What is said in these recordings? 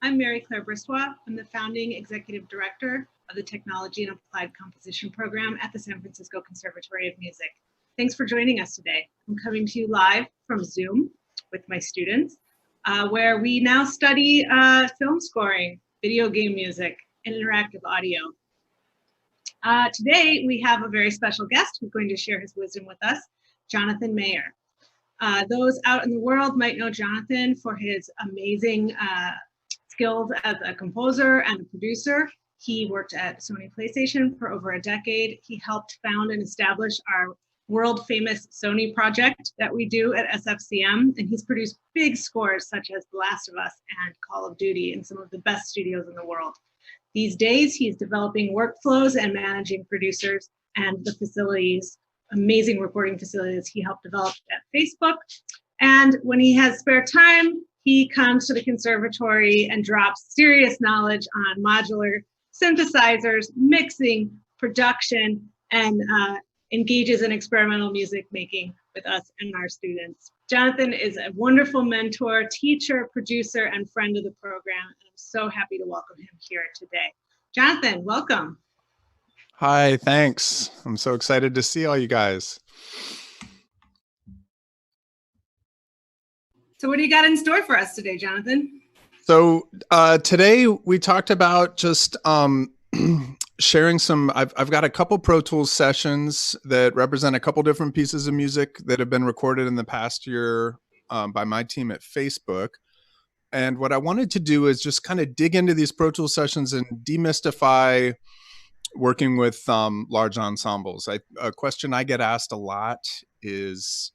I'm Mary Claire Bristois. I'm the founding executive director of the Technology and Applied Composition program at the San Francisco Conservatory of Music. Thanks for joining us today. I'm coming to you live from Zoom with my students, where we now study film scoring, video game music, and interactive audio. Today, we have a very special guest who's going to share his wisdom with us, Jonathan Mayer. Those out in the world might know Jonathan for his amazing skills as a composer and a producer. He worked at Sony PlayStation for over a decade. He helped found and establish our world famous Sony project that we do at SFCM. And he's produced big scores such as The Last of Us and Call of Duty in some of the best studios in the world. These days, he's developing workflows and managing producers and the facilities, amazing recording facilities he helped develop at Facebook. And when he has spare time, he comes to the conservatory and drops serious knowledge on modular synthesizers, mixing, production, and engages in experimental music making with us and our students. Jonathan is a wonderful mentor, teacher, producer, and friend of the program. And I'm so happy to welcome him here today. Jonathan, welcome. Hi, thanks. I'm so excited to see all you guys. So what do you got in store for us today, Jonathan? So today we talked about just sharing some, I've got a couple Pro Tools sessions that represent a couple different pieces of music that have been recorded in the past year by my team at Facebook. And what I wanted to do is just kind of dig into these Pro Tools sessions and demystify working with large ensembles. A question I get asked a lot is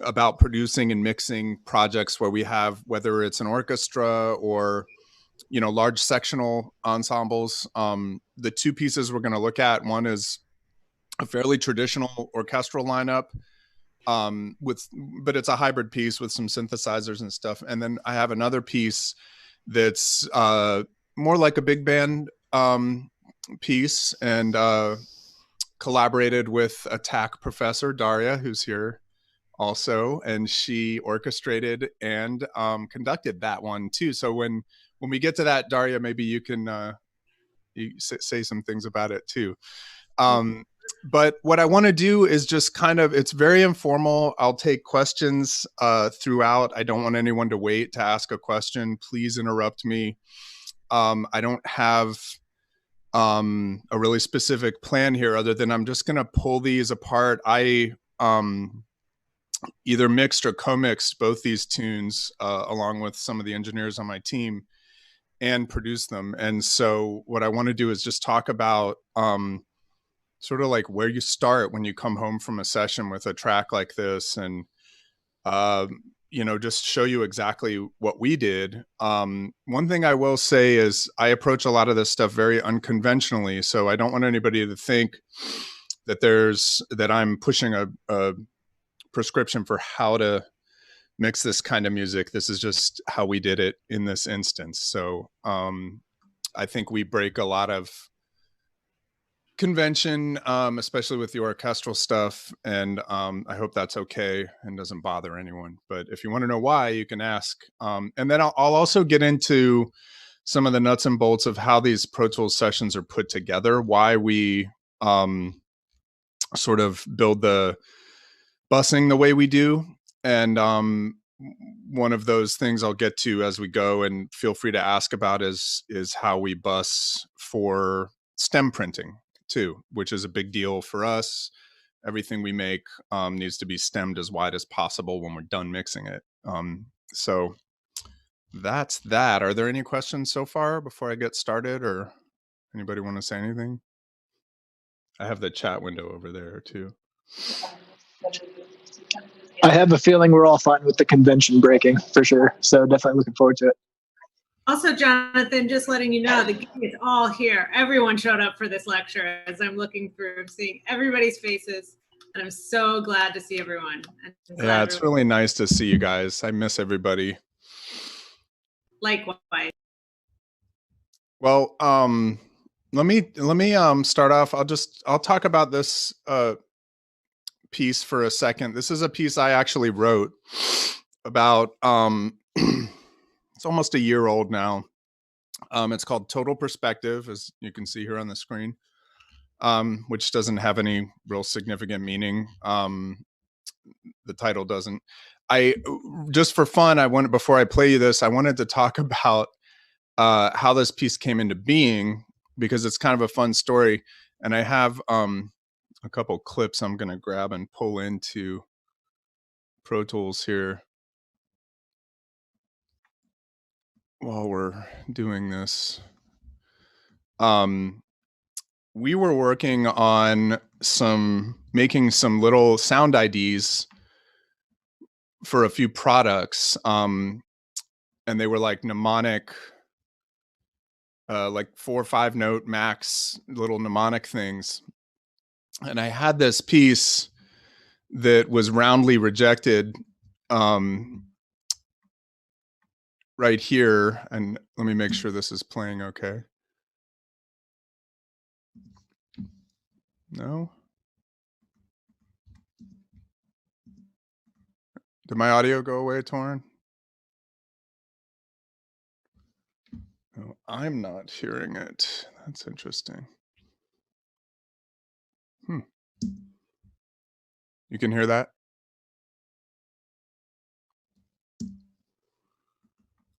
about producing and mixing projects where we have, whether it's an orchestra or, you know, large sectional ensembles. The two pieces we're going to look at, one is a fairly traditional orchestral lineup, but it's a hybrid piece with some synthesizers and stuff. And then I have another piece that's more like a big band piece, and collaborated with a TAC professor, Daria, who's here also, and she orchestrated and conducted that one too. So when we get to that, Daria, maybe you can say some things about it too. But what I want to do is just kind of, it's very informal. I'll take questions throughout. I don't want anyone to wait to ask a question. Please interrupt me. I don't have a really specific plan here other than I'm just going to pull these apart. I either mixed or co-mixed both these tunes along with some of the engineers on my team and produced them. And so what I want to do is just talk about sort of like where you start when you come home from a session with a track like this, and you know, just show you exactly what we did. One thing I will say is I approach a lot of this stuff very unconventionally. So I don't want anybody to think that I'm pushing a prescription for how to mix this kind of music. This is just how we did it in this instance. So I think we break a lot of convention, especially with the orchestral stuff, and I hope that's okay and doesn't bother anyone. But if you want to know why, you can ask. And then I'll also get into some of the nuts and bolts of how these Pro Tools sessions are put together, why we sort of build the busing the way we do. And one of those things I'll get to as we go, and feel free to ask about, is how we bus for stem printing too, which is a big deal for us. Everything we make needs to be stemmed as wide as possible when we're done mixing it. So that's that. Are there any questions so far before I get started, or anybody want to say anything? I have the chat window over there too. I have a feeling we're all fine with the convention breaking for sure. So definitely looking forward to it. Also, Jonathan, just letting you know, the gang is all here. Everyone showed up for this lecture. As I'm looking through, I'm seeing everybody's faces, and I'm so glad to see everyone. Yeah, it's really nice to see you guys. I miss everybody. Likewise. Well, let me start off. I'll talk about this piece for a second. This is a piece I actually wrote about It's almost a year old now. It's called Total Perspective, as you can see here on the screen, which doesn't have any real significant meaning. The title doesn't. Just for fun, before I play you this, I wanted to talk about how this piece came into being, because it's kind of a fun story. And I have a couple clips I'm going to grab and pull into Pro Tools here while we're doing this. We were working on making some little sound IDs for a few products. And they were like mnemonic, like 4 or 5 note max little mnemonic things. And I had this piece that was roundly rejected right here. And let me make sure this is playing okay. No? Did my audio go away, Torrin? No, I'm not hearing it. That's interesting. You can hear that?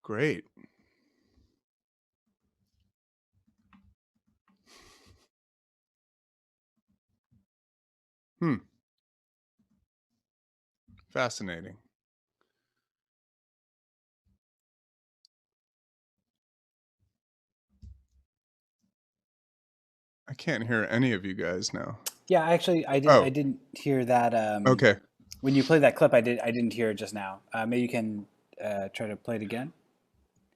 Great. Fascinating. I can't hear any of you guys now. Yeah, actually, I didn't hear that. Okay. When you played that clip, I didn't hear it just now. Maybe you can try to play it again.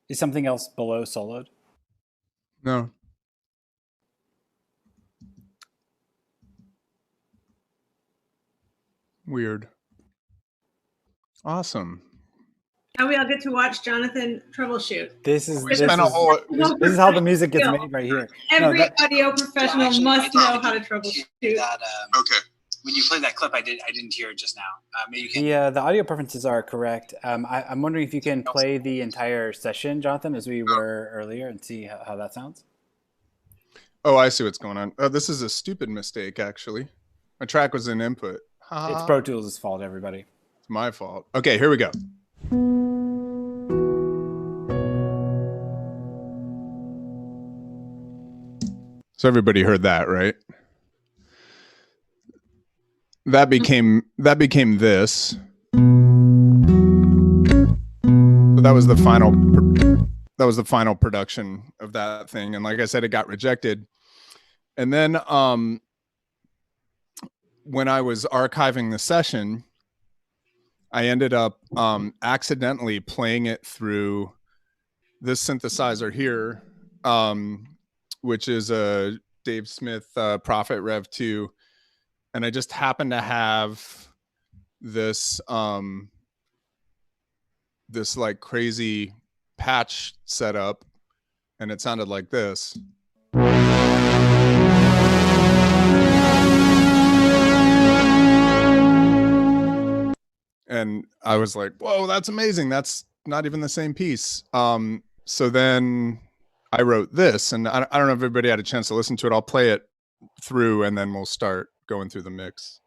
Is something else below soloed? No. Weird. Awesome. Now we all get to watch Jonathan troubleshoot. This is how the music gets made right here. Every audio professional must know how to troubleshoot. Okay. When you played that clip, I didn't hear it just now. Maybe you can... The audio preferences are correct. I'm wondering if you can play the entire session, Jonathan, as we were earlier, and see how that sounds. Oh, I see what's going on. Oh, this is a stupid mistake, actually. My track was in input. It's Pro Tools' fault, everybody. It's my fault. Okay, here we go. So everybody heard that, right? That became this. So that was the final production of that thing. And like I said, it got rejected. And then when I was archiving the session, I ended up accidentally playing it through this synthesizer here, which is a Dave Smith Prophet Rev 2. And I just happened to have this this like crazy patch set up, and it sounded like this. And I was like, whoa, that's amazing. That's not even the same piece. So then I wrote this, and I don't know if everybody had a chance to listen to it. I'll play it through, and then we'll start going through the mix.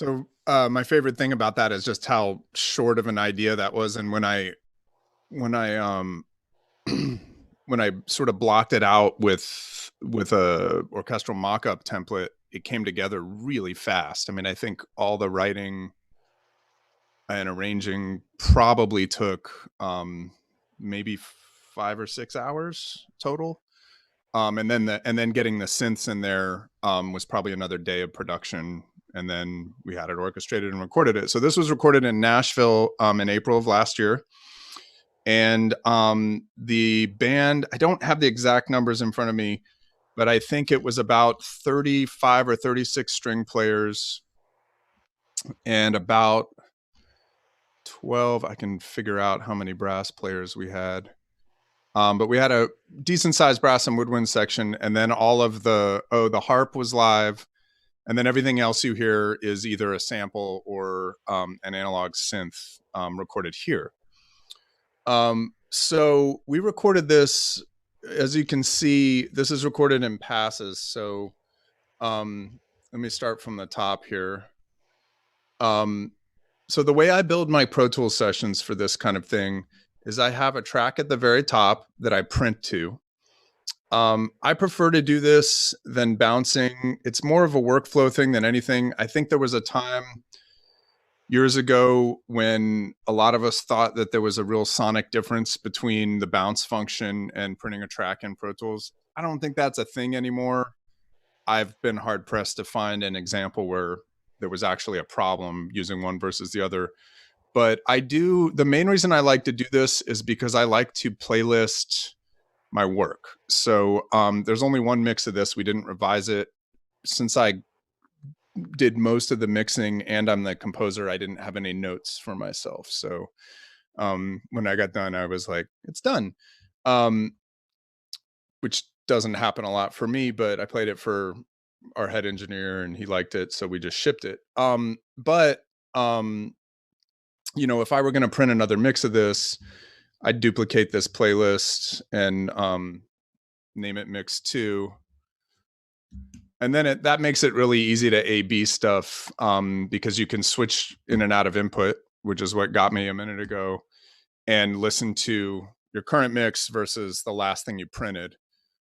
So my favorite thing about that is just how short of an idea that was. And when I when I sort of blocked it out with a orchestral mock-up template, it came together really fast. I mean, I think all the writing and arranging probably took maybe 5 or 6 hours total. And then getting the synths in there was probably another day of production. And then we had it orchestrated and recorded it. So this was recorded in Nashville in April of last year. And the band, I don't have the exact numbers in front of me, but I think it was about 35 or 36 string players and about 12. I can figure out how many brass players we had. But we had a decent sized brass and woodwind section, and then all of the harp was live, and then everything else you hear is either a sample or an analog synth recorded here. So we recorded this, as you can see, this is recorded in passes. So let me start from the top here. So the way I build my Pro Tools sessions for this kind of thing is I have a track at the very top that I print to. I prefer to do this than bouncing. It's more of a workflow thing than anything. I think there was a time years ago when a lot of us thought that there was a real sonic difference between the bounce function and printing a track in Pro Tools. I don't think that's a thing anymore. I've been hard pressed to find an example where there was actually a problem using one versus the other. But the main reason I like to do this is because I like to playlist my work. So there's only one mix of this. We didn't revise it. Since I did most of the mixing and I'm the composer, I didn't have any notes for myself. So when I got done, I was like, it's done. Which doesn't happen a lot for me, but I played it for our head engineer and he liked it. So we just shipped it. You know, if I were going to print another mix of this, I'd duplicate this playlist and name it mix 2. And then that makes it really easy to A/B stuff because you can switch in and out of input, which is what got me a minute ago, and listen to your current mix versus the last thing you printed.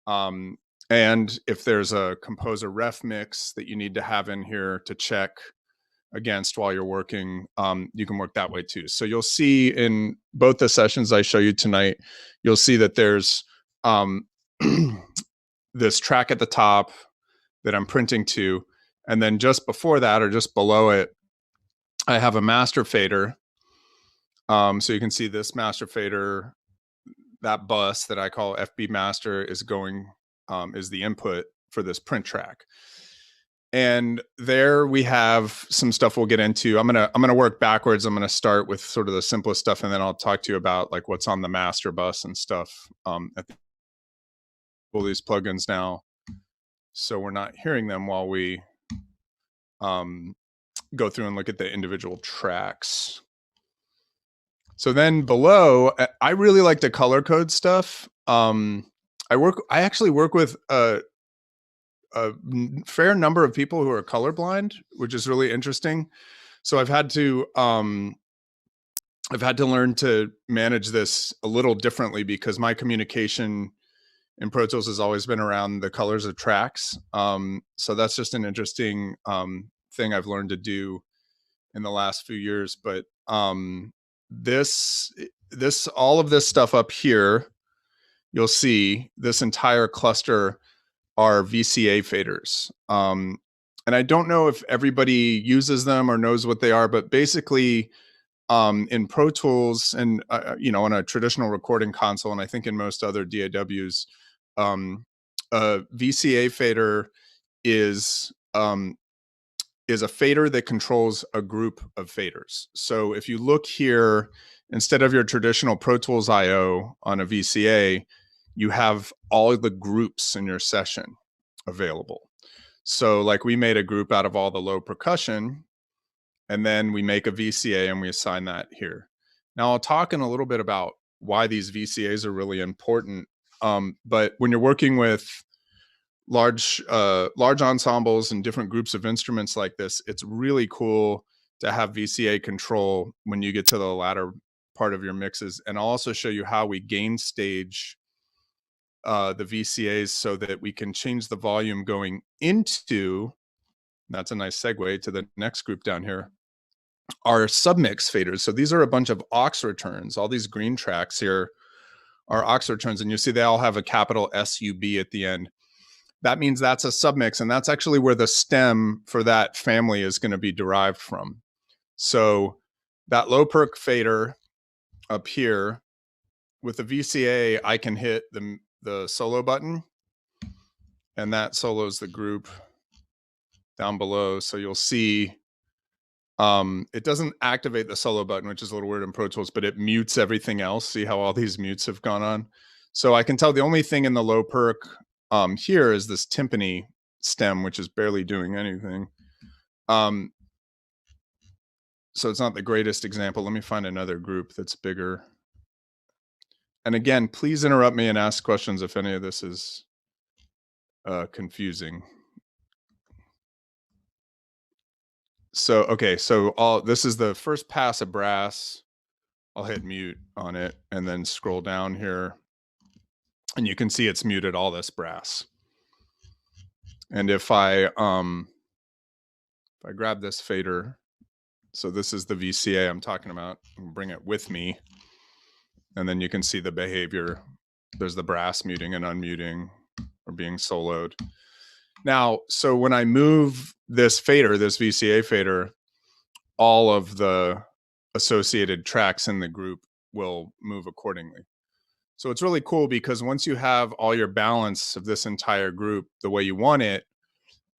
And if there's a composer ref mix that you need to have in here to check against while you're working, you can work that way too. So you'll see in both the sessions I show you tonight, you'll see that there's this track at the top that I'm printing to, and then just before that or just below it, I have a master fader. So you can see this master fader, that bus that I call FB master is the input for this print track. And there we have some stuff we'll get into. I'm gonna work backwards. I'm gonna start with sort of the simplest stuff, and then I'll talk to you about like what's on the master bus and stuff. All these plugins now, so we're not hearing them while we go through and look at the individual tracks. So then below, I really like to color code stuff. I actually work with a fair number of people who are colorblind, which is really interesting. So I've had to learn to manage this a little differently because my communication in Pro Tools has always been around the colors of tracks. So that's just an interesting thing I've learned to do in the last few years. But all of this stuff up here, you'll see this entire cluster are VCA faders. And I don't know if everybody uses them or knows what they are, but basically in Pro Tools and, you know, on a traditional recording console, and I think in most other DAWs, a VCA fader is a fader that controls a group of faders. So if you look here, instead of your traditional Pro Tools IO on a VCA, you have all of the groups in your session available. So like we made a group out of all the low percussion, and then we make a VCA and we assign that here. Now I'll talk in a little bit about why these VCAs are really important. But when you're working with large ensembles and different groups of instruments like this, it's really cool to have VCA control when you get to the latter part of your mixes. And I'll also show you how we gain stage the VCAs so that we can change the volume going into, that's a nice segue to the next group down here, our submix faders. So these are a bunch of aux returns. All these green tracks here are aux returns, and you see they all have a capital SUB at the end. That means that's a submix, and that's actually where the stem for that family is going to be derived from. So that low perk fader up here, with the VCA, I can hit the solo button, and that solos the group down below. So you'll see it doesn't activate the solo button, which is a little weird in Pro Tools, but it mutes everything else. See how all these mutes have gone on? So I can tell the only thing in the low perk here is this timpani stem, which is barely doing anything. So it's not the greatest example. Let me find another group that's bigger. And again, please interrupt me and ask questions if any of this is confusing. So, okay, so this is the first pass of brass. I'll hit mute on it and then scroll down here. And you can see it's muted all this brass. And if I grab this fader, so this is the VCA I'm talking about, and bring it with me, and then you can see the behavior. There's the brass muting and unmuting or being soloed. Now, so when I move this fader, this VCA fader, all of the associated tracks in the group will move accordingly. So it's really cool because once you have all your balance of this entire group the way you want it,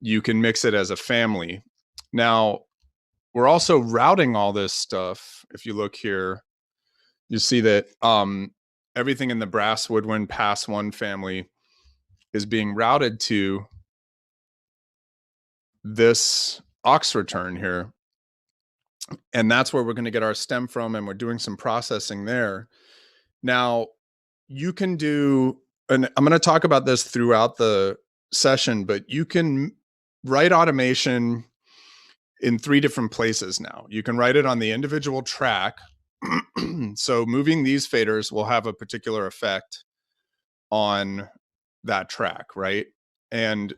you can mix it as a family. Now, we're also routing all this stuff. If you look here, you see that everything in the brass woodwind pass 1 family is being routed to this aux return here. And that's where we're going to get our stem from, and we're doing some processing there. Now, you can do, and I'm going to talk about this throughout the session, but you can write automation in 3 different places now. You can write it on the individual track. So moving these faders will have a particular effect on that track, right? And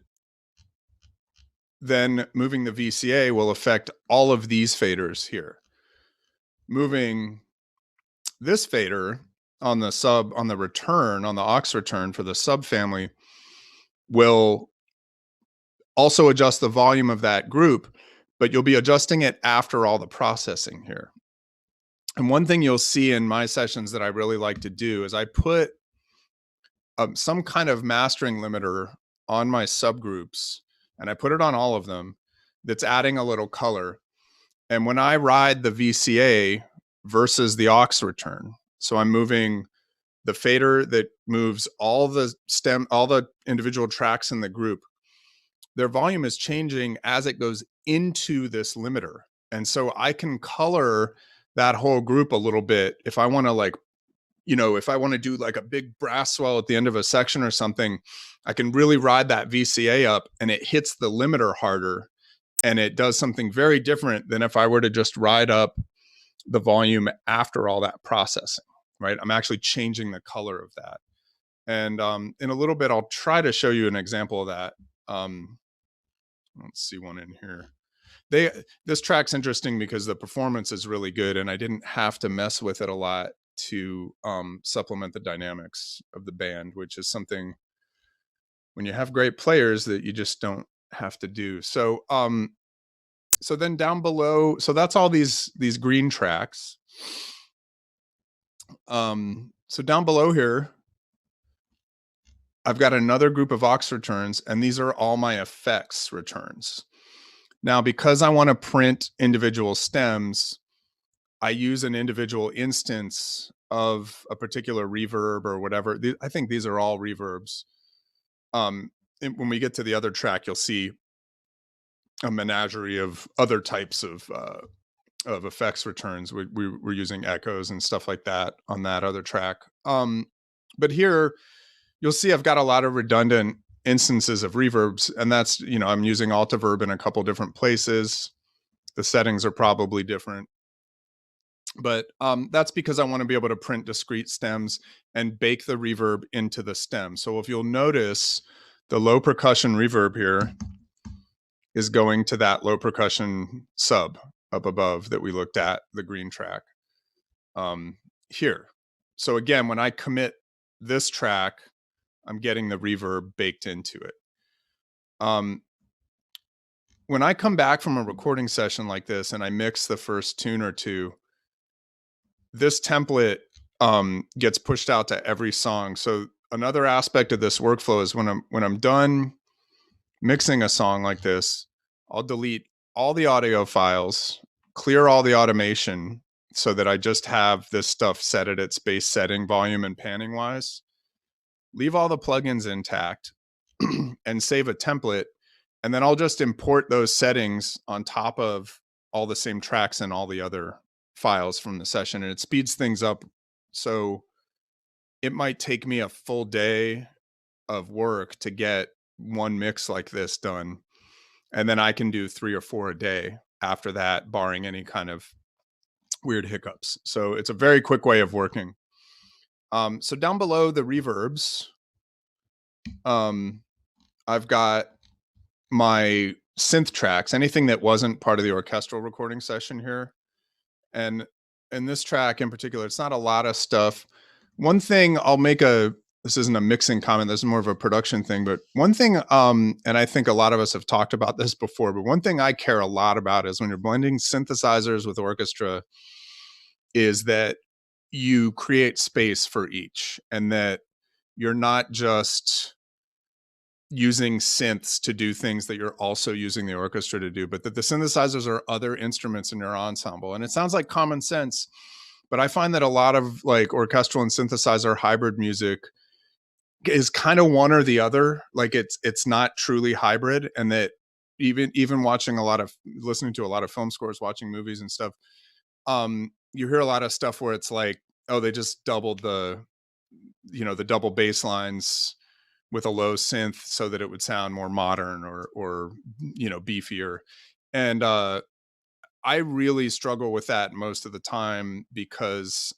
then moving the VCA will affect all of these faders here. Moving this fader on the return, on the aux return for the subfamily, will also adjust the volume of that group, but you'll be adjusting it after all the processing here. And one thing you'll see in my sessions that I really like to do is I put some kind of mastering limiter on my subgroups, and I put it on all of them, that's adding a little color. And when I ride the VCA versus the aux return, so I'm moving the fader that moves all the individual tracks in the group, their volume is changing as it goes into this limiter. And so I can color that whole group a little bit. If I want to if I want to do like a big brass swell at the end of a section or something, I can really ride that VCA up and it hits the limiter harder. And it does something very different than if I were to just ride up the volume after all that processing, right? I'm actually changing the color of that. And in a little bit, I'll try to show you an example of that. Let's see one in here. This track's interesting because the performance is really good, and I didn't have to mess with it a lot to supplement the dynamics of the band, which is something when you have great players that you just don't have to do. So so then down below, so that's all these green tracks. So down below here, I've got another group of aux returns, and these are all my effects returns. Now, because I want to print individual stems, I use an individual instance of a particular reverb or whatever. I think these are all reverbs. When we get to the other track, you'll see a menagerie of other types of effects returns. We're using echoes and stuff like that on that other track. But here, you'll see I've got a lot of redundant instances of reverbs, and that's, you know, I'm using Altiverb in a couple different places. The settings are probably different, but that's because I want to be able to print discrete stems and bake the reverb into the stem. So if you'll notice, the low percussion reverb here is going to that low percussion sub up above that we looked at, the green track here. So again, when I commit this track, I'm getting the reverb baked into it. When I come back from a recording session like this and I mix the first tune or two, this template gets pushed out to every song. So another aspect of this workflow is when I'm done mixing a song like this, I'll delete all the audio files, clear all the automation so that I just have this stuff set at its base setting, volume and panning wise. Leave all the plugins intact and save a template. And then I'll just import those settings on top of all the same tracks and all the other files from the session. And it speeds things up. So it might take me a full day of work to get one mix like this done. And then I can do 3 or 4 a day after that, barring any kind of weird hiccups. So it's a very quick way of working. So down below the reverbs, I've got my synth tracks, anything that wasn't part of the orchestral recording session here. And in this track in particular, it's not a lot of stuff. One thing I'll make this isn't a mixing comment, this is more of a production thing, but one thing, and I think a lot of us have talked about this before, but one thing I care a lot about is when you're blending synthesizers with orchestra is that you create space for each, and that you're not just using synths to do things that you're also using the orchestra to do, but that the synthesizers are other instruments in your ensemble. And it sounds like common sense, but I find that a lot of like orchestral and synthesizer hybrid music is kind of one or the other. Like it's not truly hybrid, and that even listening to a lot of film scores, watching movies and stuff, you hear a lot of stuff where it's like, oh, they just doubled the double bass lines with a low synth so that it would sound more modern or beefier. And I really struggle with that most of the time because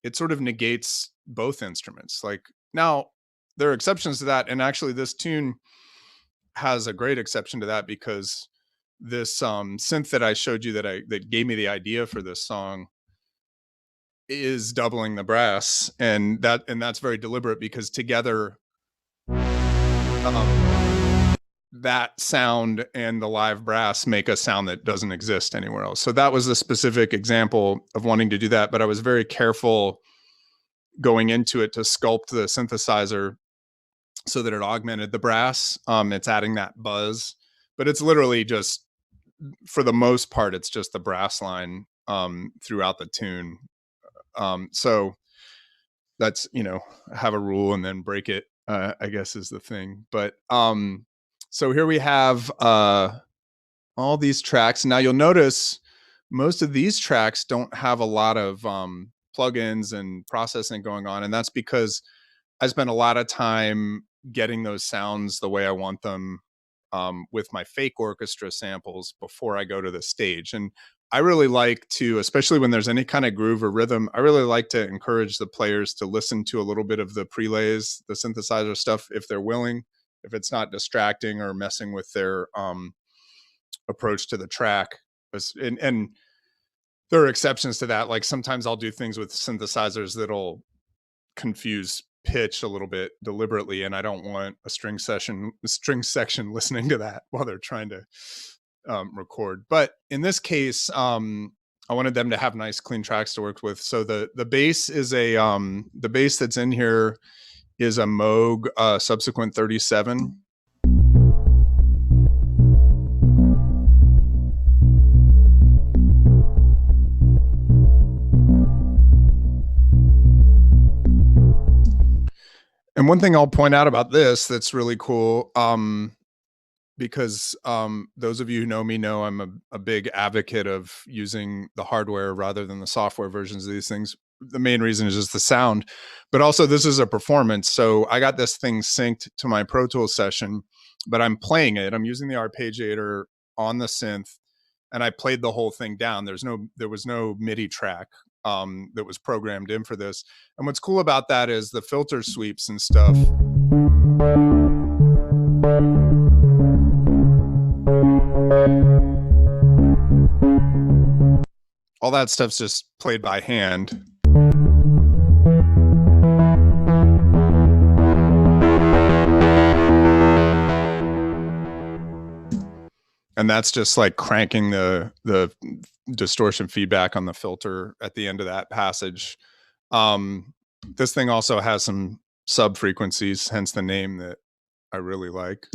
it sort of negates both instruments. Like, now there are exceptions to that, and actually this tune has a great exception to that, because this synth that I showed you that gave me the idea for this song is doubling the brass, and that's very deliberate, because together that sound and the live brass make a sound that doesn't exist anywhere else. So that was a specific example of wanting to do that, but I was very careful going into it to sculpt the synthesizer so that it augmented the brass. It's adding that buzz, but it's literally just, for the most part, it's just the brass line throughout the tune. So that's, have a rule and then break it, I guess is the thing. But so here we have all these tracks. Now you'll notice most of these tracks don't have a lot of plugins and processing going on. And that's because I spent a lot of time getting those sounds the way I want them with my fake orchestra samples before I go to the stage. And I really like to, especially when there's any kind of groove or rhythm, I really like to encourage the players to listen to a little bit of the prelays, the synthesizer stuff, if they're willing, if it's not distracting or messing with their approach to the track. And there are exceptions to that. Like sometimes I'll do things with synthesizers that'll confuse pitch a little bit deliberately, and I don't want a string section listening to that while they're trying to record. But in this case, I wanted them to have nice clean tracks to work with. So the bass is the bass that's in here is a Moog subsequent 37. And one thing I'll point out about this that's really cool, because those of you who know me know I'm a big advocate of using the hardware rather than the software versions of these things. the main reason is just the sound, but also this is a performance. So I got this thing synced to my Pro Tools session, but I'm playing it. I'm using the arpeggiator on the synth, and I played the whole thing down. There was no MIDI track that was programmed in for this. And what's cool about that is the filter sweeps and stuff. All that stuff's just played by hand. And that's just like cranking the distortion feedback on the filter at the end of that passage. This thing also has some sub frequencies, hence the name that I really like.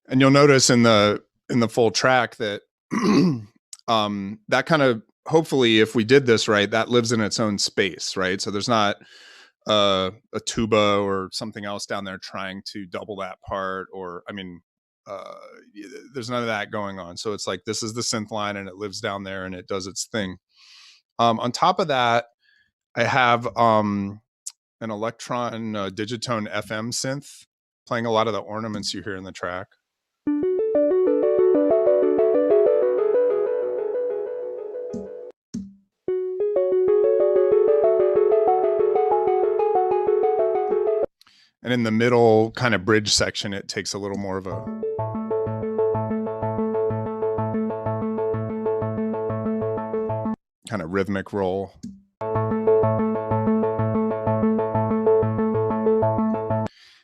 And you'll notice in the full track that that kind of, hopefully if we did this right, that lives in its own space, right? So there's not a tuba or something else down there trying to double that part, or there's none of that going on. So it's like, this is the synth line and it lives down there and it does its thing. On top of that, I have an Electron Digitone FM synth playing a lot of the ornaments you hear in the track. And in the middle kind of bridge section, it takes a little more of a kind of rhythmic roll.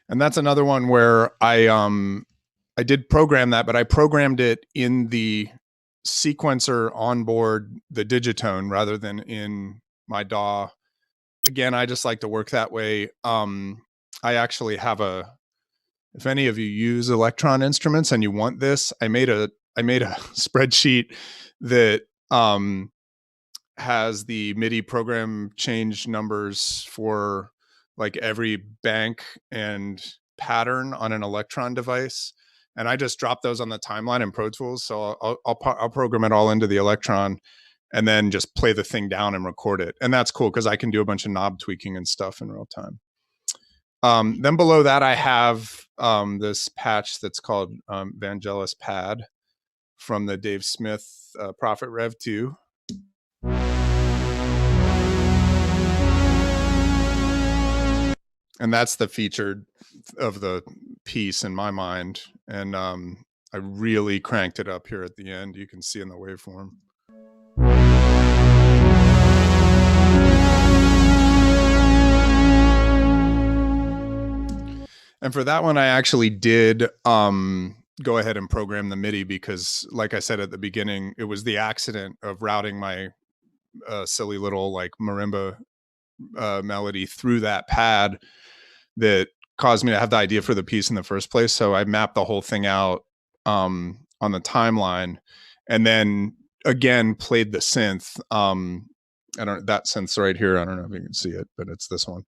And that's another one where I did program that, but I programmed it in the sequencer on board the Digitone rather than in my DAW. Again, I just like to work that way. I actually have if any of you use Electron instruments and you want this, I made a spreadsheet that has the MIDI program change numbers for like every bank and pattern on an Electron device. And I just drop those on the timeline in Pro Tools. So I'll program it all into the Electron and then just play the thing down and record it. And that's cool because I can do a bunch of knob tweaking and stuff in real time. Then below that, I have this patch that's called Vangelis Pad from the Dave Smith Prophet Rev 2. And that's the featured of the piece in my mind. And I really cranked it up here at the end. You can see in the waveform. And for that one, I actually did go ahead and program the MIDI because, like I said at the beginning, it was the accident of routing my silly little like marimba melody through that pad that caused me to have the idea for the piece in the first place. So I mapped the whole thing out on the timeline, and then again played the synth. That synth's right here. I don't know if you can see it, but it's this one,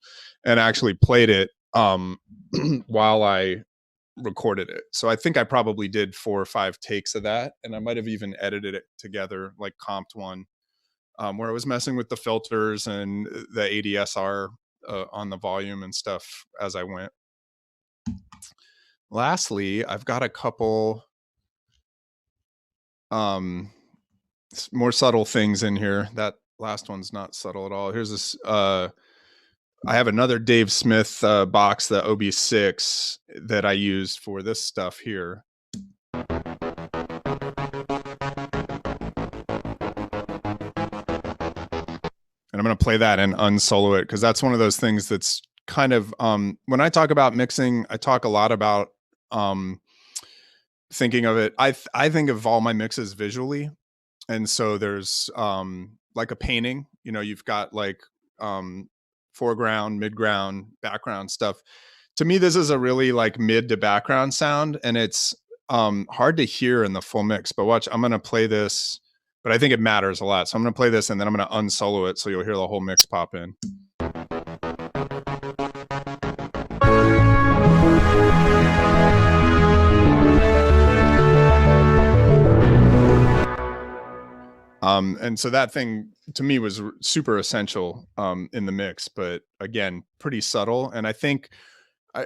and actually played it while I recorded it. So I think I probably did 4 or 5 takes of that, and I might have even edited it together, like comped one, where I was messing with the filters and the ADSR on the volume and stuff as I went. Lastly, I've got a couple more subtle things in here. That last one's not subtle at all. Here's this. I have another Dave Smith box, the OB6, that I used for this stuff here. And I'm going to play that and unsolo it because that's one of those things that's kind of, when I talk about mixing, I talk a lot about thinking of it. I think of all my mixes visually. And so there's like a painting, you know, you've got like foreground, midground, background stuff. To me, this is a really like mid to background sound, and it's hard to hear in the full mix. But watch, I'm going to play this, but I think it matters a lot. So I'm going to play this and then I'm going to unsolo it so you'll hear the whole mix pop in. And so that thing to me was super essential in the mix, but again, pretty subtle. And I think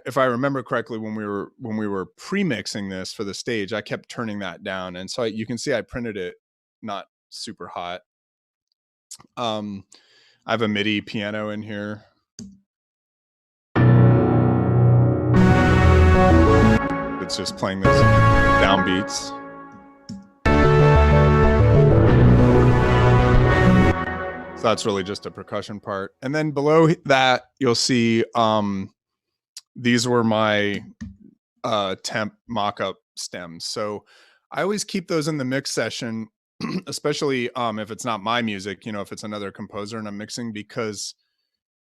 if I remember correctly, when we were pre-mixing this for the stage, I kept turning that down. And so you can see I printed it not super hot. I have a MIDI piano in here. It's just playing those downbeats. So that's really just a percussion part. And then below that, you'll see these were my temp mock-up stems. So I always keep those in the mix session, especially if it's not my music, if it's another composer and I'm mixing, because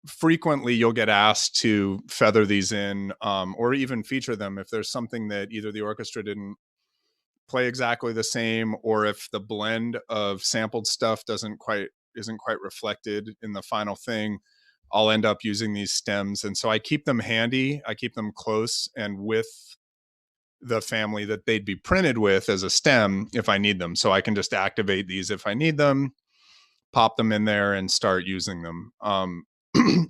frequently you'll get asked to feather these in or even feature them if there's something that either the orchestra didn't play exactly the same, or if the blend of sampled stuff isn't quite reflected in the final thing. I'll end up using these stems. And so I keep them handy. I keep them close and with the family that they'd be printed with as a stem if I need them. So I can just activate these if I need them, pop them in there and start using them.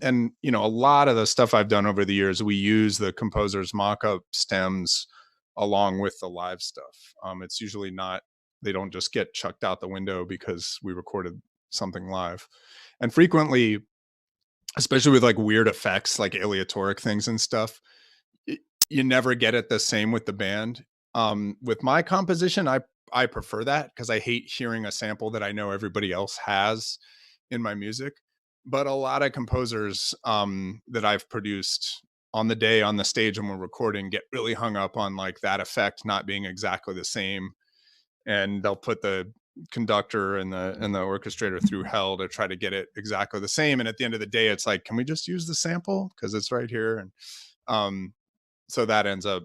And, a lot of the stuff I've done over the years, we use the composer's mock-up stems along with the live stuff. It's usually not, they don't just get chucked out the window because we recorded something live. And frequently, especially with like weird effects, like aleatoric things and stuff, you never get it the same with the band. With my composition, I prefer that because I hate hearing a sample that I know everybody else has in my music. But a lot of composers that I've produced on the day on the stage when we're recording get really hung up on like that effect not being exactly the same, and they'll put the conductor and the orchestrator through hell to try to get it exactly the same. And at the end of the day, it's like, can we just use the sample because it's right here? And so that ends up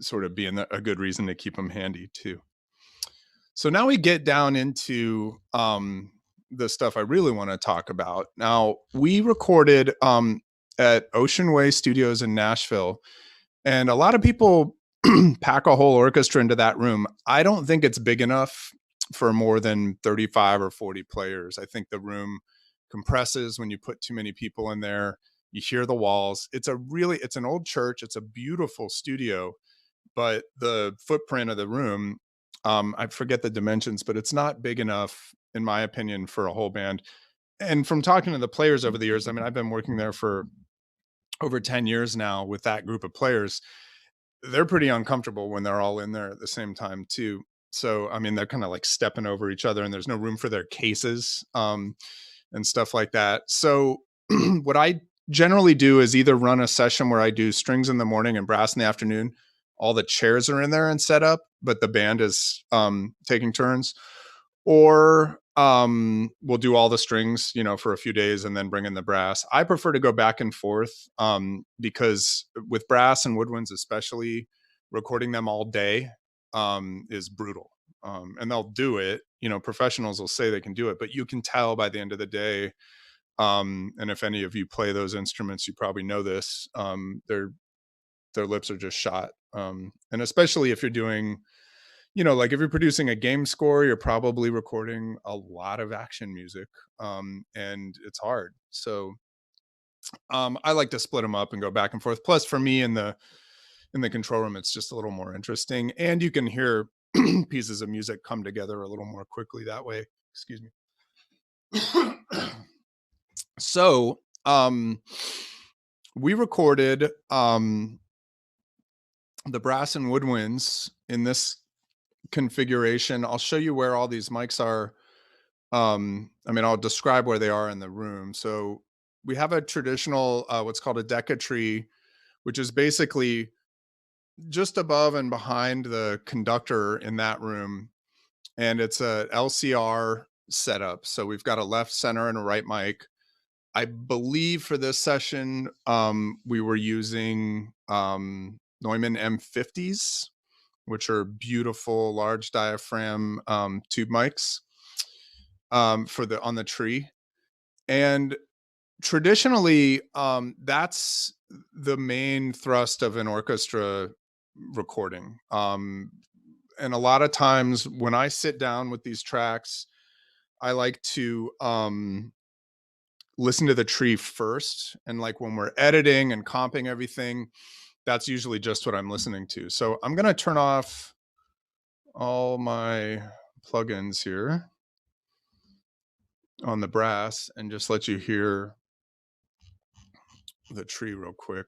sort of being a good reason to keep them handy too. So now we get down into the stuff I really want to talk about. Now, we recorded at Ocean Way Studios in Nashville, and a lot of people pack a whole orchestra into that room. I don't think it's big enough for more than 35 or 40 players. I think the room compresses when you put too many people in there. You hear the walls. It's an old church. It's a beautiful studio, but the footprint of the room, I forget the dimensions, but it's not big enough, in my opinion, for a whole band. And from talking to the players over the years, I mean, I've been working there for over 10 years now with that group of players. They're pretty uncomfortable when they're all in there at the same time too. So, I mean, they're kind of like stepping over each other and there's no room for their cases and stuff like that. So what I generally do is either run a session where I do strings in the morning and brass in the afternoon. All the chairs are in there and set up, but the band is taking turns. Or we'll do all the strings, for a few days and then bring in the brass. I prefer to go back and forth because with brass and woodwinds, especially, recording them all day is brutal. And they'll do it. Professionals will say they can do it, but you can tell by the end of the day. And if any of you play those instruments, you probably know this. Their lips are just shot. And especially if you're doing, like if you're producing a game score, you're probably recording a lot of action music, and it's hard. So I like to split them up and go back and forth. Plus, for me in the control room, it's just a little more interesting, and you can hear pieces of music come together a little more quickly that way. Excuse me. So we recorded the brass and woodwinds in this configuration. I'll show you where all these mics are. I'll describe where they are in the room. So we have a traditional what's called a decatry, which is basically just above and behind the conductor in that room, and it's a LCR setup. So we've got a left, center, and a right mic. I believe for this session we were using Neumann M50s, which are beautiful large diaphragm tube mics on the tree. And traditionally, that's the main thrust of an orchestra recording. And a lot of times when I sit down with these tracks, I like to listen to the tree first. And like when we're editing and comping everything, that's usually just what I'm listening to. So I'm going to turn off all my plugins here on the brass and just let you hear the tree real quick.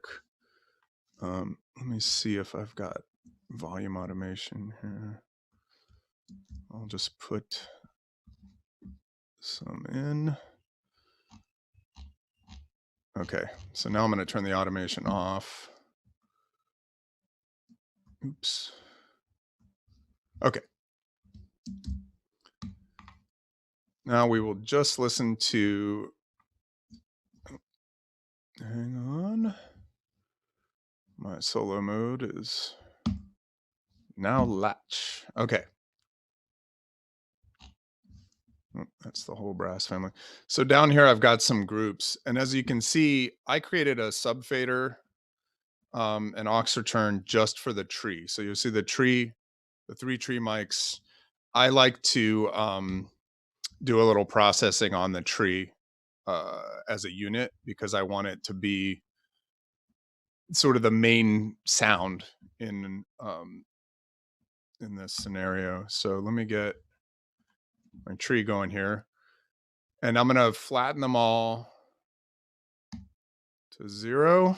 Let me see if I've got volume automation here. I'll just put some in. Okay, so now I'm going to turn the automation off. Oops. Okay. Now we will just listen to, hang on. My solo mode is now latch. Okay. That's the whole brass family. So down here, I've got some groups. And as you can see, I created a subfader, an aux return just for the tree. So you'll see the tree, the 3 tree mics. I like to do a little processing on the tree as a unit because I want it to be sort of the main sound in this scenario. So let me get my tree going here. And I'm going to flatten them all to 0.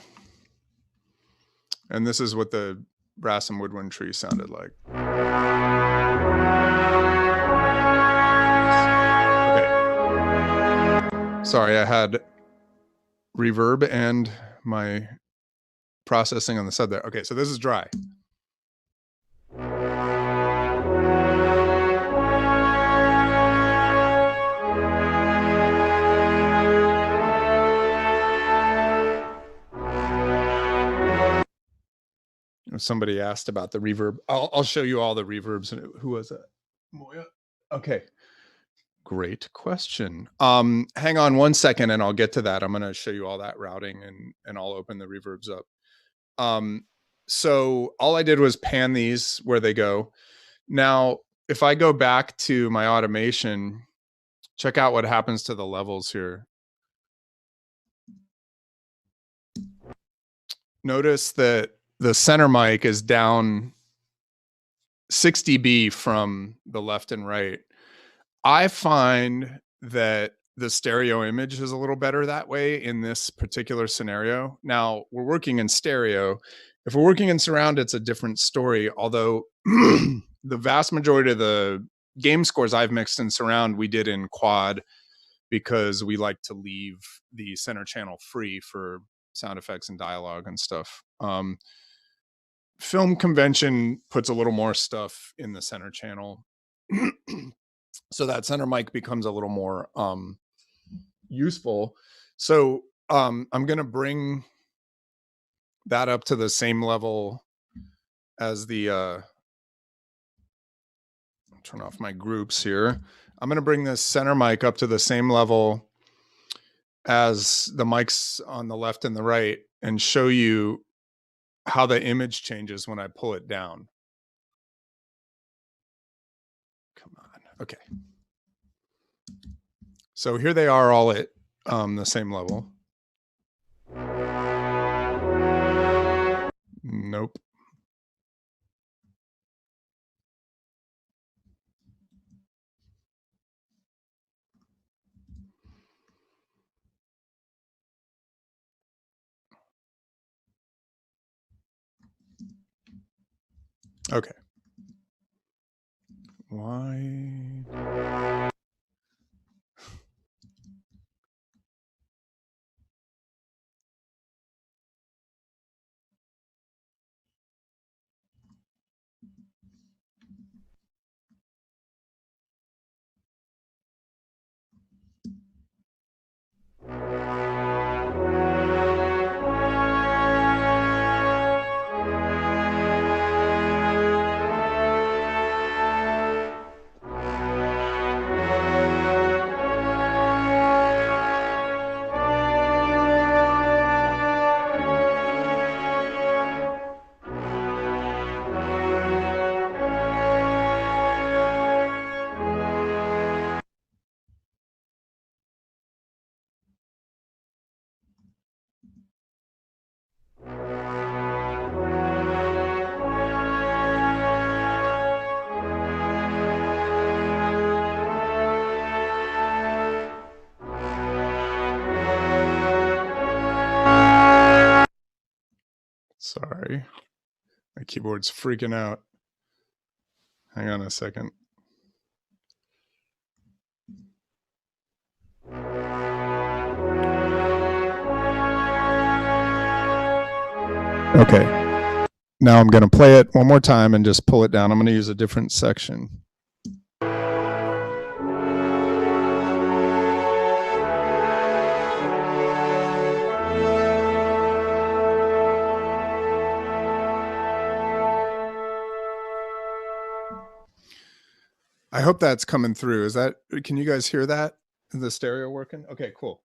And this is what the brass and woodwind tree sounded like. Okay. Sorry, I had reverb and my processing on the side there. Okay, so this is dry. Somebody asked about the reverb. I'll show you all the reverbs. Who was that? Moya. Okay. Great question. Hang on one second and I'll get to that. I'm going to show you all that routing and I'll open the reverbs up. So all I did was pan these where they go. Now, if I go back to my automation, check out what happens to the levels here. Notice that the center mic is down 6 dB from the left and right. I find that the stereo image is a little better that way in this particular scenario. Now, we're working in stereo. If we're working in surround, it's a different story, although the vast majority of the game scores I've mixed in surround, we did in quad because we like to leave the center channel free for sound effects and dialogue and stuff. Film convention puts a little more stuff in the center channel. So that center mic becomes a little more useful. So I'm going to bring that up to the same level as the, turn off my groups here. I'm going to bring this center mic up to the same level as the mics on the left and the right and show you how the image changes when I pull it down. Come on. Okay. So here they are all at the same level. Nope. Okay. Why? Sorry. My keyboard's freaking out. Hang on a second. Okay. Now I'm going to play it one more time and just pull it down. I'm going to use a different section. I hope that's coming through. Can you guys hear that? Is the stereo working? Okay, cool.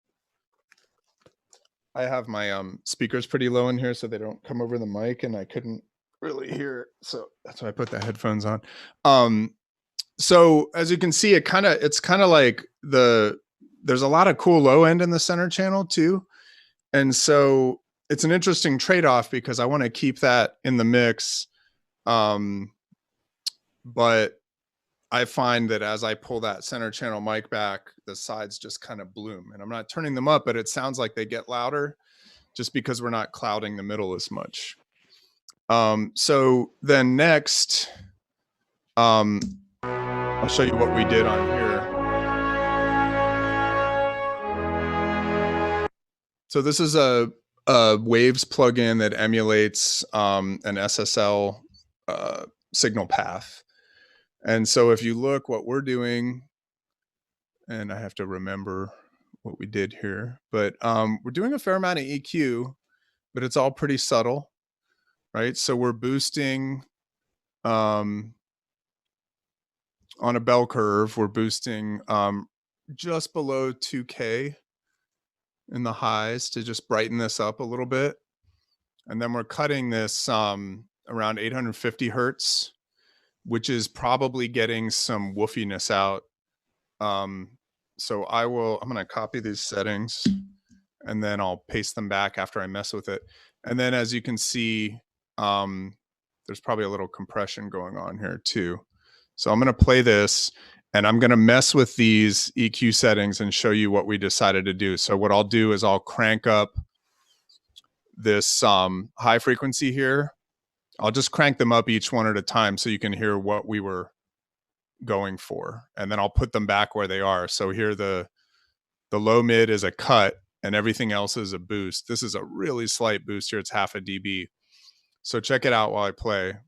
I have my speakers pretty low in here so they don't come over the mic, and I couldn't really hear it. So that's why I put the headphones on. So as you can see, it's kind of like there's a lot of cool low end in the center channel too. And so it's an interesting trade-off because I want to keep that in the mix. But I find that as I pull that center channel mic back, the sides just kind of bloom, and I'm not turning them up, but it sounds like they get louder just because we're not clouding the middle as much. So then next, I'll show you what we did on here. So this is a Waves plugin that emulates an SSL signal path. And so if you look what we're doing, and I have to remember what we did here, but we're doing a fair amount of EQ, but it's all pretty subtle, right? So we're boosting on a bell curve, we're boosting just below 2K in the highs to just brighten this up a little bit. And then we're cutting this around 850 Hertz, which is probably getting some woofiness out. So I'm going to copy these settings and then I'll paste them back after I mess with it. And then as you can see, there's probably a little compression going on here too. So I'm going to play this and I'm going to mess with these EQ settings and show you what we decided to do. So what I'll do is I'll crank up this high frequency here. I'll just crank them up each one at a time so you can hear what we were going for. And then I'll put them back where they are. So here the low mid is a cut and everything else is a boost. This is a really slight boost here. It's half a dB. So check it out while I play.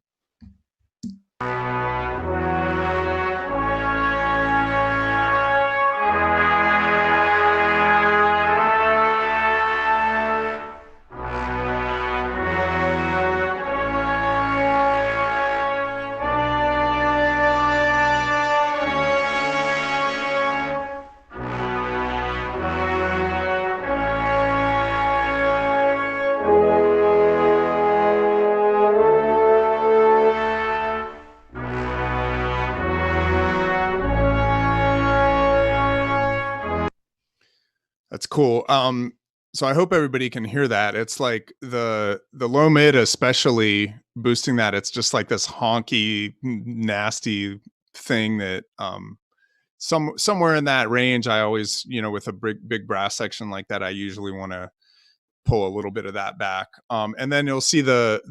That's cool. So I hope everybody can hear that. It's like the low mid, especially boosting that. It's just like this honky, nasty thing that somewhere in that range. I always, with a big brass section like that, I usually want to pull a little bit of that back. And then you'll see the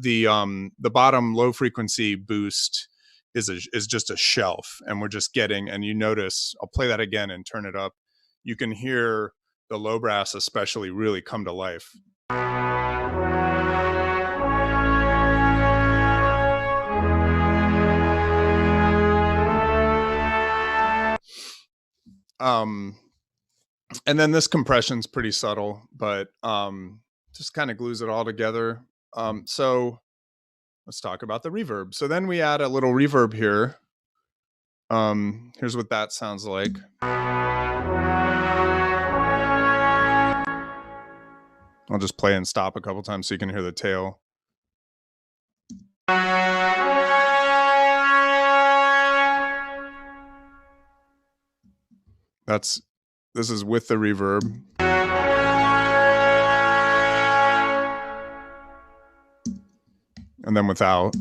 bottom low frequency boost is just a shelf, and we're just getting. And you notice, I'll play that again and turn it up. You can hear the low brass especially really come to life. And then this compression's pretty subtle, but just kind of glues it all together. So let's talk about the reverb. So then we add a little reverb here. Here's what that sounds like. I'll just play and stop a couple times so you can hear the tail. This is with the reverb. And then without.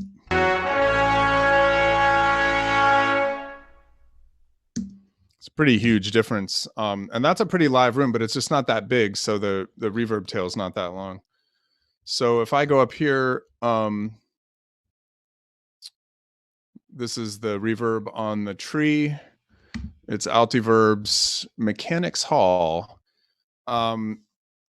It's a pretty huge difference. And that's a pretty live room, but it's just not that big. So the reverb tail is not that long. So if I go up here, this is the reverb on the tree. It's Altiverb's Mechanics Hall. I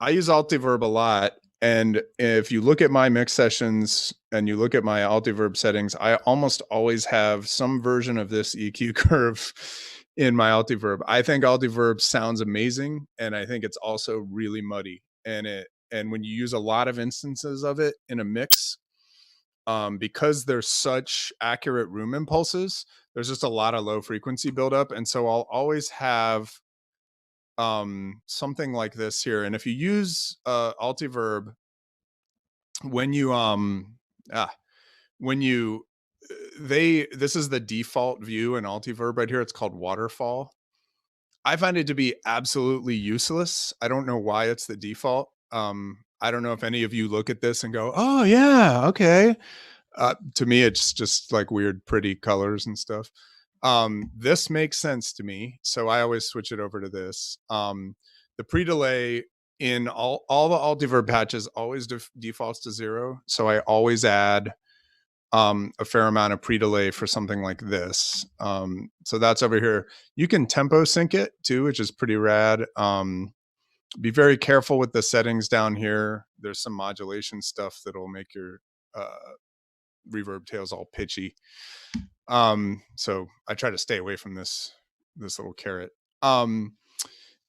use Altiverb a lot. And if you look at my mix sessions and you look at my Altiverb settings, I almost always have some version of this EQ curve in my Altiverb. I think Altiverb sounds amazing, and I think it's also really muddy. And when you use a lot of instances of it in a mix, because there's such accurate room impulses, there's just a lot of low frequency buildup. And so I'll always have something like this here. And if you use Altiverb, when you this is the default view in Altiverb right here. It's called waterfall. I find it to be absolutely useless. I don't know why it's the default. I don't know if any of you look at this and go, oh yeah, okay. To me, it's just like weird, pretty colors and stuff. This makes sense to me, so I always switch it over to this. The pre-delay in all the Altiverb patches always defaults to 0, so I always add a fair amount of pre-delay for something like this. So that's over here. You can tempo sync it too, which is pretty rad. Be very careful with the settings down here. There's some modulation stuff that'll make your reverb tails all pitchy. So I try to stay away from this little carrot.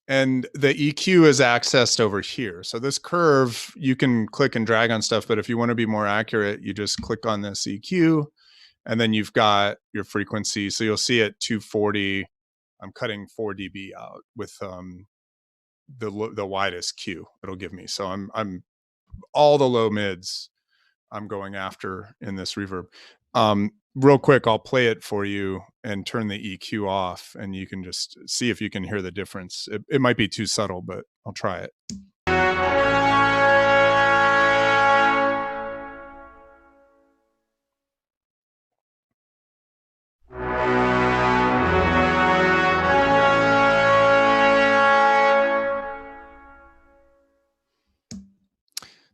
And the EQ is accessed over here. So this curve, you can click and drag on stuff, but if you want to be more accurate, you just click on this EQ, and then you've got your frequency. So you'll see at 240, I'm cutting 4 dB out with the widest Q it'll give me. So I'm all the low mids I'm going after in this reverb. Real quick, I'll play it for you and turn the EQ off, and you can just see if you can hear the difference. It might be too subtle, but I'll try it.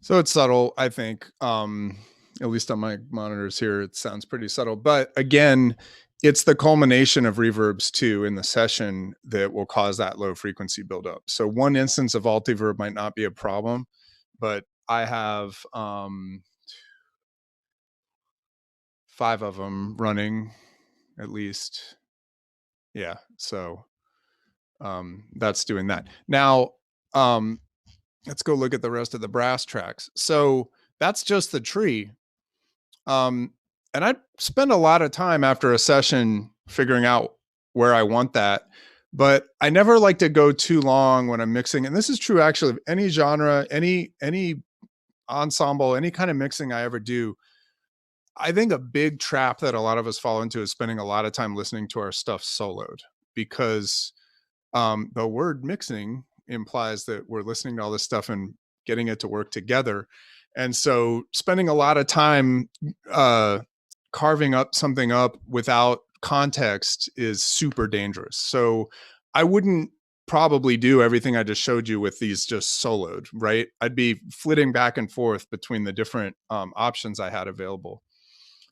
So it's subtle, I think. At least on my monitors here, it sounds pretty subtle. But again, it's the culmination of reverbs too in the session that will cause that low frequency buildup. So one instance of Altiverb might not be a problem, but I have 5 of them running at least. Yeah, so that's doing that. Now, let's go look at the rest of the brass tracks. So that's just the tree. And I spend a lot of time after a session figuring out where I want that, but I never like to go too long when I'm mixing. And this is true actually of any genre, any ensemble, any kind of mixing I ever do. I think a big trap that a lot of us fall into is spending a lot of time listening to our stuff soloed, because the word mixing implies that we're listening to all this stuff and getting it to work together. And so spending a lot of time carving up something up without context is super dangerous. So I wouldn't probably do everything I just showed you with these just soloed, right? I'd be flitting back and forth between the different options I had available.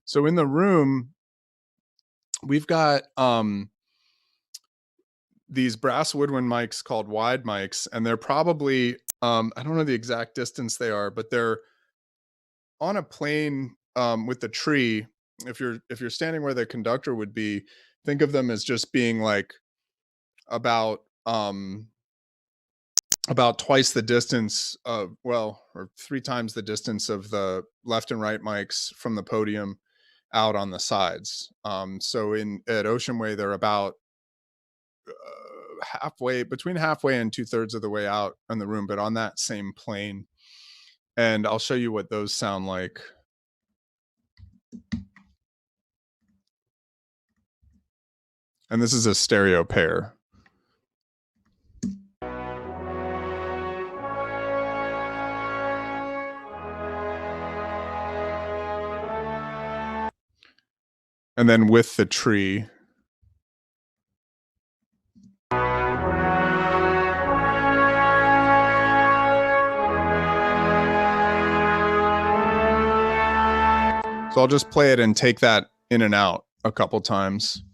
So in the room, we've got these brass woodwind mics called wide mics, and they're probably, I don't know the exact distance they are, but they're on a plane with the tree. If you're standing where the conductor would be, think of them as just being like about twice the distance of, well, or 3 times the distance of the left and right mics from the podium out on the sides. So at Ocean Way, they're about between halfway and 2/3 of the way out in the room, but on that same plane. And I'll show you what those sound like. And this is a stereo pair. And then with the tree. So I'll just play it and take that in and out a couple times.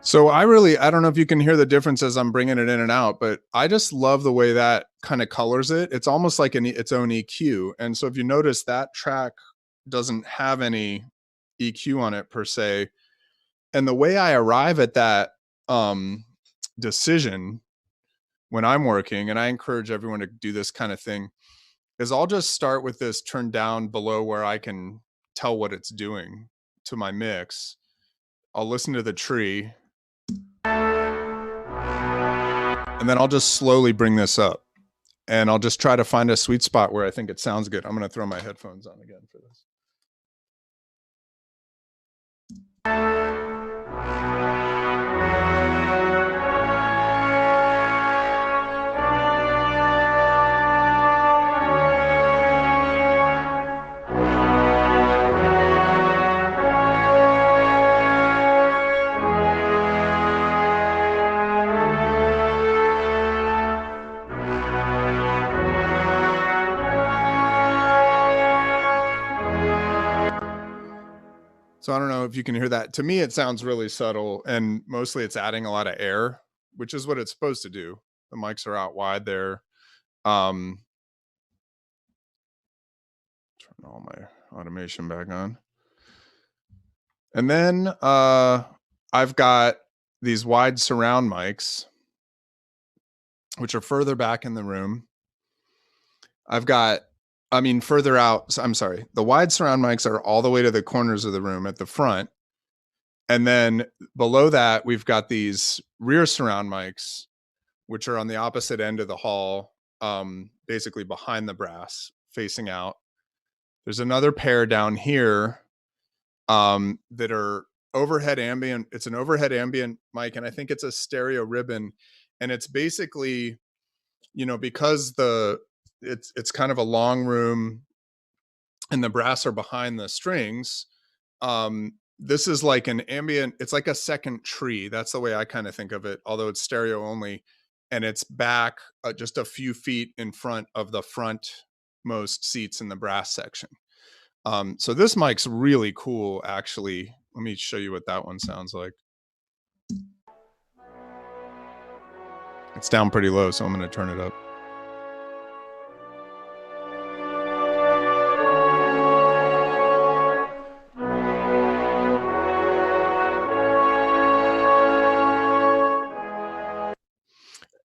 So I don't know if you can hear the difference as I'm bringing it in and out, but I just love the way that kind of colors it. It's almost like its own EQ. And so if you notice, that track doesn't have any EQ on it per se. And the way I arrive at that decision when I'm working, and I encourage everyone to do this kind of thing, is I'll just start with this turned down below where I can tell what it's doing to my mix. I'll listen to the tree. And then I'll just slowly bring this up, and I'll just try to find a sweet spot where I think it sounds good. I'm going to throw my headphones on again for this. So I don't know if you can hear that. To me, it sounds really subtle, and mostly it's adding a lot of air, which is what it's supposed to do. The mics are out wide there. Turn all my automation back on. And then I've got these wide surround mics, which are further back in the room. Further out. I'm sorry. The wide surround mics are all the way to the corners of the room at the front. And then below that, we've got these rear surround mics, which are on the opposite end of the hall, basically behind the brass, facing out. There's another pair down here that are overhead ambient. It's an overhead ambient mic, and I think it's a stereo ribbon. And it's basically, because it's kind of a long room and the brass are behind the strings. This is like an ambient, it's like a second tree. That's the way I kind of think of it, although it's stereo only. And it's back just a few feet in front of the frontmost seats in the brass section. So this mic's really cool, actually. Let me show you what that one sounds like. It's down pretty low, so I'm going to turn it up.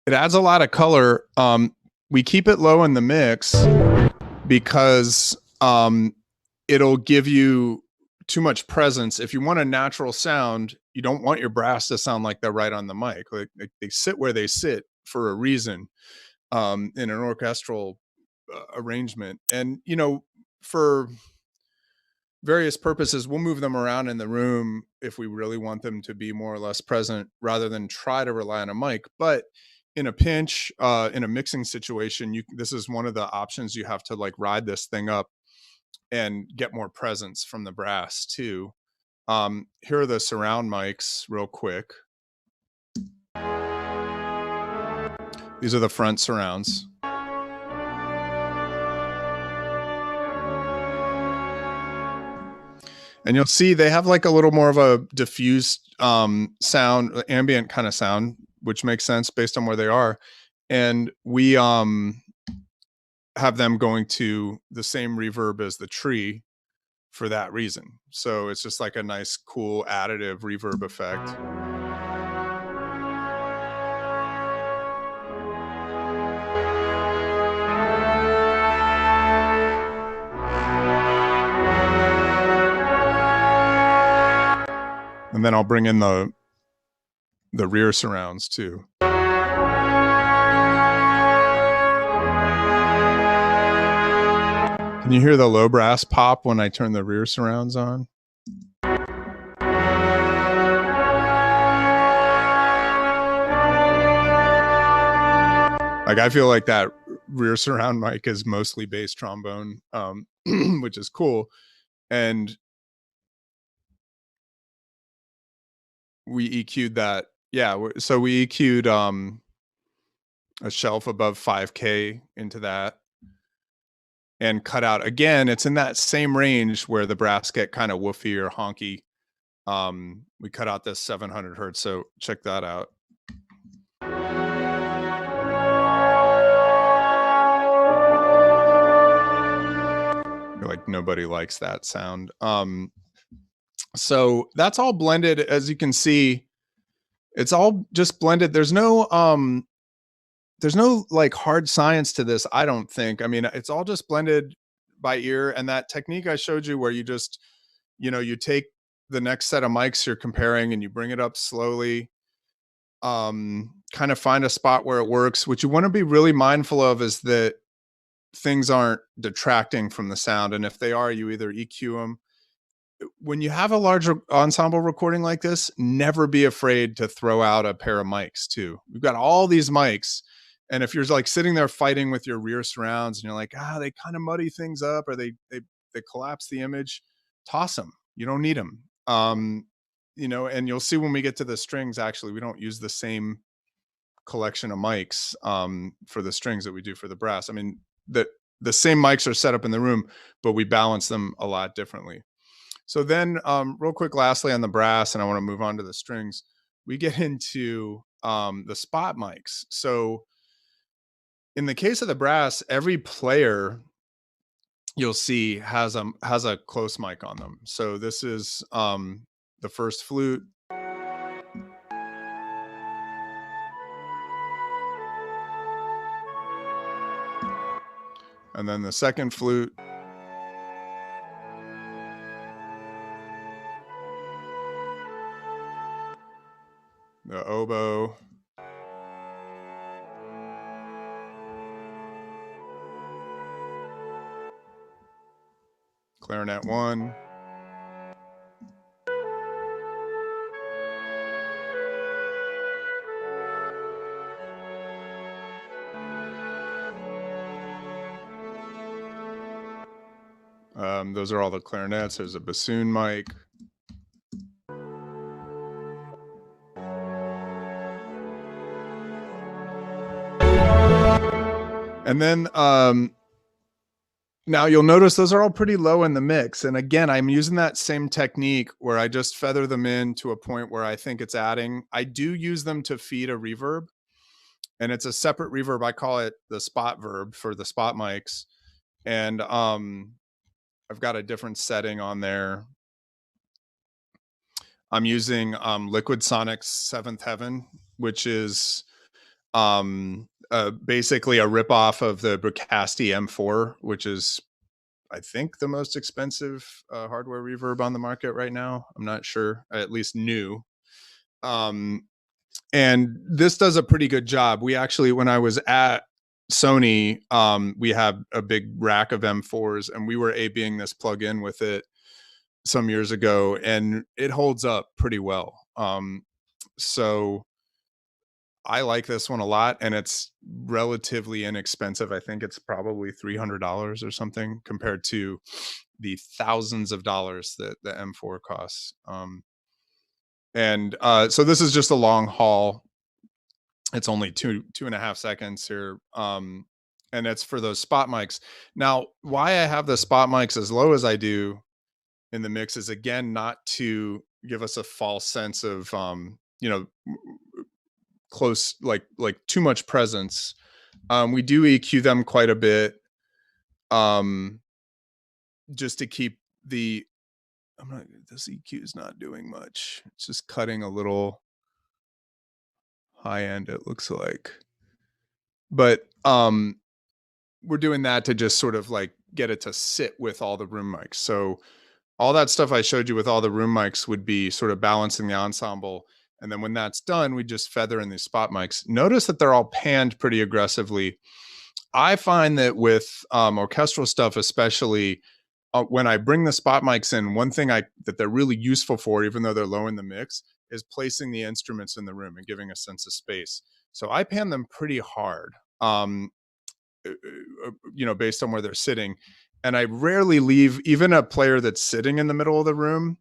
It adds a lot of color. We keep it low in the mix because it'll give you too much presence. If you want a natural sound, you don't want your brass to sound like they're right on the mic. Like they sit where they sit for a reason in an orchestral arrangement. And, for various purposes, we'll move them around in the room if we really want them to be more or less present rather than try to rely on a mic. But in a pinch, in a mixing situation, this is one of the options. You have to like ride this thing up and get more presence from the brass too. Here are the surround mics real quick. These are the front surrounds. And you'll see they have like a little more of a diffused sound, ambient kind of sound, which makes sense based on where they are. And we have them going to the same reverb as the tree for that reason. So it's just like a nice, cool additive reverb effect. And then I'll bring in the rear surrounds too. Can you hear the low brass pop when I turn the rear surrounds on? Like I feel like that rear surround mic is mostly bass trombone, which is cool. And we EQ'd that. Yeah, so we EQ'd a shelf above 5K into that, and cut out, again, it's in that same range where the brass get kind of woofy or honky. We cut out this 700 hertz, so check that out. Like, nobody likes that sound. So that's all blended. As you can see, it's all just blended. There's no like hard science to this, I don't think. I mean, it's all just blended by ear. And that technique I showed you where you just, you take the next set of mics you're comparing and you bring it up slowly, kind of find a spot where it works. What you want to be really mindful of is that things aren't detracting from the sound. And if they are, you either EQ them. When you have a larger ensemble recording like this, never be afraid to throw out a pair of mics too. We've got all these mics. And if you're like sitting there fighting with your rear surrounds and you're like, they kind of muddy things up, or they collapse the image, toss them. You don't need them. And you'll see when we get to the strings, actually, we don't use the same collection of mics for the strings that we do for the brass. I mean, the same mics are set up in the room, but we balance them a lot differently. So then real quick, lastly on the brass, and I want to move on to the strings, we get into the spot mics. So in the case of the brass, every player you'll see has a close mic on them. So this is the first flute. And then the second flute. The oboe. Clarinet 1. Those are all the clarinets. There's a bassoon mic. And then now you'll notice those are all pretty low in the mix. And again, I'm using that same technique where I just feather them in to a point where I think it's adding. I do use them to feed a reverb, and it's a separate reverb. I call it the spot verb for the spot mics. And I've got a different setting on there. I'm using Liquid Sonic's Seventh Heaven, which is basically a ripoff of the Bricasti M4, which is, I think, the most expensive hardware reverb on the market right now. I'm not sure, at least new. And this does a pretty good job. We actually, when I was at Sony, we had a big rack of M4s, and we were A/Bing this plug-in with it some years ago, and it holds up pretty well. So I like this one a lot, and it's relatively inexpensive. I think it's probably $300 or something compared to the thousands of dollars that the M4 costs. So this is just a long haul. It's only two and a half seconds here. And it's for those spot mics. Now, why I have the spot mics as low as I do in the mix is, again, not to give us a false sense of, close, like too much presence. We do EQ them quite a bit, just to keep the, this EQ is not doing much. It's just cutting a little high end, it looks like. But we're doing that to just sort of like get it to sit with all the room mics. So all that stuff I showed you with all the room mics would be sort of balancing the ensemble. And then when that's done, we just feather in these spot mics. Notice that they're all panned pretty aggressively. I find that with orchestral stuff, especially when I bring the spot mics in, one thing that they're really useful for, even though they're low in the mix, is placing the instruments in the room and giving a sense of space. So I pan them pretty hard, based on where they're sitting. And I rarely leave, even a player that's sitting in the middle of the room,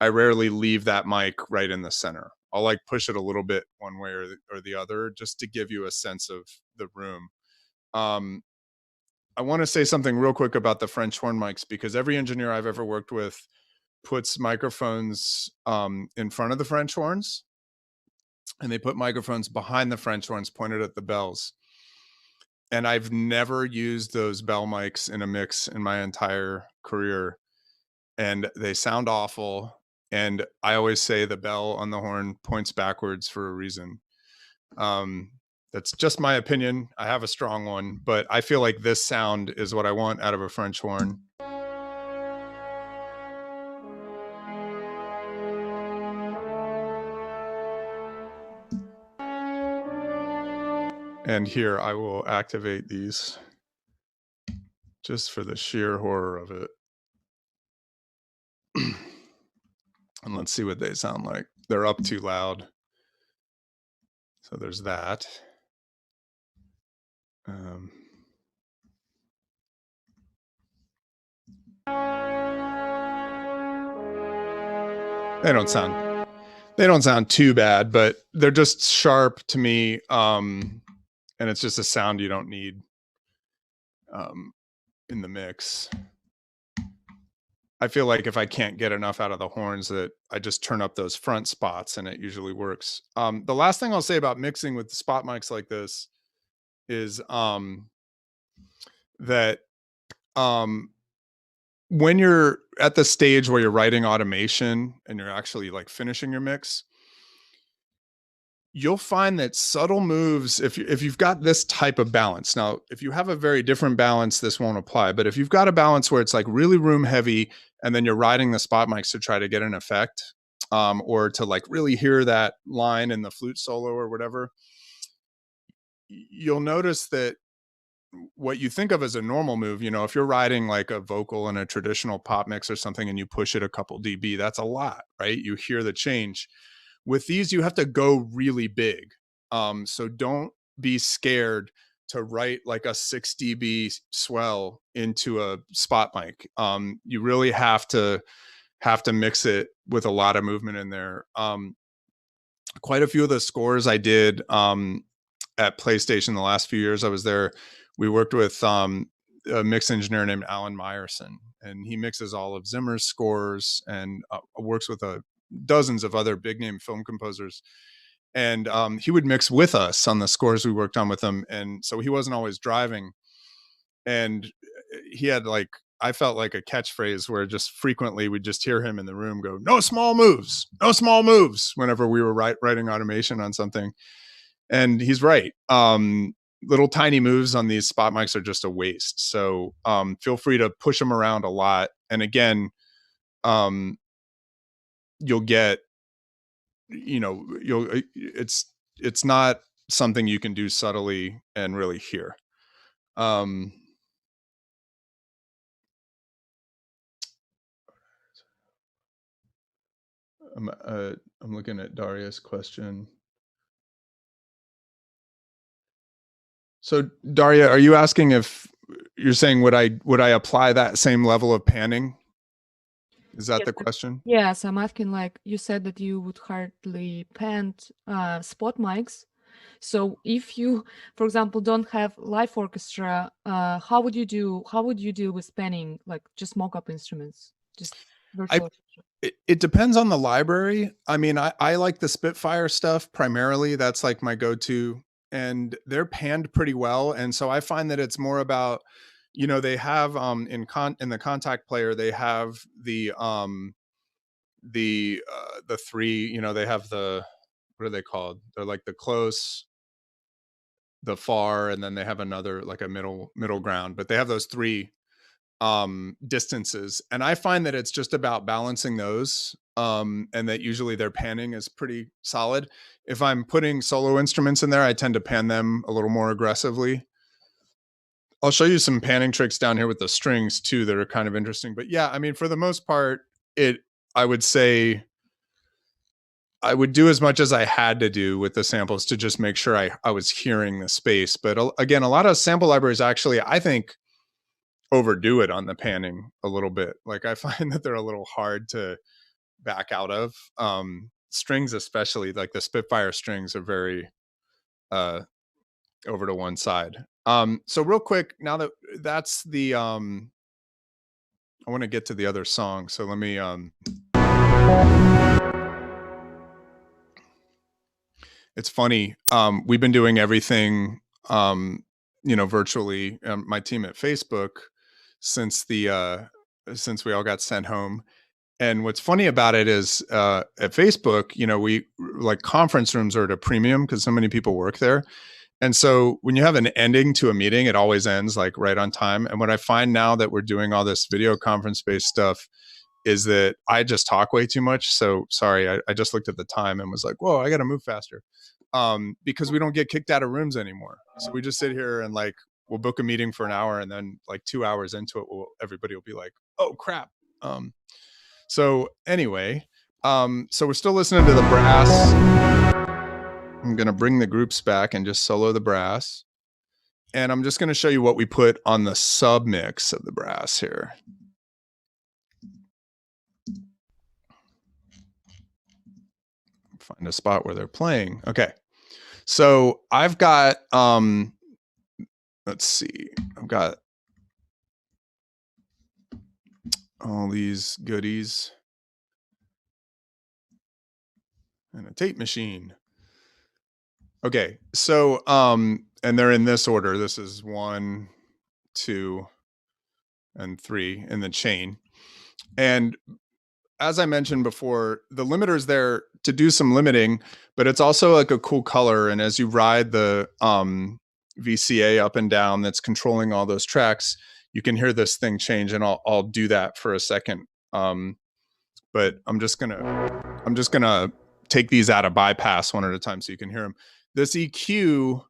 I rarely leave that mic right in the center. I'll like push it a little bit one way or the other, just to give you a sense of the room. I want to say something real quick about the French horn mics, because every engineer I've ever worked with puts microphones in front of the French horns, and they put microphones behind the French horns pointed at the bells. And I've never used those bell mics in a mix in my entire career, and they sound awful. And I always say the bell on the horn points backwards for a reason. That's just my opinion. I have a strong one, but I feel like this sound is what I want out of a French horn. And here I will activate these just for the sheer horror of it. And let's see what they sound like. They're up too loud. So there's that. They don't sound too bad, but they're just sharp to me. And it's just a sound you don't need in the mix. I feel like if I can't get enough out of the horns, that I just turn up those front spots and it usually works. The last thing I'll say about mixing with spot mics like this is that when you're at the stage where you're writing automation and you're actually like finishing your mix, you'll find that subtle moves, if you've got this type of balance. Now, if you have a very different balance, this won't apply. But if you've got a balance where it's like really room heavy, and then you're riding the spot mics to try to get an effect, or to like really hear that line in the flute solo or whatever, you'll notice that what you think of as a normal move, you know, if you're riding like a vocal in a traditional pop mix or something and you push it a couple dB, that's a lot, right? You hear the change. With these, you have to go really big. So don't be scared to write like a 6 dB swell into a spot mic. You really have to mix it with a lot of movement in there. Quite a few of the scores I did at PlayStation the last few years I was there, we worked with a mix engineer named Alan Meyerson, and he mixes all of Zimmer's scores and works with dozens of other big name film composers. And he would mix with us on the scores we worked on with him. And so he wasn't always driving. And he had like, I felt like a catchphrase where just frequently we'd just hear him in the room go, "No small moves, no small moves," whenever we were writing automation on something. And he's right. Little tiny moves on these spot mics are just a waste. So feel free to push them around a lot. And again, you'll get, you know, it's not something you can do subtly and really hear. I'm looking at Daria's question. So Daria, are you asking if you're saying would I apply that same level of panning? Is that the question? Yes, I'm asking, like you said that you would hardly pan spot mics. So if you, for example, don't have live orchestra, how would you deal with panning, like just mock-up instruments? Just virtual. It depends on the library. I mean, I like the Spitfire stuff primarily. That's like my go-to, and they're panned pretty well. And so I find that it's more about, you know, they have in the contact player, they have the three, you know, they have the, what are they called? They're like the close, the far, and then they have another like a middle ground, but they have those three distances. And I find that it's just about balancing those, and that usually their panning is pretty solid. If I'm putting solo instruments in there, I tend to pan them a little more aggressively. I'll show you some panning tricks down here with the strings too that are kind of interesting. But yeah, I mean, for the most part, I would say I would do as much as I had to do with the samples to just make sure I was hearing the space. But again, a lot of sample libraries actually, I think, overdo it on the panning a little bit. Like I find that they're a little hard to back out of. Strings, especially like the Spitfire strings, are very over to one side. So real quick, now that that's the I want to get to the other song. So let me it's funny. We've been doing everything virtually, my team at Facebook, since we all got sent home. And what's funny about it is at Facebook, we like conference rooms are at a premium because so many people work there. And so when you have an ending to a meeting, it always ends like right on time. And what I find now that we're doing all this video conference based stuff is that I just talk way too much. So sorry, I just looked at the time and was like, whoa, I got to move faster. Because we don't get kicked out of rooms anymore. So we just sit here and like, we'll book a meeting for an hour, and then like 2 hours into it, everybody will be like, oh crap. So anyway, so we're still listening to the brass. I'm going to bring the groups back and just solo the brass. And I'm just going to show you what we put on the sub mix of the brass here. Find a spot where they're playing. Okay. So I've got, let's see, I've got all these goodies and a tape machine. Okay. So, and they're in this order. This is 1, 2, and 3 in the chain. And as I mentioned before, the limiter is there to do some limiting, but it's also like a cool color. And as you ride the VCA up and down that's controlling all those tracks, you can hear this thing change. And I'll do that for a second. But I'm just gonna take these out of bypass one at a time so you can hear them. This EQ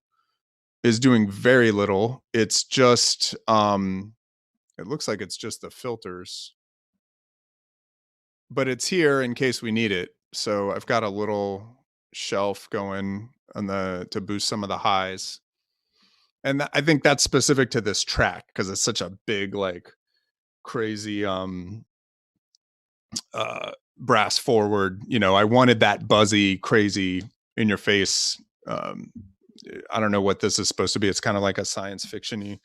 is doing very little. It's just it looks like it's just the filters. But it's here in case we need it. So I've got a little shelf going on to boost some of the highs. And I think that's specific to this track because it's such a big, like crazy brass forward. I wanted that buzzy, crazy in your face. I don't know what this is supposed to be. It's kind of like a science fiction-y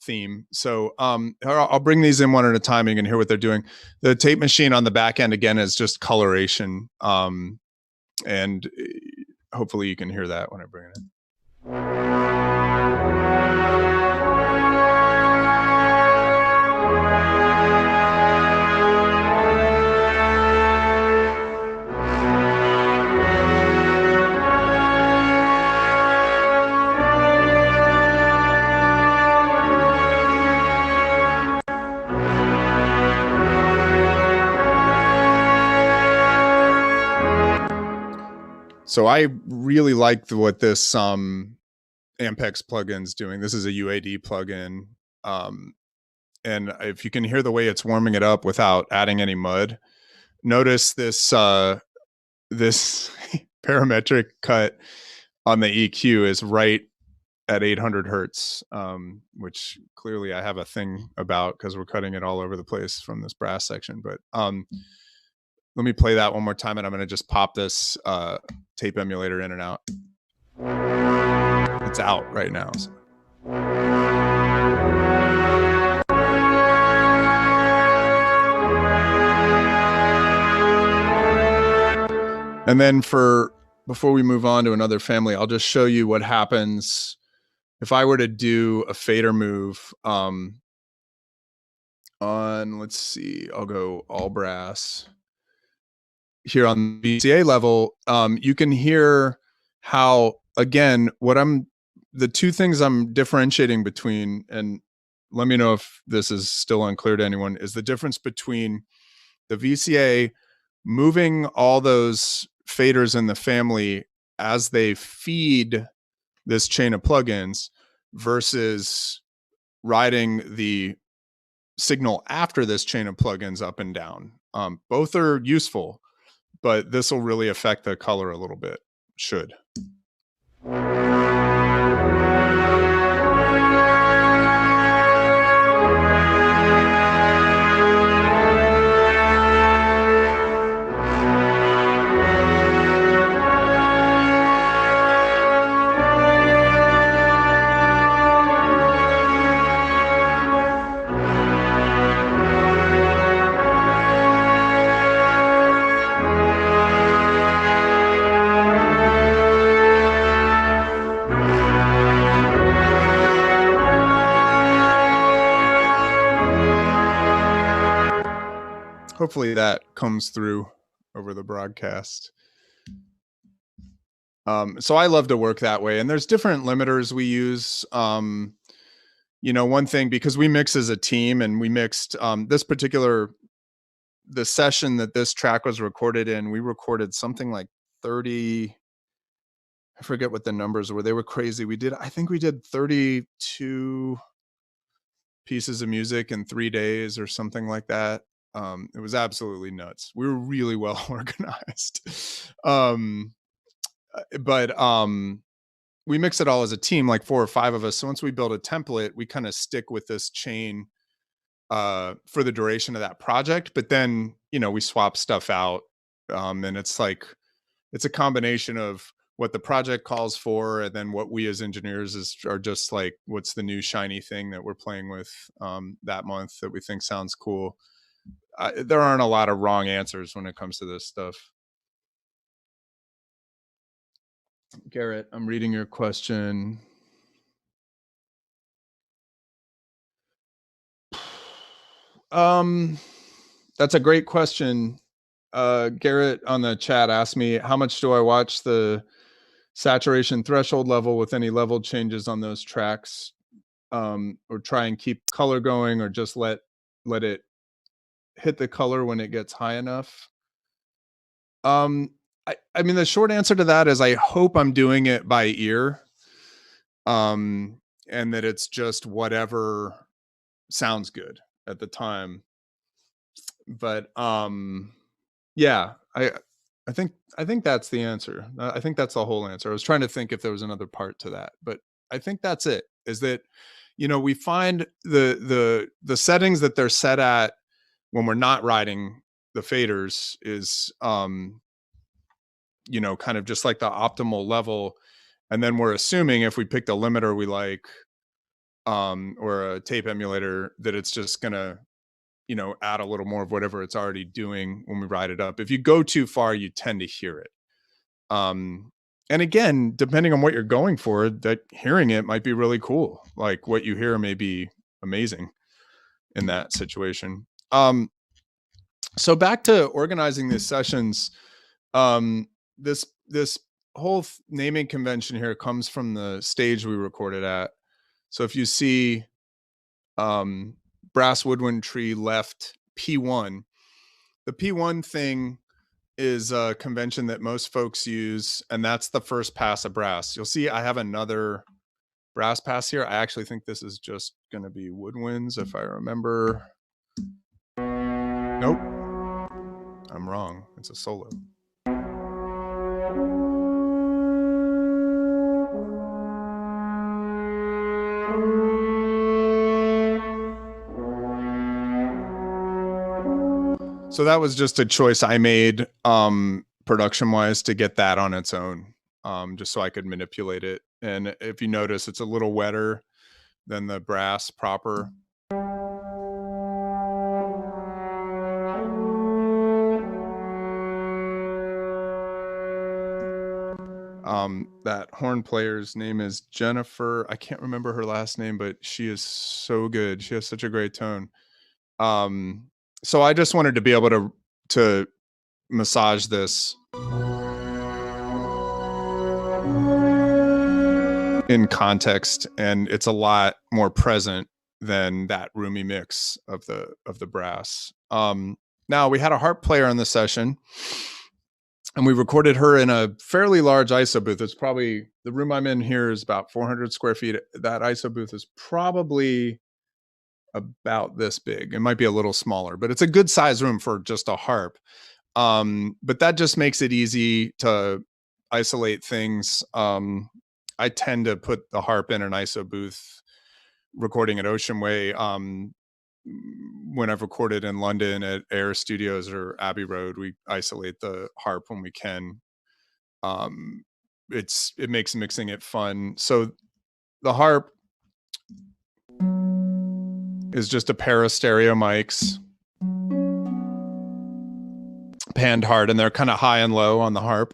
theme. So I'll bring these in one at a time. You can hear what they're doing. The tape machine on the back end again is just coloration, and hopefully you can hear that when I bring it in. So I really liked what this Ampex plugin's doing. This is a UAD plugin. And if you can hear the way it's warming it up without adding any mud, notice this this parametric cut on the EQ is right at 800 hertz, which clearly I have a thing about because we're cutting it all over the place from this brass section. But let me play that one more time, and I'm going to just pop this tape emulator in and out. It's out right now. So. And then before we move on to another family, I'll just show you what happens if I were to do a fader move on, let's see, I'll go all brass. Here on the VCA level, you can hear how, again, the two things I'm differentiating between, and let me know if this is still unclear to anyone, is the difference between the VCA moving all those faders in the family as they feed this chain of plugins versus riding the signal after this chain of plugins up and down. Both are useful, but this will really affect the color a little bit. Should. hopefully that comes through over the broadcast. So I love to work that way, and there's different limiters we use. You know, one thing, because we mix as a team, and we mixed the session that this track was recorded in, we recorded something like 30, I forget what the numbers were. They were crazy. I think we did 32 pieces of music in 3 days or something like that. It was absolutely nuts. We were really well organized. But we mix it all as a team, like 4 or 5 of us. So once we build a template, we kind of stick with this chain for the duration of that project. But then, you know, we swap stuff out. And it's like, it's a combination of what the project calls for, and then what we as engineers are just like, what's the new shiny thing that we're playing with that month that we think sounds cool. There aren't a lot of wrong answers when it comes to this stuff. Garrett, I'm reading your question. That's a great question. Garrett on the chat asked me, how much do I watch the saturation threshold level with any level changes on those tracks, or try and keep color going, or just let it hit the color when it gets high enough? I mean, the short answer to that is I hope I'm doing it by ear, and that it's just whatever sounds good at the time. But yeah, I think that's the answer. I think that's the whole answer. I was trying to think if there was another part to that, but I think that's it. Is that, you know, we find the settings that they're set at when we're not riding the faders is you know, kind of just like the optimal level, and then we're assuming if we picked a limiter we like, or a tape emulator, that it's just gonna, you know, add a little more of whatever it's already doing when we ride it up. If you go too far, you tend to hear it. And again, depending on what you're going for, that hearing it might be really cool. Like what you hear may be amazing in that situation. So back to organizing these sessions. This whole naming convention here comes from the stage we recorded at. So if you see brass woodwind tree left P1, the P1 thing is a convention that most folks use, and that's the first pass of brass. You'll see I have another brass pass here. I actually think this is just going to be woodwinds, if I remember. Nope, I'm wrong. It's a solo. So that was just a choice I made production wise to get that on its own, just so I could manipulate it. And if you notice, it's a little wetter than the brass proper. That horn player's name is Jennifer. I can't remember her last name, but she is so good. She has such a great tone. So I just wanted to be able to massage this in context, and it's a lot more present than that roomy mix of the brass. Now we had a harp player in the session, and we recorded her in a fairly large ISO booth. It's probably, the room I'm in here is about 400 square feet. That ISO booth is probably about this big. It might be a little smaller, but it's a good size room for just a harp. But that just makes it easy to isolate things. I tend to put the harp in an ISO booth recording at Ocean Way. When I've recorded in London at Air Studios or Abbey Road, we isolate the harp when we can. It makes mixing it fun. So the harp is just a pair of stereo mics panned hard, and they're kind of high and low on the harp.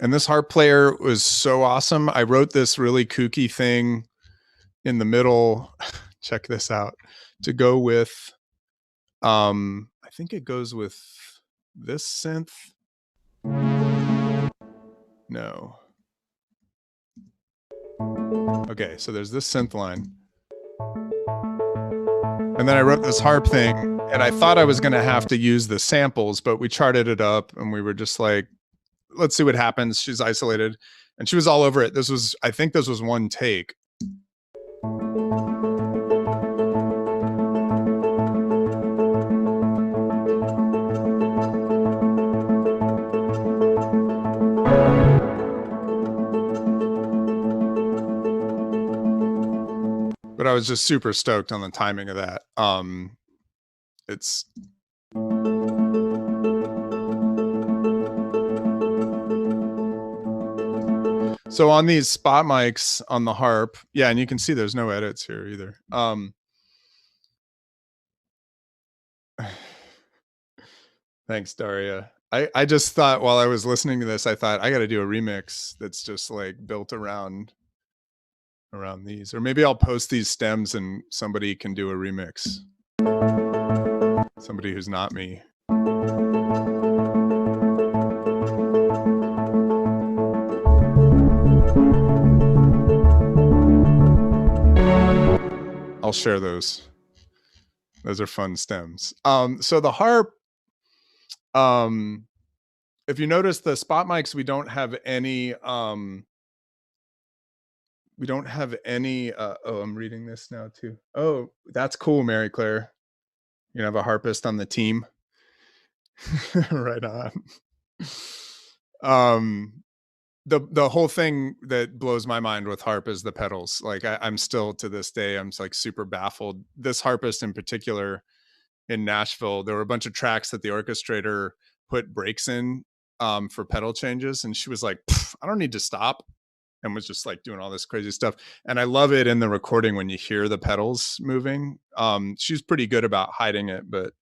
And this harp player was so awesome. I wrote this really kooky thing in the middle check this out, to go with, I think it goes with this synth. No. Okay, so there's this synth line. And then I wrote this harp thing, and I thought I was going to have to use the samples, but we charted it up and we were just like, let's see what happens. She's isolated and she was all over it. I think this was one take. But I was just super stoked on the timing of that. It's so on these spot mics on the harp, yeah, and you can see there's no edits here either. Thanks, Daria. I just thought while I was listening to this, I thought I got to do a remix that's just like built around these, or maybe I'll post these stems and somebody can do a remix. Somebody who's not me. I'll share those. Those are fun stems. So the harp, if you notice the spot mics, we don't have any, oh, I'm reading this now too. Oh, that's cool, Mary Claire. You have a harpist on the team. Right on. The whole thing that blows my mind with harp is the pedals. Like I'm still to this day, I'm like super baffled. This harpist in particular in Nashville, there were a bunch of tracks that the orchestrator put breaks in for pedal changes, and she was like, I don't need to stop, and was just like doing all this crazy stuff. And I love it in the recording when you hear the pedals moving. She's pretty good about hiding it, but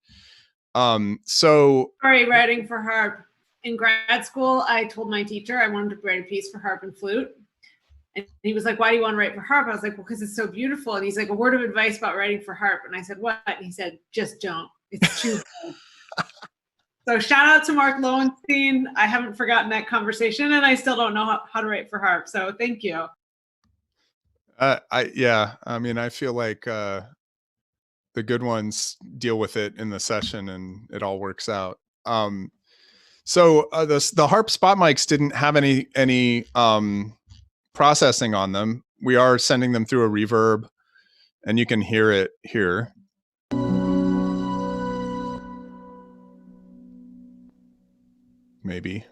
so Sorry, writing for harp. In grad school, I told my teacher I wanted to write a piece for harp and flute. And he was like, why do you want to write for harp? I was like, well, because it's so beautiful. And he's like, a word of advice about writing for harp. And I said, what? And he said, just don't. It's too good. So shout out to Mark Lowenstein. I haven't forgotten that conversation, and I still don't know how to write for harp. So thank you. Yeah, I mean, I feel like the good ones deal with it in the session and it all works out. So the harp spot mics didn't have any processing on them. We are sending them through a reverb, and you can hear it here. Maybe.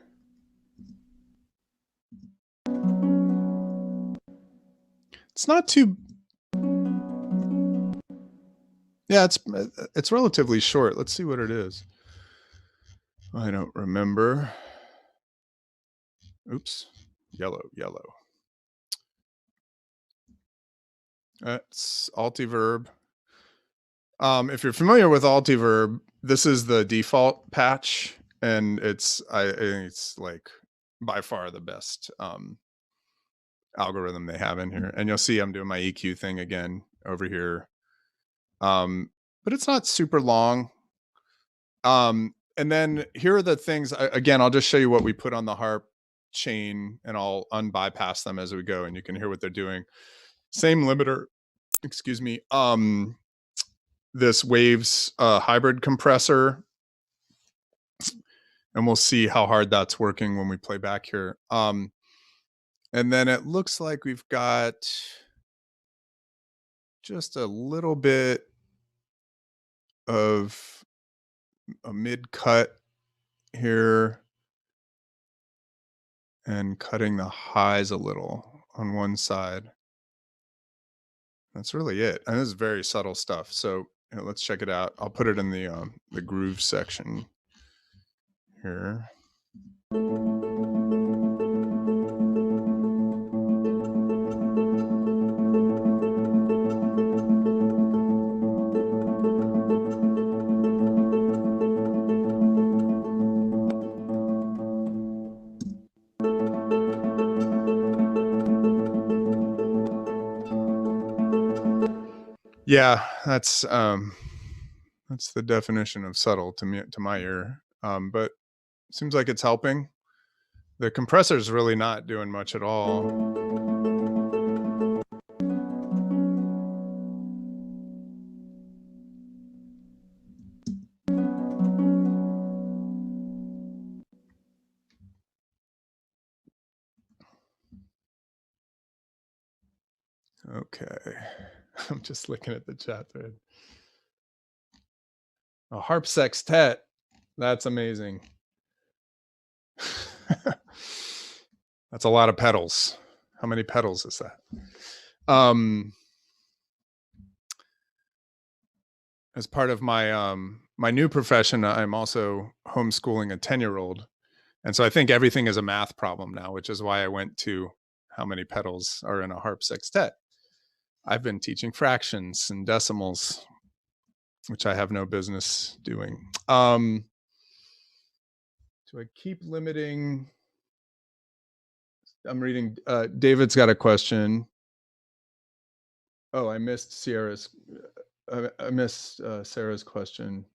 It's not too. Yeah, it's relatively short. Let's see what it is. I don't remember. Oops. Yellow. That's Altiverb. If you're familiar with Altiverb, this is the default patch, and it's like by far the best algorithm they have in here. And you'll see I'm doing my EQ thing again over here. But it's not super long. And then here are the things, again, I'll just show you what we put on the harp chain, and I'll unbypass them as we go, and you can hear what they're doing. Same limiter, excuse me. This Waves hybrid compressor, and we'll see how hard that's working when we play back here. And then it looks like we've got just a little bit of a mid cut here and cutting the highs a little on one side. That's really it. And this is very subtle stuff. So let's check it out. I'll put it in the groove section here. Yeah, that's the definition of subtle to me, to my ear. But seems like it's helping. The compressor's really not doing much at all. Okay. I'm just looking at the chat thread. A harp sextet. That's amazing. That's a lot of pedals. How many pedals is that? As part of my my new profession, I'm also homeschooling a 10-year-old. And so I think everything is a math problem now, which is why I went to how many pedals are in a harp sextet. I've been teaching fractions and decimals, which I have no business doing. Do I keep limiting? I'm reading, David's got a question. Oh, I missed Sarah's question.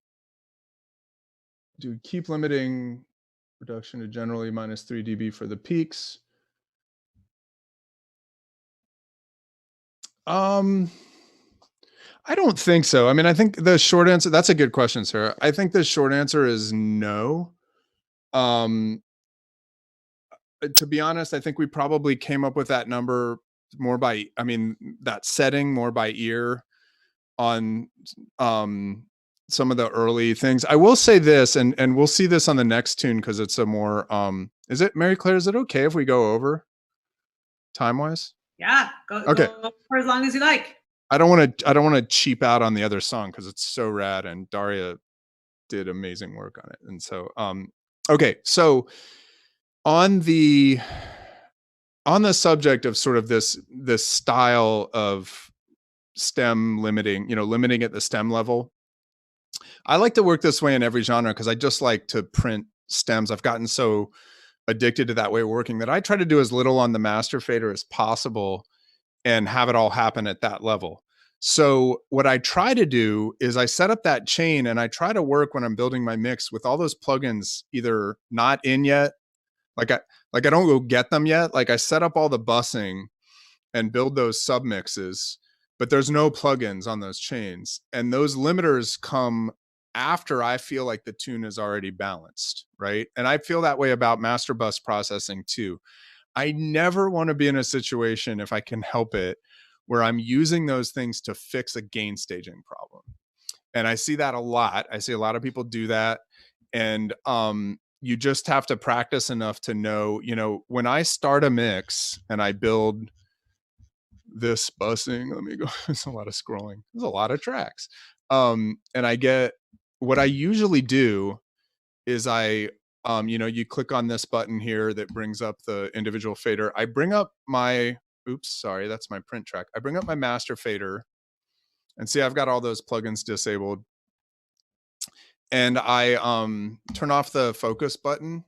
Do we keep limiting reduction to generally minus 3 dB for the peaks? I don't think so. I mean, I think the short answer, that's a good question, Sarah. I think the short answer is no. To be honest, I think we probably came up with that number more by, I mean, that setting more by ear on some of the early things. I will say this, and we'll see this on the next tune because it's a more, is it, Mary Claire, is it okay if we go over time-wise? Yeah, go for as long as you like. I don't want to cheap out on the other song because it's so rad, and Daria did amazing work on it. And so, okay, so on the subject of sort of this style of stem limiting, limiting at the stem level, I like to work this way in every genre because I just like to print stems. I've gotten so addicted to that way of working that I try to do as little on the master fader as possible and have it all happen at that level. So what I try to do is I set up that chain and I try to work when I'm building my mix with all those plugins either not in yet, like I don't go get them yet. Like I set up all the bussing and build those submixes, but there's no plugins on those chains. And those limiters come after I feel like the tune is already balanced, right? And I feel that way about master bus processing too. I never want to be in a situation, if I can help it, where I'm using those things to fix a gain staging problem. And I see that a lot. I see a lot of people do that. And you just have to practice enough to know, when I start a mix and I build this bussing, let me go, there's a lot of scrolling. There's a lot of tracks. And I get, what I usually do is you click on this button here that brings up the individual fader. I bring up my, oops, sorry, that's my print track. I bring up my master fader and see, I've got all those plugins disabled. And I turn off the focus button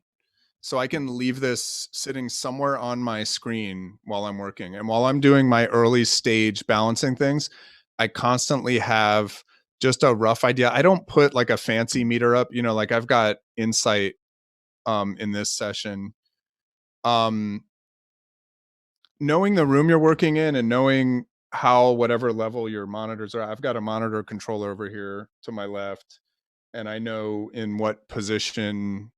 so I can leave this sitting somewhere on my screen while I'm working. And while I'm doing my early stage balancing things, I constantly have just a rough idea. I don't put like a fancy meter up, like I've got Insight in this session. Knowing the room you're working in and knowing how whatever level your monitors are, I've got a monitor controller over here to my left, and I know in what position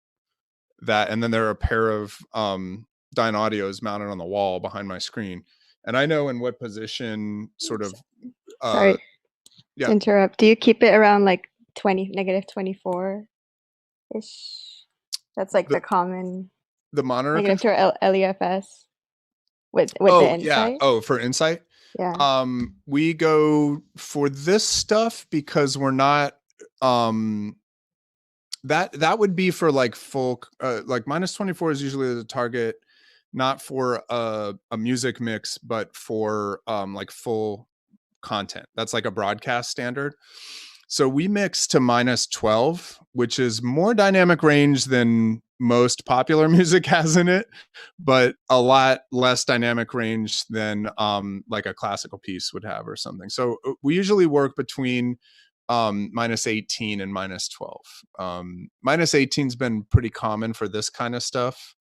that, and then there are a pair of Dyne Audios mounted on the wall behind my screen, and I know in what position sort of sorry to interrupt. Do you keep it around like -24 ish? That's like the common monitor negative to LEFS with the Insight. Yeah. Oh, for Insight. Yeah. We go for this stuff because we're not that would be for like full like -24 is usually the target, not for a music mix, but for like full content. That's like a broadcast standard. So we mix to -12, which is more dynamic range than most popular music has in it, but a lot less dynamic range than like a classical piece would have or something. So we usually work between -18 and -12. -18's been pretty common for this kind of stuff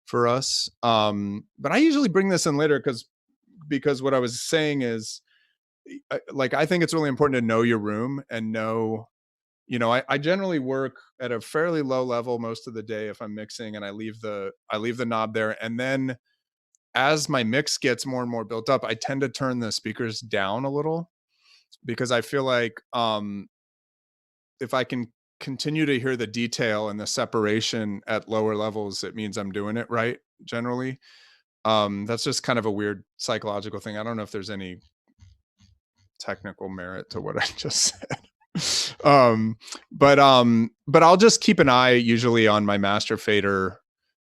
for us. But I usually bring this in later because what I was saying is, like, I think it's really important to know your room and know, you know, I generally work at a fairly low level most of the day if I'm mixing, and I leave the knob there. And then as my mix gets more and more built up, I tend to turn the speakers down a little, because I feel like if I can continue to hear the detail and the separation at lower levels, it means I'm doing it right generally. That's just kind of a weird psychological thing. I don't know if there's any technical merit to what I just said. But I'll just keep an eye usually on my master fader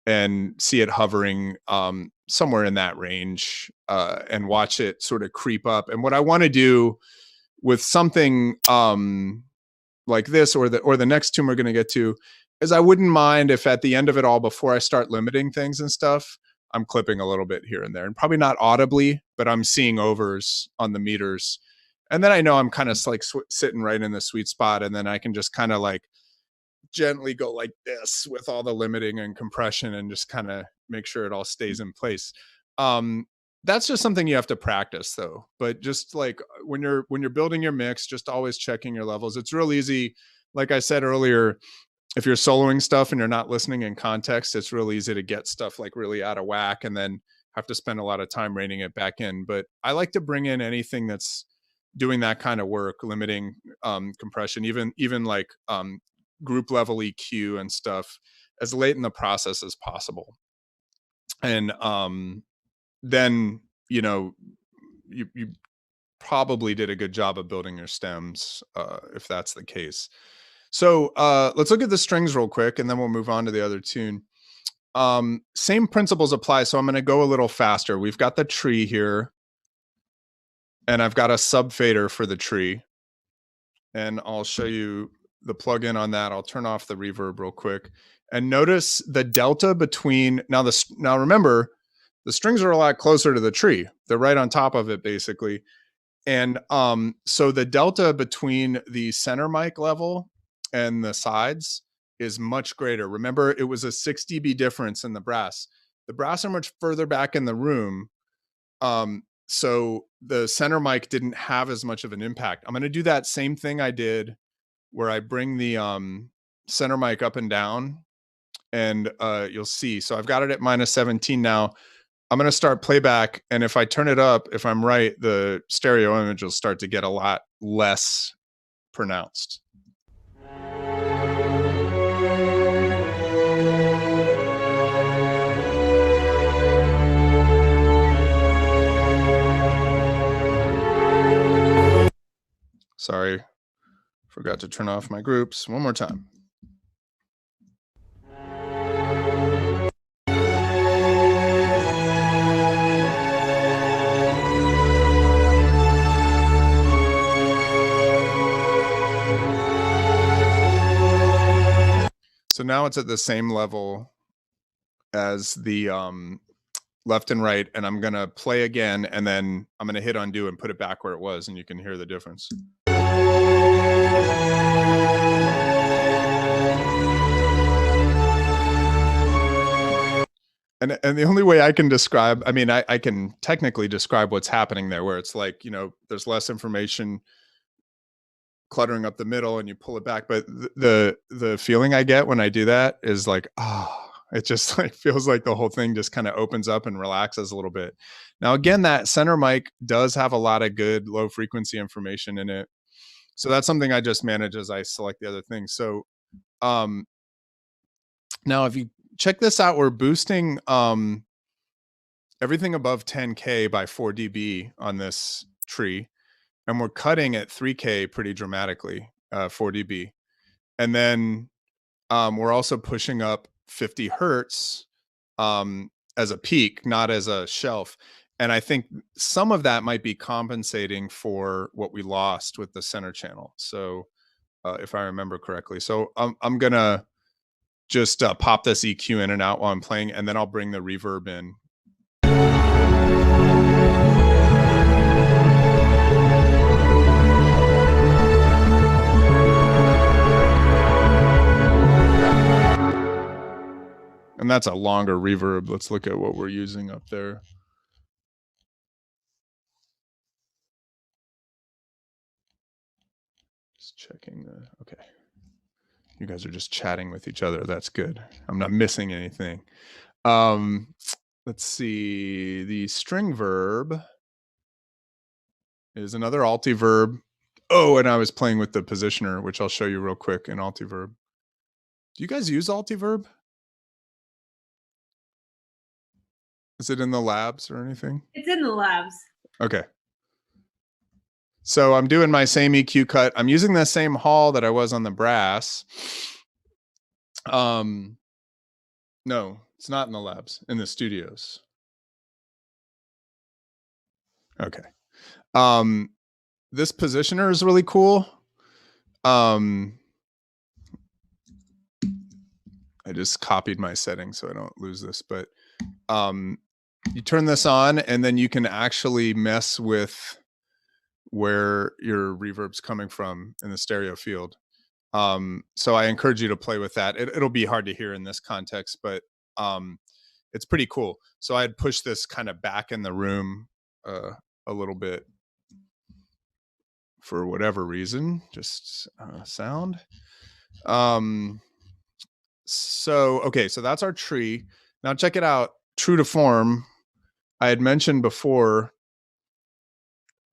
and see it hovering somewhere in that range, and watch it sort of creep up. And what I want to do with something like this or the next tune we're going to get to is, I wouldn't mind if at the end of it all, before I start limiting things and stuff, I'm clipping a little bit here and there, and probably not audibly, but I'm seeing overs on the meters. And then I know I'm kind of like sitting right in the sweet spot. And then I can just kind of like gently go like this with all the limiting and compression and just kind of make sure it all stays in place. That's just something you have to practice though. But just like when you're building your mix, just always checking your levels. It's real easy. Like I said earlier, if you're soloing stuff and you're not listening in context, it's real easy to get stuff like really out of whack and then have to spend a lot of time reining it back in. But I like to bring in anything that's doing that kind of work, limiting compression, even like group level EQ and stuff, as late in the process as possible. And then, you know, you probably did a good job of building your stems, if that's the case. So let's look at the strings real quick, and then we'll move on to the other tune. Same principles apply. So I'm going to go a little faster. We've got the tree here, and I've got a sub fader for the tree, and I'll show you the plugin on that. I'll turn off the reverb real quick, and notice the delta between now remember, the strings are a lot closer to the tree. They're right on top of it basically. And so the delta between the center mic level and the sides is much greater. Remember, it was a 6 dB difference in the brass. The brass are much further back in the room. So the center mic didn't have as much of an impact. I'm going to do that same thing I did where I bring the center mic up and down, and you'll see. So I've got it at -17 now. I'm going to start playback, and if I turn it up, if I'm right, the stereo image will start to get a lot less pronounced. Sorry, forgot to turn off my groups. One more time. So now it's at the same level as the left and right, and I'm gonna play again, and then I'm gonna hit undo and put it back where it was, and you can hear the difference. And the only way I can describe, I mean, I can technically describe what's happening there, where it's like, you know, there's less information cluttering up the middle and you pull it back. But the feeling I get when I do that is like, it just like feels like the whole thing just kind of opens up and relaxes a little bit. Now, again, that center mic does have a lot of good low frequency information in it. So that's something I just manage as I select the other things. So now if you check this out, we're boosting everything above 10K by 4 dB on this tree. And we're cutting at 3K pretty dramatically, 4 dB. And then we're also pushing up 50 hertz as a peak, not as a shelf. And I think some of that might be compensating for what we lost with the center channel. So if I remember correctly. So I'm going to just pop this EQ in and out while I'm playing, and then I'll bring the reverb in. And that's a longer reverb. Let's look at what we're using up there. Just checking the, okay. You guys are just chatting with each other. That's good. I'm not missing anything. Let's see. The string verb is another altiverb. Oh, and I was playing with the positioner, which I'll show you real quick in altiverb. Do you guys use altiverb? Is it in the labs or anything? It's in the labs. Okay. So I'm doing my same EQ cut. I'm using the same hall that I was on the brass. No, it's not in the labs, in the studios. Okay. This positioner is really cool. I just copied my settings so I don't lose this, but you turn this on and then you can actually mess with where your reverb's coming from in the stereo field. So I encourage you to play with that. It'll be hard to hear in this context, but it's pretty cool. So I had pushed this kind of back in the room a little bit for whatever reason, just sound. Okay, so that's our tree. Now check it out. True to form, I had mentioned before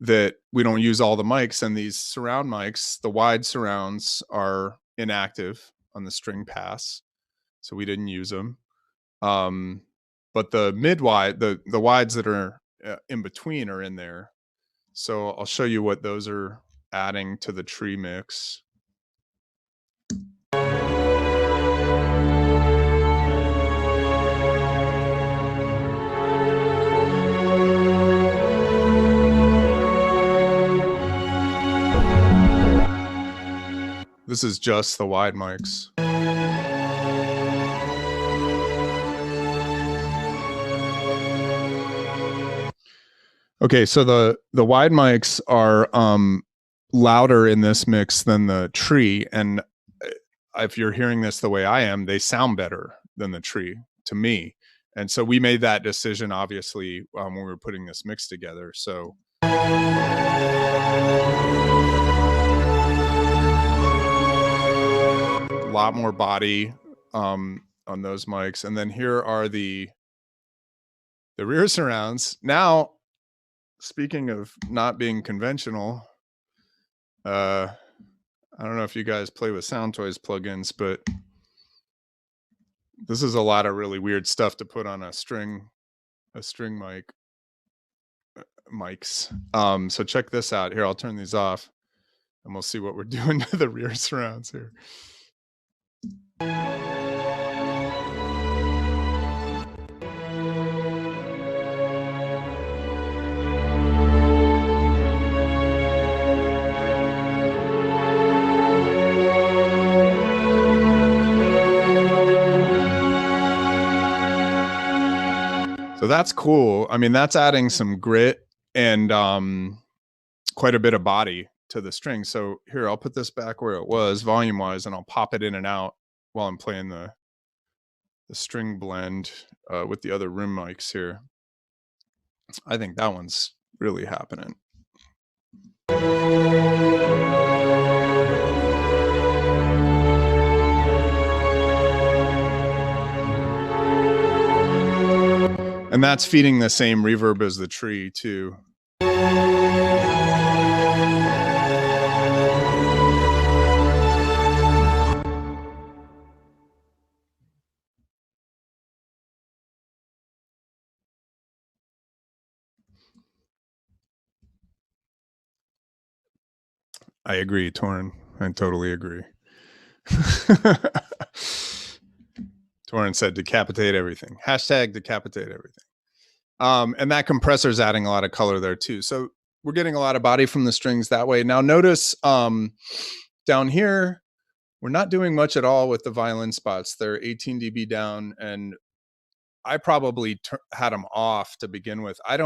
that we don't use all the mics, and these surround mics, the wide surrounds, are inactive on the string pass, so we didn't use them. But the mid-wide, the wides that are in between are in there. So I'll show you what those are adding to the tree mix. This is just the wide mics. Okay, so the wide mics are louder in this mix than the tree, and if you're hearing this the way I am, they sound better than the tree to me. And so we made that decision, obviously, when we were putting this mix together. So a lot more body on those mics. And then here are the rear surrounds. Now, speaking of not being conventional, I don't know if you guys play with SoundToys plugins, but this is a lot of really weird stuff to put on a string mic mics. So check this out. Here, I'll turn these off and we'll see what we're doing to the rear surrounds here. So that's cool. I mean, that's adding some grit and quite a bit of body to the string. So here, I'll put this back where it was volume wise, and I'll pop it in and out while I'm playing the string blend with the other room mics here. I think that one's really happening. And that's feeding the same reverb as the tree too. I agree, Torin. I totally agree. Torin said decapitate everything. Hashtag decapitate everything. And that compressor is adding a lot of color there too. So we're getting a lot of body from the strings that way. Now notice down here, we're not doing much at all with the violin spots. They're 18 dB down, and I probably had them off to begin with. I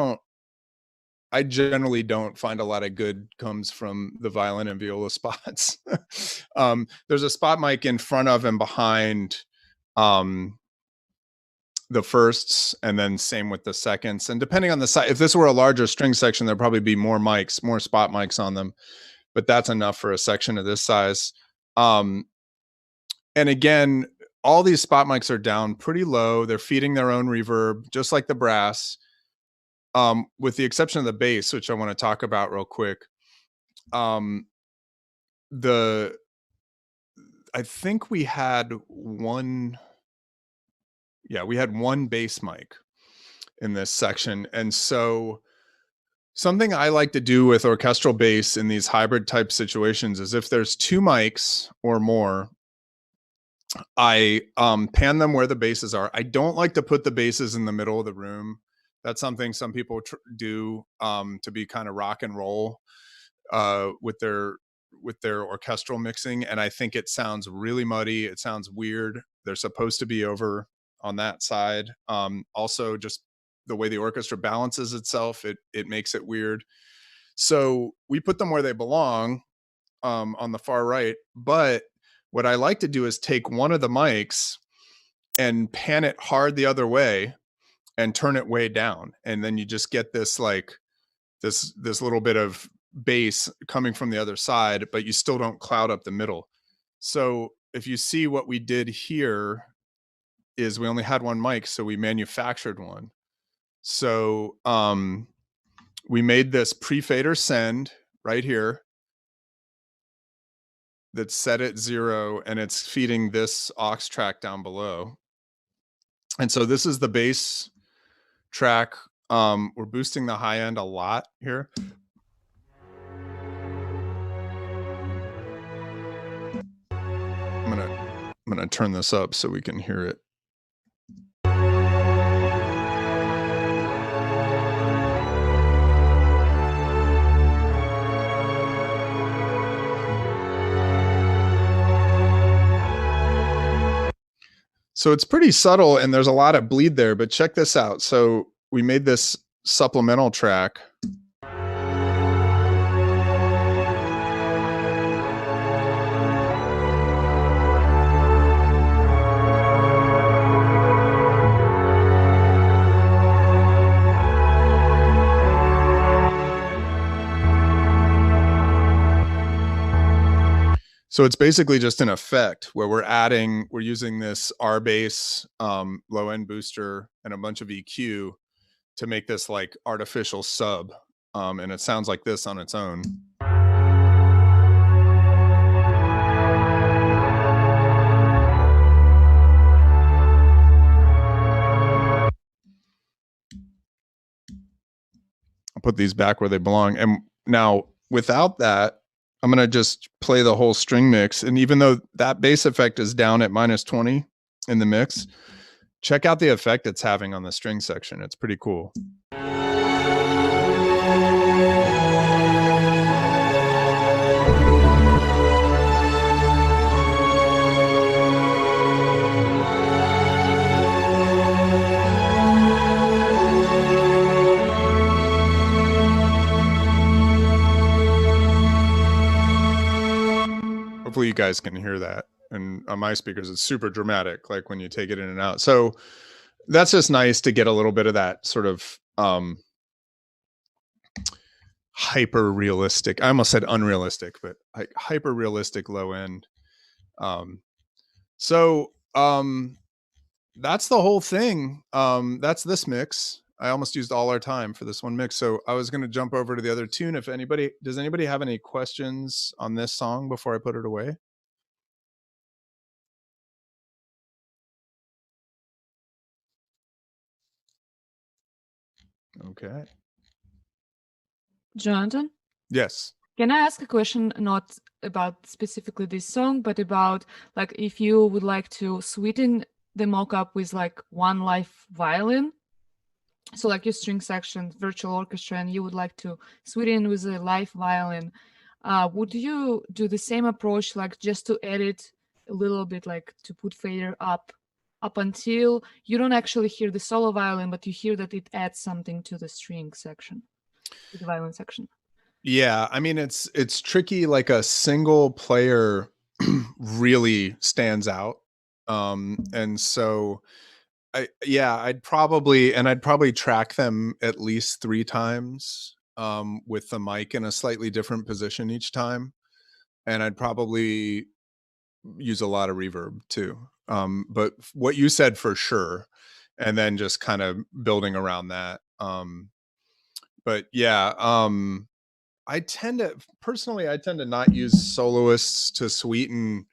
generally don't find a lot of good comes from the violin and viola spots. There's a spot mic in front of and behind the firsts, and then same with the seconds. And depending on the size, if this were a larger string section, there'd probably be more mics, more spot mics on them, but that's enough for a section of this size. And again, all these spot mics are down pretty low. They're feeding their own reverb, just like the brass. With the exception of the bass, which I want to talk about real quick. I think we had one bass mic in this section. And so something I like to do with orchestral bass in these hybrid type situations is if there's 2 mics or more, I pan them where the basses are. I don't like to put the basses in the middle of the room. That's something some people do to be kind of rock and roll with their orchestral mixing, and I think it sounds really muddy. It sounds weird. They're supposed to be over on that side. Also, just the way the orchestra balances itself, it makes it weird. So we put them where they belong on the far right. But what I like to do is take one of the mics and pan it hard the other way and turn it way down. And then you just get this like this little bit of bass coming from the other side, but you still don't cloud up the middle. So if you see what we did here is we only had one mic, so we manufactured one. So we made this pre-fader send right here that's set at 0, and it's feeding this aux track down below. And so this is the bass track. We're boosting the high end a lot here. I'm gonna turn this up so we can hear it. So it's pretty subtle and there's a lot of bleed there, but check this out. So we made this supplemental track. So it's basically just an effect where we're using this R bass, low end booster, and a bunch of EQ to make this like artificial sub. And it sounds like this on its own. I'll put these back where they belong. And now without that, I'm going to just play the whole string mix. And even though that bass effect is down at -20 in the mix, check out the effect it's having on the string section. It's pretty cool. Hopefully you guys can hear that. And on my speakers, it's super dramatic, like when you take it in and out. So that's just nice to get a little bit of that sort of hyper realistic. I almost said unrealistic, but like hyper realistic low end. So that's the whole thing. That's this mix. I almost used all our time for this one mix. So I was going to jump over to the other tune. If anybody, does anybody have any questions on this song before I put it away? Okay. Jonathan? Yes. Can I ask a question not about specifically this song, but about like if you would like to sweeten the mock-up with like one live violin? So like your string section, virtual orchestra, and you would like to sweeten with a live violin. Would you do the same approach, like just to edit a little bit like to put fader up until you don't actually hear the solo violin, but you hear that it adds something to the string section, to the violin section. Yeah, I mean, it's tricky. Like a single player really stands out. And so I'd probably track them at least 3 times with the mic in a slightly different position each time. And I'd probably use a lot of reverb too. But what you said for sure, and then just kind of building around that. But yeah, I tend to not use soloists to sweeten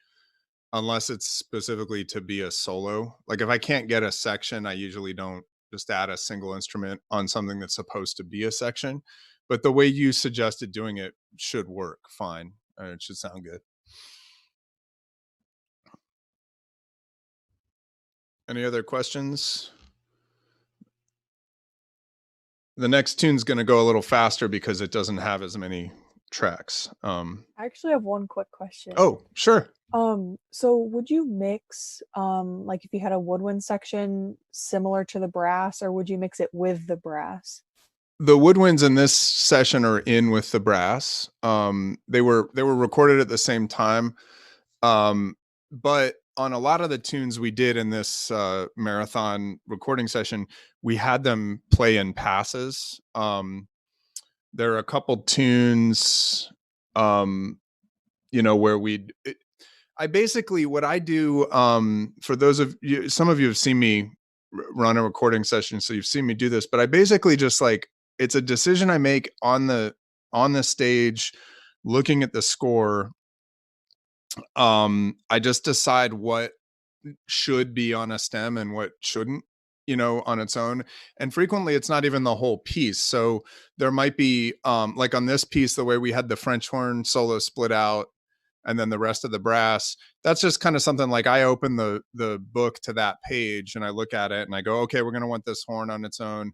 unless it's specifically to be a solo. Like if I can't get a section, I usually don't just add a single instrument on something that's supposed to be a section. But the way you suggested doing it should work fine. It should sound good. Any other questions? The next tune's going to go a little faster because it doesn't have as many tracks. I actually have one quick question. Oh, sure. So would you mix like if you had a woodwind section similar to the brass, or would you mix it with the brass? The woodwinds in this session are in with the brass. They were recorded at the same time. But on a lot of the tunes we did in this marathon recording session, we had them play in passes. There are a couple tunes, where what I do, for those of you, some of you have seen me run a recording session, so you've seen me do this, but I basically just it's a decision I make on the stage, looking at the score. I just decide what should be on a stem and what shouldn't, on its own. And frequently it's not even the whole piece. So there might be, like on this piece, the way we had the French horn solo split out and then the rest of the brass, that's just kind of something like I open the book to that page and I look at it and I go, okay, we're going to want this horn on its own.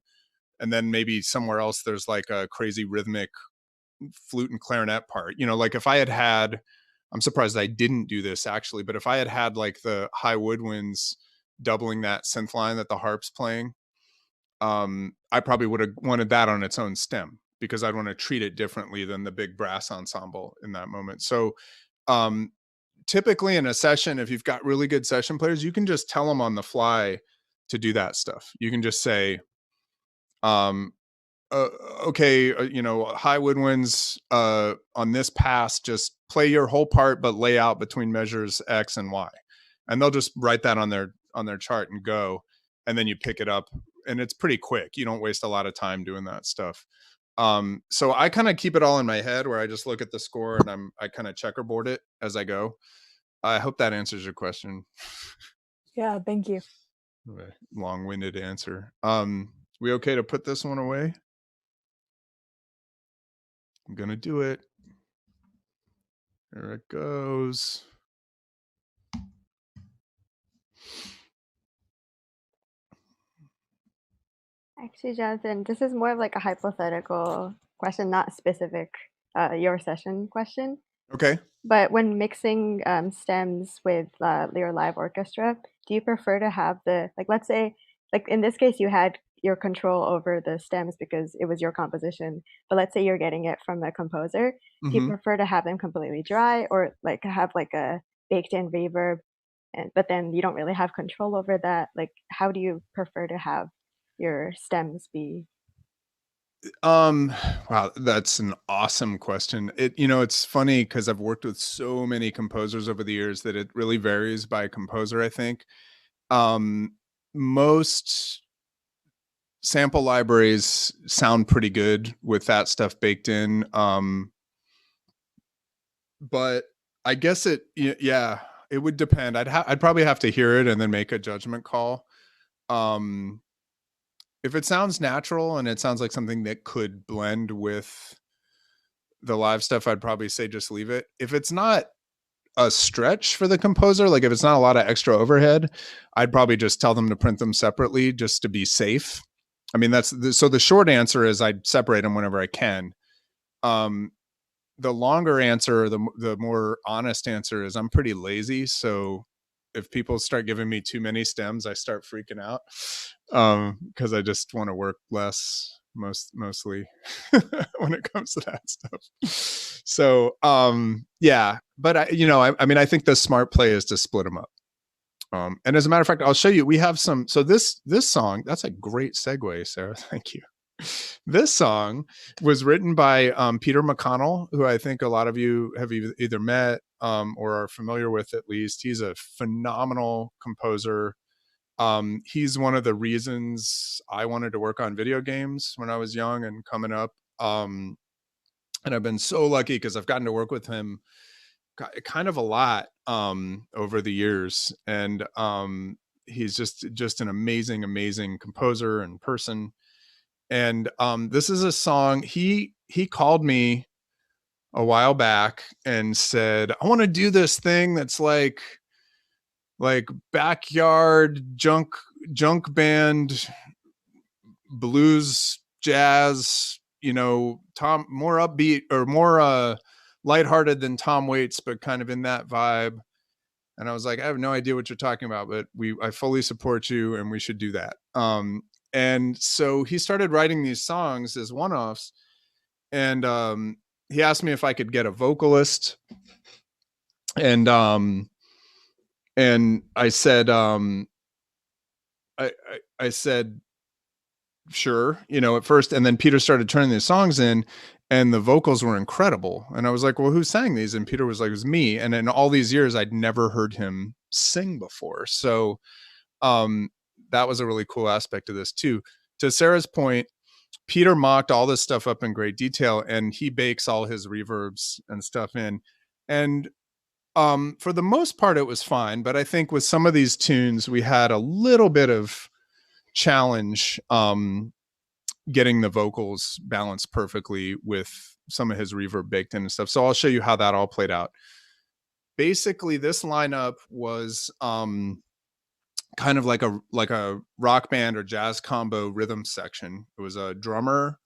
And then maybe somewhere else, there's like a crazy rhythmic flute and clarinet part, like if I had, I'm surprised I didn't do this actually, but if I had like the high woodwinds doubling that synth line that the harp's playing, I probably would have wanted that on its own stem because I'd want to treat it differently than the big brass ensemble in that moment. So typically in a session, if you've got really good session players, you can just tell them on the fly to do that stuff. You can just say, okay, high woodwinds on this pass, just play your whole part, but lay out between measures X and Y. And they'll just write that on their chart and go, and then you pick it up and it's pretty quick. You don't waste a lot of time doing that stuff. So I kind of keep it all in my head where I just look at the score and I kind of checkerboard it as I go. I hope that answers your question. Yeah, thank you. Long-winded answer. We okay to put this one away? I'm gonna do it. There it goes. Actually, Jonathan, this is more of like a hypothetical question, not specific your session question. Okay. But when mixing stems with your live orchestra, do you prefer to have let's say, like in this case, you had your control over the stems because it was your composition, but let's say you're getting it from the composer. Do you prefer to have them completely dry or like have like a baked in reverb, but then you don't really have control over that? Like, how do you prefer to have your stems be? Wow, that's an awesome question. It's funny because I've worked with so many composers over the years that it really varies by composer, I think. Most sample libraries sound pretty good with that stuff baked in. But I guess it would depend. I'd probably have to hear it and then make a judgment call. If it sounds natural and it sounds like something that could blend with the live stuff, I'd probably say just leave it. If it's not a stretch for the composer, like if it's not a lot of extra overhead, I'd probably just tell them to print them separately just to be safe. I mean, so the short answer is I'd separate them whenever I can. the longer answer, the more honest answer is I'm pretty lazy. So if people start giving me too many stems, I start freaking out, because I just want to work less mostly when it comes to that stuff. So yeah, but I mean, I think the smart play is to split them up. And as a matter of fact, I'll show you, we have some, so this song, that's a great segue, Sarah. Thank you. This song was written by Peter McConnell, who I think a lot of you have either met or are familiar with at least. He's a phenomenal composer. He's one of the reasons I wanted to work on video games when I was young and coming up. And I've been so lucky because I've gotten to work with him kind of a lot over the years. And he's just an amazing composer and person. And this is a song he called me a while back and said, I want to do this thing that's like backyard junk band, blues, jazz, more upbeat or more lighthearted than Tom Waits, but kind of in that vibe. And I was like, I have no idea what you're talking about, but I fully support you and we should do that. And so he started writing these songs as one-offs, and he asked me if I could get a vocalist, and I said I said sure, at first, and then Peter started turning these songs in, and the vocals were incredible, and I was like, well, who sang these? And Peter was like, it was me. And in all these years I'd never heard him sing before, so that was a really cool aspect of this too. To Sarah's point, Peter mocked all this stuff up in great detail, and he bakes all his reverbs and stuff in. And for the most part, it was fine. But I think with some of these tunes, we had a little bit of challenge getting the vocals balanced perfectly with some of his reverb baked in and stuff. So I'll show you how that all played out. Basically, this lineup was kind of like a rock band or jazz combo rhythm section. It was a drummer,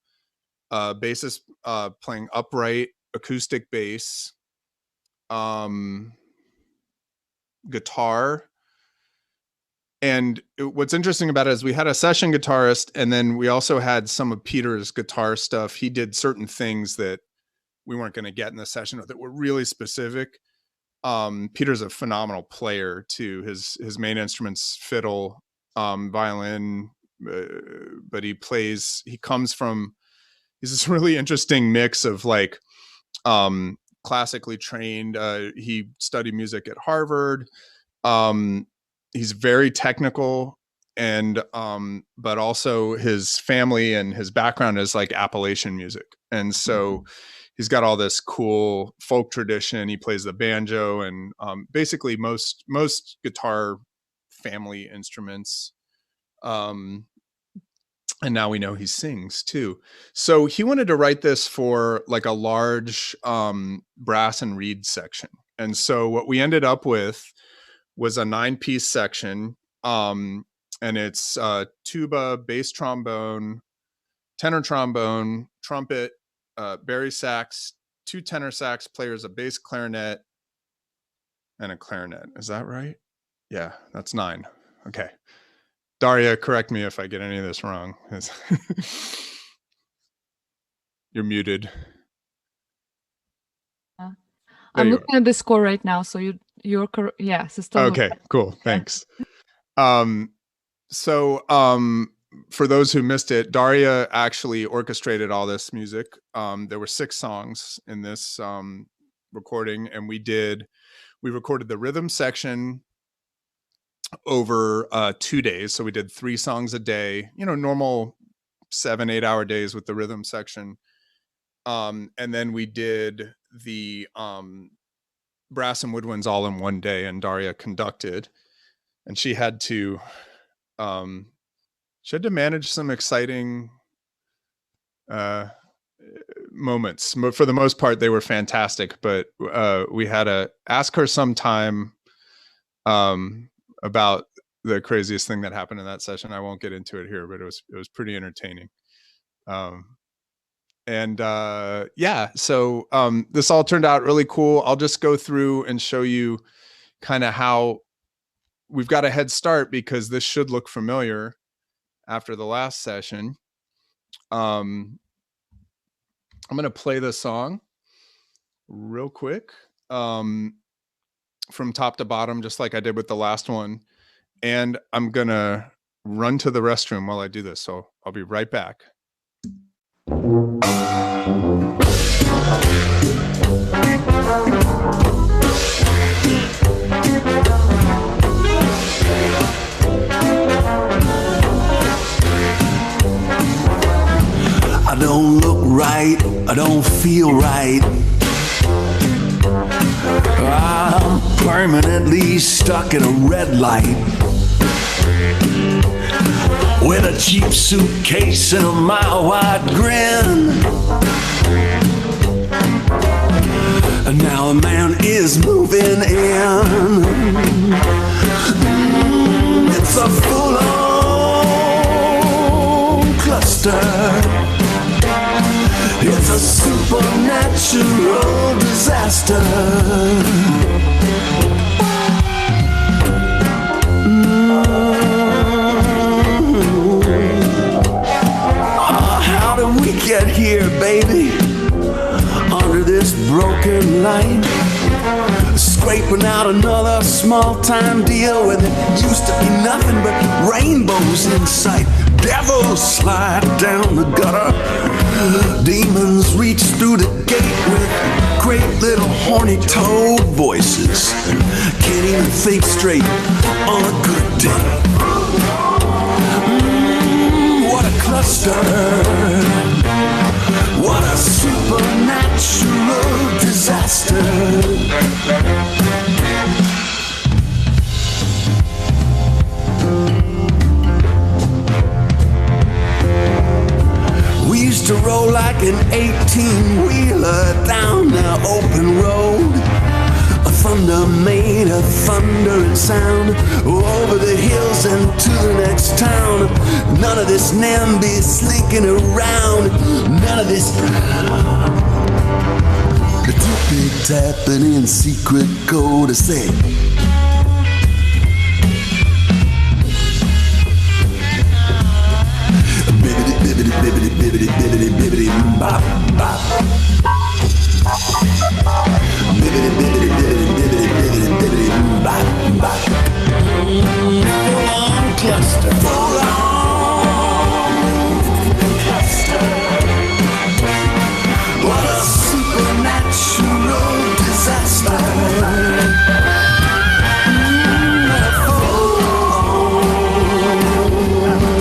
bassist playing upright acoustic bass, guitar. And what's interesting about it is we had a session guitarist, and then we also had some of Peter's guitar stuff. He did certain things that we weren't going to get in the session that were really specific. Peter's a phenomenal player too. His main instruments, fiddle, violin, but he's this really interesting mix of like classically trained. He studied music at Harvard. He's very technical, and but also his family and his background is like Appalachian music, and so he's got all this cool folk tradition. He plays the banjo and basically most guitar family instruments. And now we know he sings too. So he wanted to write this for like a large brass and reed section. And so what we ended up with was a 9-piece section. And it's tuba, bass trombone, tenor trombone, trumpet, bari sax, 2 tenor sax players, a bass clarinet, and a clarinet. Is that right? Yeah, that's 9. Okay. Daria, correct me if I get any of this wrong. You're muted. I'm looking at the score right now, so you're correct. Yeah, so okay, cool. Thanks. So for those who missed it, Daria actually orchestrated all this music. There were 6 songs in this recording, and we recorded the rhythm section over 2 days. So we did 3 songs a day, normal 7-8 hour days with the rhythm section. And then we did the brass and woodwinds all in one day, and Daria conducted, and she had to manage some exciting moments. For the most part, they were fantastic, but we had to ask her sometime about the craziest thing that happened in that session. I won't get into it here, but it was pretty entertaining. And yeah, so this all turned out really cool. I'll just go through and show you kind of how we've got a head start, because this should look familiar after the last session. I'm going to play the song real quick from top to bottom, just like I did with the last one. And I'm going to run to the restroom while I do this. So I'll be right back. I don't look right, I don't feel right. I'm permanently stuck in a red light with a cheap suitcase and a mile-wide grin. And now a man is moving in. It's a full-on cluster. It's a supernatural disaster. How did we get here, baby? Under this broken light, scraping out another small-time deal when it used to be nothing but rainbows in sight. Devils slide down the gutter, demons reach through the gate with great little horny toad voices. Can't even think straight on a good day. What a cluster. What a supernatural disaster. We used to roll like an 18-wheeler down the open road. A thunder made a thundering sound over the hills and to the next town. None of this NIMBY slinking around. None of this big tapping in secret code to say. Bibbidi, bibbidi, bibbidi, bibbidi, bibbidi, bop, bop. Bibbidi, bibbidi, bibbidi, bibbidi, bibbidi, bibbidi, bop, bop. Full-on cluster. Full-on cluster. What a supernatural disaster. Full-on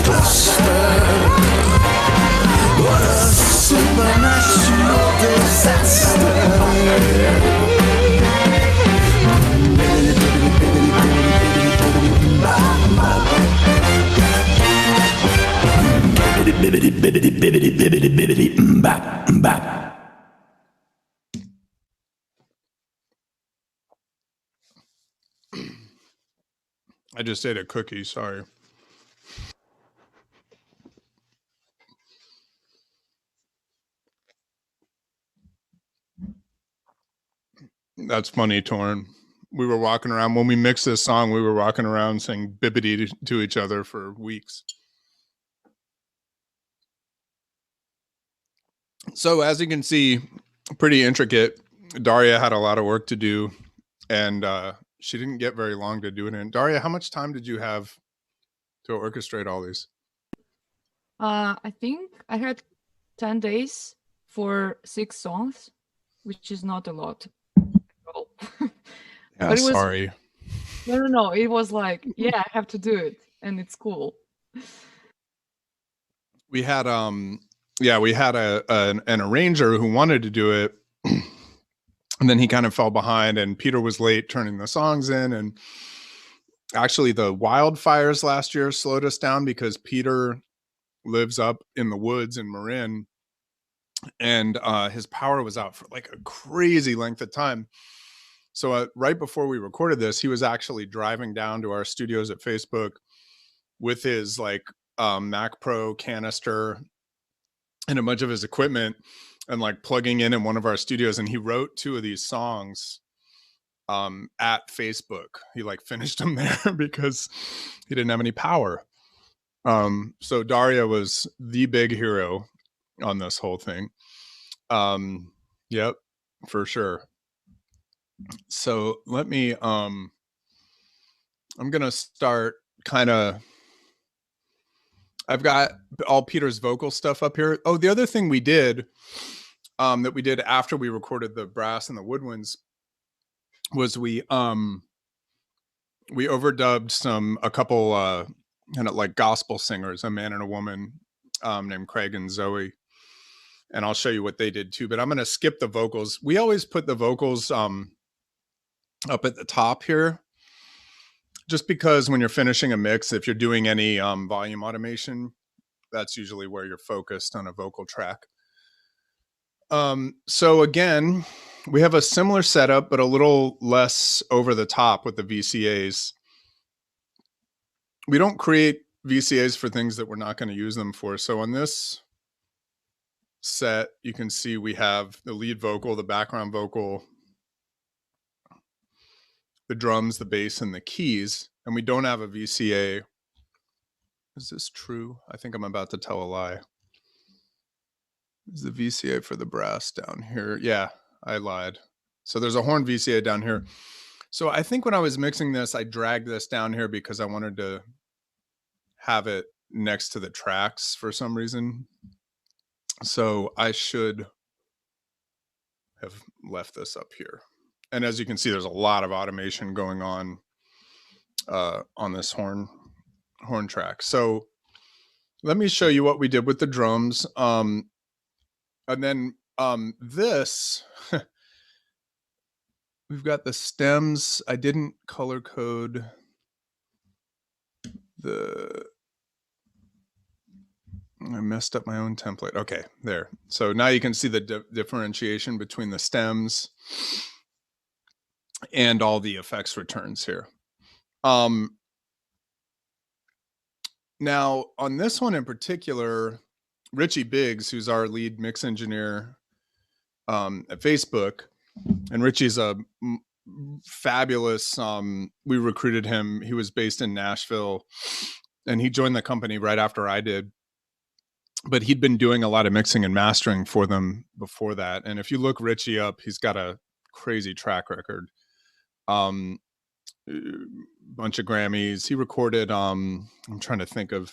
cluster. What a supernatural disaster. Bibbidi, bibbidi, bibbidi, bibbidi, bibbidi, bop, bop. I just ate a cookie, sorry. That's funny, Torn. We were walking around, when we mixed this song, we were walking around saying bibbidi to each other for weeks. So as you can see, pretty intricate. Daria had a lot of work to do, and she didn't get very long to do it in. Daria, how much time did you have to orchestrate all these? I think I had 10 days for 6 songs, which is not a lot at all. Yeah, But it was, sorry. no. It was like, yeah, I have to do it, and it's cool. We had we had an arranger who wanted to do it, and then he kind of fell behind, and Peter was late turning the songs in, and actually the wildfires last year slowed us down because Peter lives up in the woods in Marin, and his power was out for like a crazy length of time. So right before we recorded this, he was actually driving down to our studios at Facebook with his like Mac Pro canister and a bunch of his equipment and like plugging in one of our studios. And he wrote 2 of these songs at Facebook. He like finished them there because he didn't have any power. So Daria was the big hero on this whole thing. Yep, for sure. So let me, I'm going to start kind of, I've got all Peter's vocal stuff up here. Oh, the other thing we did, that we did after we recorded the brass and the woodwinds was we overdubbed a couple, kind of like gospel singers, a man and a woman, named Craig and Zoe. And I'll show you what they did too, but I'm going to skip the vocals. We always put the vocals, up at the top here, just because when you're finishing a mix, if you're doing any volume automation, that's usually where you're focused on a vocal track. So again, we have a similar setup, but a little less over the top with the VCAs. We don't create VCAs for things that we're not going to use them for. So on this set, you can see we have the lead vocal, the background vocal, the drums, the bass, and the keys, and we don't have a VCA. Is this true? I think I'm about to tell a lie. Is the VCA for the brass down here? Yeah, I lied. So there's a horn VCA down here. So I think when I was mixing this, I dragged this down here because I wanted to have it next to the tracks for some reason. So I should have left this up here. And as you can see, there's a lot of automation going on this horn track. So let me show you what we did with the drums. And then this, we've got the stems. I didn't color code I messed up my own template. Okay, there. So now you can see the differentiation between the stems and all the effects returns here. Now on this one in particular, Richie Biggs, who's our lead mix engineer at Facebook, and Richie's a fabulous, we recruited him. He was based in Nashville and he joined the company right after I did. But he'd been doing a lot of mixing and mastering for them before that. And if you look Richie up, he's got a crazy track record. Bunch of Grammys. He recorded, I'm trying to think of,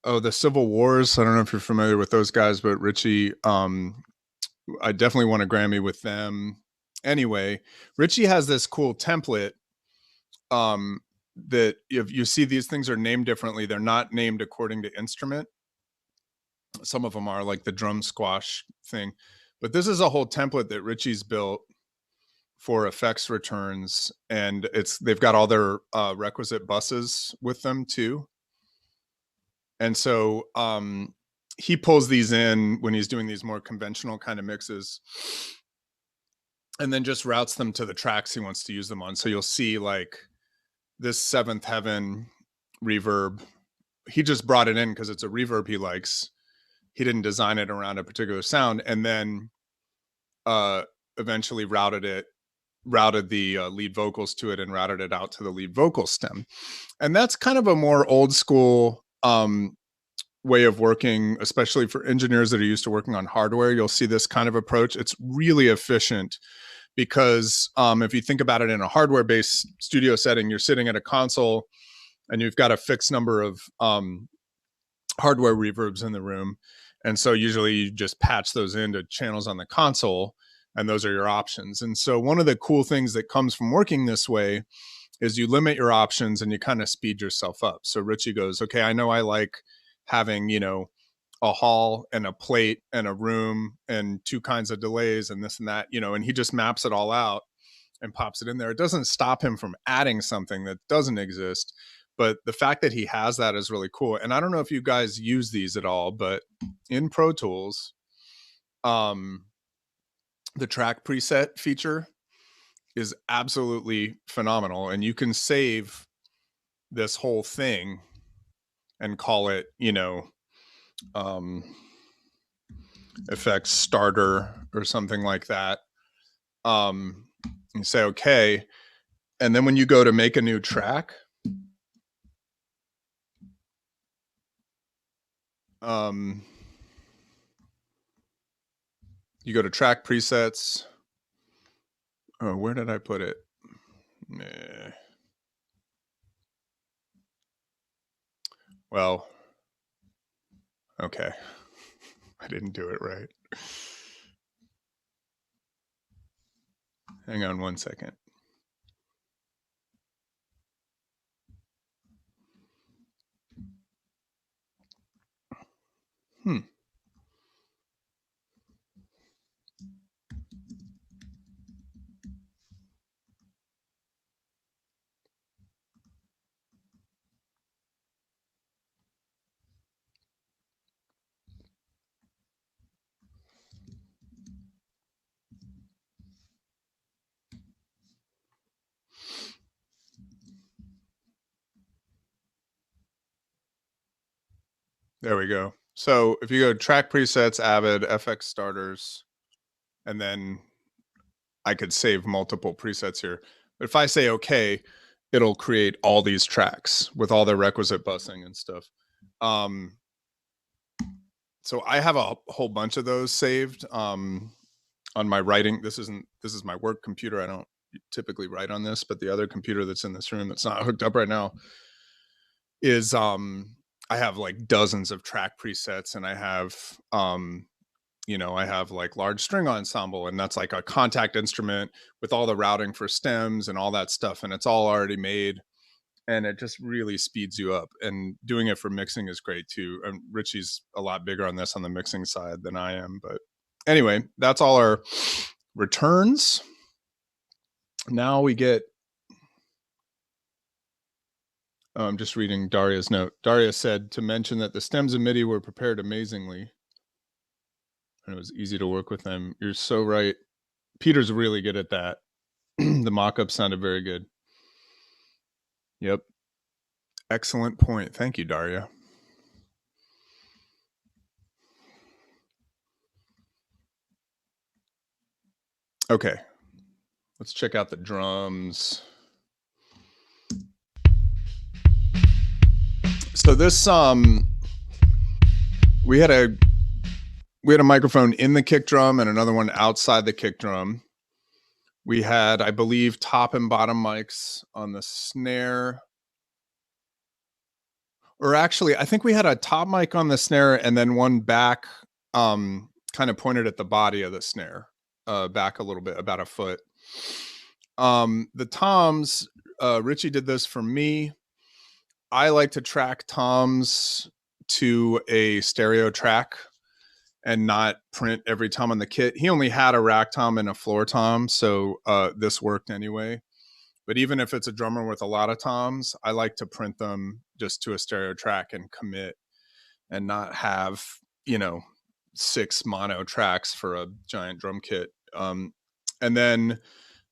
the Civil Wars. I don't know if you're familiar with those guys, but Richie, I definitely won a Grammy with them. Anyway, Richie has this cool template that if you see these things are named differently, they're not named according to instrument. Some of them are, like the drum squash thing, but this is a whole template that Richie's built for effects returns, and they've got all their requisite buses with them too. And so he pulls these in when he's doing these more conventional kind of mixes, and then just routes them to the tracks he wants to use them on. So you'll see like this Seventh Heaven reverb. He just brought it in because it's a reverb he likes. He didn't design it around a particular sound, and then eventually routed the lead vocals to it and routed it out to the lead vocal stem. And that's kind of a more old school way of working, especially for engineers that are used to working on hardware. You'll see this kind of approach. It's really efficient because if you think about it in a hardware-based studio setting, you're sitting at a console and you've got a fixed number of hardware reverbs in the room. And so usually you just patch those into channels on the console, and those are your options. And so one of the cool things that comes from working this way is you limit your options and you kind of speed yourself up. So Richie goes, okay, I know I like having, a hall and a plate and a room and 2 kinds of delays and this and that, and he just maps it all out and pops it in there. It doesn't stop him from adding something that doesn't exist. But the fact that he has that is really cool. And I don't know if you guys use these at all, but in Pro Tools, the track preset feature is absolutely phenomenal. And you can save this whole thing and call it, effects starter or something like that. You say, okay. And then when you go to make a new track, you go to track presets. Oh, where did I put it? Nah. Well, okay. I didn't do it right. Hang on one second. There we go. So if you go track presets, Avid, FX starters, and then I could save multiple presets here. But if I say okay, it'll create all these tracks with all their requisite busing and stuff. So I have a whole bunch of those saved on my writing. This is my work computer. I don't typically write on this, but the other computer that's in this room that's not hooked up right now is I have like dozens of track presets, and I have I have like large string ensemble, and that's like a contact instrument with all the routing for stems and all that stuff, and it's all already made, and it just really speeds you up. And doing it for mixing is great too. And Richie's a lot bigger on this on the mixing side than I am, but anyway, that's all our returns. Now we get I'm just reading Daria's note. Daria said to mention that the stems and MIDI were prepared amazingly, and it was easy to work with them. You're so right. Peter's really good at that. The mock-up sounded very good. Yep. Excellent point. Thank you, Daria. Okay. Let's check out the drums. So this we had a microphone in the kick drum and another one outside the kick drum. We had, I believe, top and bottom mics on the snare. Or actually, I think we had a top mic on the snare and then one back kind of pointed at the body of the snare, back a little bit, about a foot. The toms, Richie did this for me. I like to track toms to a stereo track and not print every tom on the kit. He only had a rack tom and a floor tom, so this worked anyway. But even if it's a drummer with a lot of toms, I like to print them just to a stereo track and commit and not have, 6 mono tracks for a giant drum kit. And then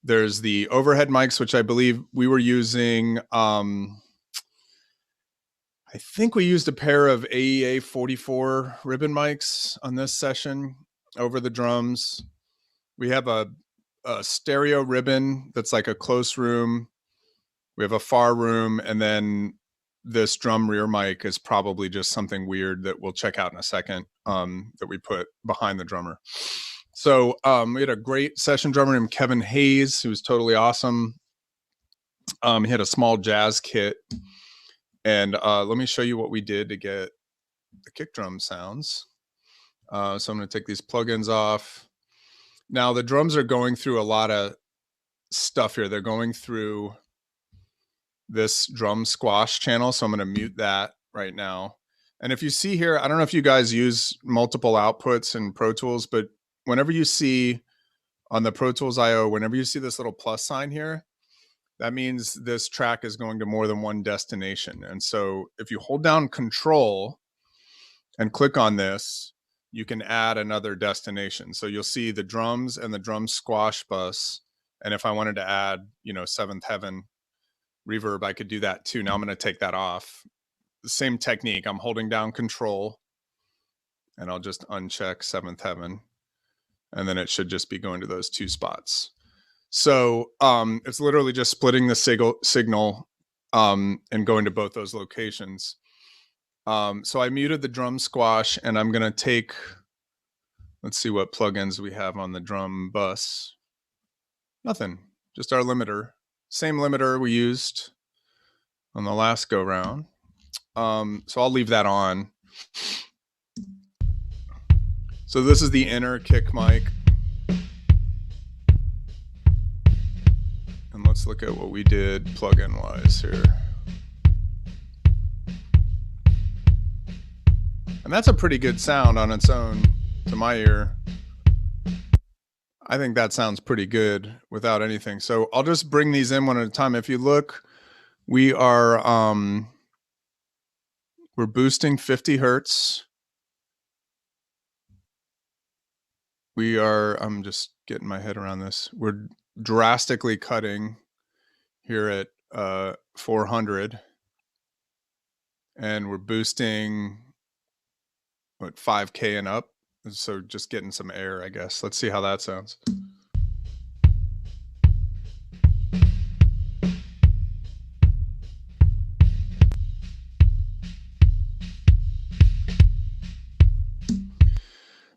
there's the overhead mics, which I believe we were using. I think we used a pair of AEA 44 ribbon mics on this session over the drums. We have a stereo ribbon that's like a close room. We have a far room, and then this drum rear mic is probably just something weird that we'll check out in a second, that we put behind the drummer. So we had a great session drummer named Kevin Hayes, who was totally awesome. He had a small jazz kit. And let me show you what we did to get the kick drum sounds. So I'm going to take these plugins off. Now the drums are going through a lot of stuff here. They're going through this drum squash channel. So I'm going to mute that right now. And if you see here, I don't know if you guys use multiple outputs in Pro Tools, but whenever you see on the Pro Tools IO, whenever you see this little plus sign here, that means this track is going to more than one destination. And so if you hold down Control and click on this, you can add another destination. So you'll see the drums and the drum squash bus. And if I wanted to add, Seventh Heaven reverb, I could do that too. Now I'm going to take that off. The same technique. I'm holding down Control and I'll just uncheck Seventh Heaven, and then it should just be going to those 2 spots. So it's literally just splitting the signal and going to both those locations. So I muted the drum squash, and I'm going to take, let's see what plugins we have on the drum bus. Nothing, just our limiter. Same limiter we used on the last go round. So I'll leave that on. So this is the inner kick mic. And let's look at what we did plugin wise here. And that's a pretty good sound on its own to my ear. I think that sounds pretty good without anything. So I'll just bring these in one at a time. If you look, we are we're boosting 50 hertz. We are, I'm just getting my head around this. We're drastically cutting here at 400, and we're boosting what, 5K and up. So just getting some air, I guess. Let's see how that sounds.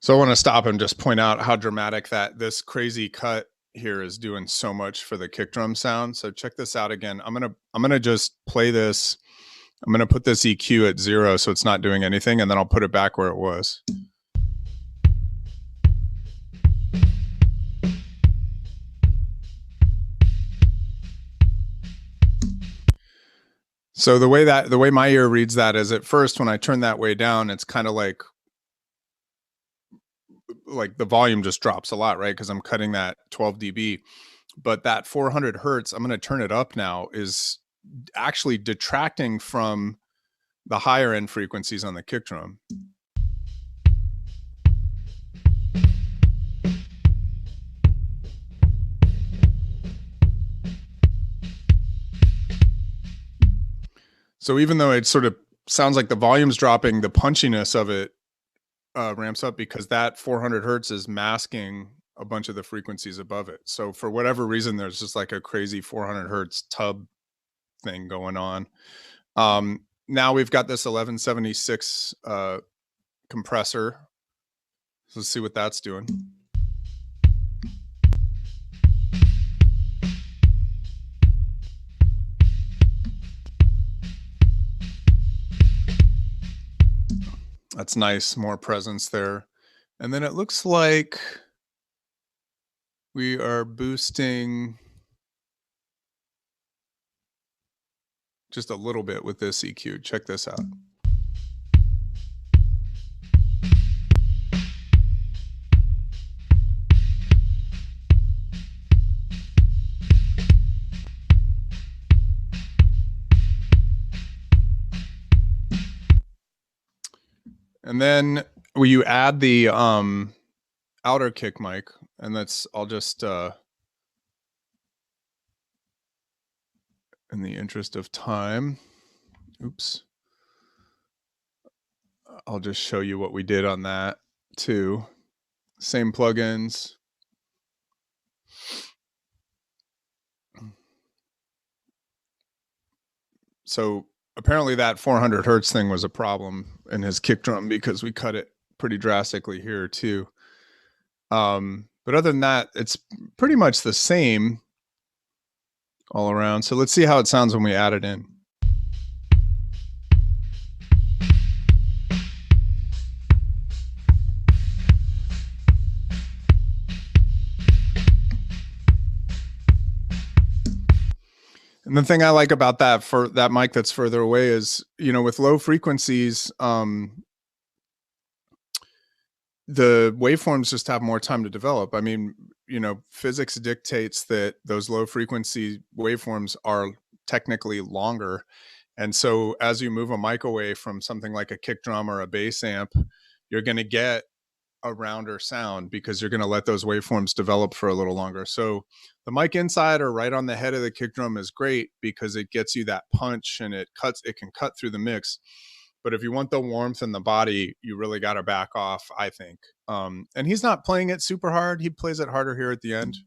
So I want to stop and just point out how dramatic that this crazy cut here is doing so much for the kick drum sound. So check this out again. I'm gonna just play this. I'm gonna put this EQ at 0 so it's not doing anything, and then I'll put it back where it was. So the way my ear reads that is, at first when I turn that way down, it's kind of like the volume just drops a lot, right? Because I'm cutting that 12 dB. But that 400 hertz, I'm going to turn it up now, is actually detracting from the higher end frequencies on the kick drum. So even though it sort of sounds like the volume's dropping, the punchiness of it ramps up, because that 400 hertz is masking a bunch of the frequencies above it. So for whatever reason, there's just like a crazy 400 hertz tub thing going on. Now we've got this 1176 compressor. So let's see what that's doing. That's nice, more presence there. And then it looks like we are boosting just a little bit with this EQ. Check this out. And then you add the outer kick mic, and I'll just in the interest of time, oops, I'll just show you what we did on that too. Same plugins. So apparently that 400 hertz thing was a problem in his kick drum, because we cut it pretty drastically here too. But other than that, it's pretty much the same all around. So let's see how it sounds when we add it in. And the thing I like about that, for that mic that's further away, is, you know, with low frequencies, the waveforms just have more time to develop. I mean, you know, physics dictates that those low frequency waveforms are technically longer. And so as you move a mic away from something like a kick drum or a bass amp, you're going to get a rounder sound, because you're going to let those waveforms develop for a little longer. So the mic inside or right on the head of the kick drum is great, because it gets you that punch, and it can cut through the mix. But if you want the warmth in the body, you really got to back off, I think. And he's not playing it super hard. He plays it harder here at the end.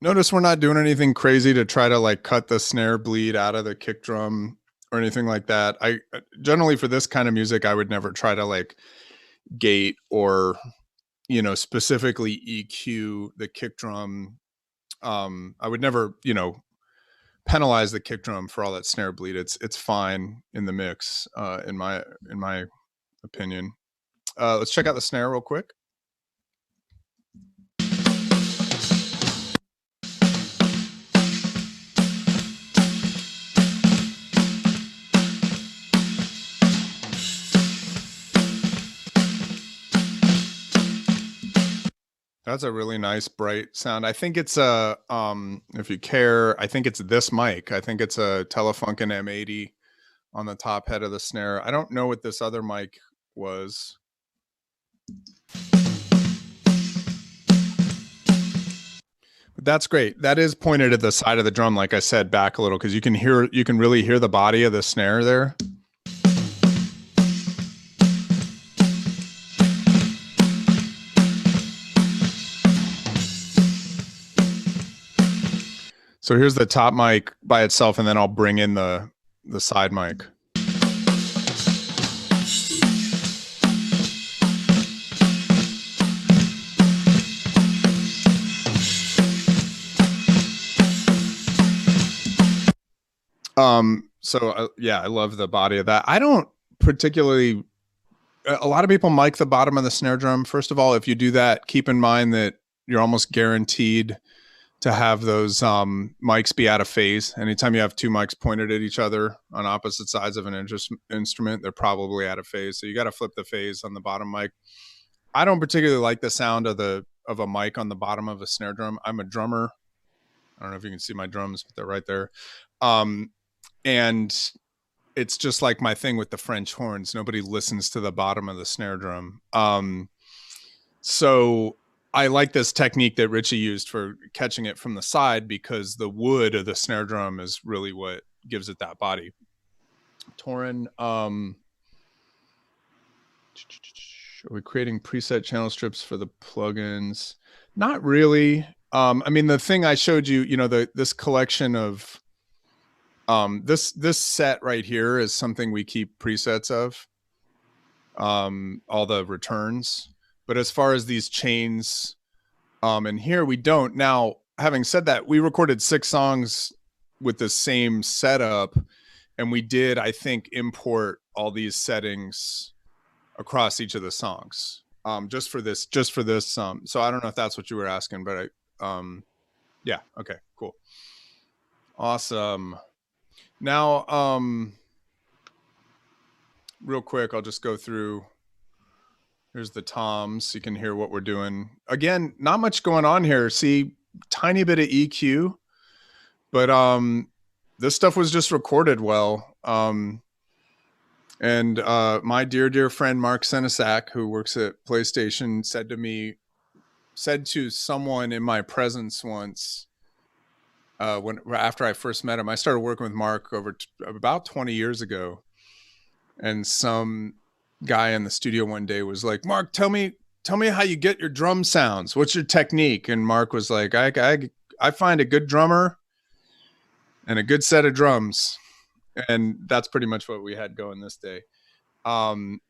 Notice we're not doing anything crazy to try to like cut the snare bleed out of the kick drum or anything like that. I generally, for this kind of music, I would never try to like gate or, you know, specifically EQ the kick drum. I would never, you know, penalize the kick drum for all that snare bleed. It's fine in the mix, in my opinion. Let's check out the snare real quick. That's a really nice bright sound. I think it's a if you care, I think it's this mic. I think it's a Telefunken M80 on the top head of the snare. I don't know what this other mic was. But that's great. That is pointed at the side of the drum, like I said, back a little, because you can really hear the body of the snare there. So here's the top mic by itself, and then I'll bring in the side mic. So yeah, I love the body of that. I don't particularly, a lot of people mic the bottom of the snare drum. First of all, if you do that, keep in mind that you're almost guaranteed to have those mics be out of phase. Anytime you have two mics pointed at each other on opposite sides of an instrument, they're probably out of phase. So you got to flip the phase on the bottom mic. I don't particularly like the sound of a mic on the bottom of a snare drum. I'm a drummer. I don't know if you can see my drums, but they're right there. And it's just like my thing with the French horns. Nobody listens to the bottom of the snare drum. So I like this technique that Richie used for catching it from the side, because the wood of the snare drum is really what gives it that body. Torin, are we creating preset channel strips for the plugins? Not really. I mean, the thing I showed you, you know, this collection of this set right here is something we keep presets of, all the returns. But as far as these chains, and here we don't. Now, having said that, we recorded 6 songs with the same setup, and we did, I think, import all these settings across each of the songs, just for this. So I don't know if that's what you were asking, but yeah, okay, cool, awesome. Now, real quick, I'll just go through. Here's the toms, so you can hear what we're doing. Again, not much going on here. See, tiny bit of EQ, but this stuff was just recorded well. And my dear friend Mark Senesac, who works at PlayStation, said to someone in my presence once, after I first met him. I started working with Mark about 20 years ago, and some guy in the studio one day was like, "Mark, tell me how you get your drum sounds. What's your technique?" And Mark was like, I find a good drummer and a good set of drums. And that's pretty much what we had going this day. And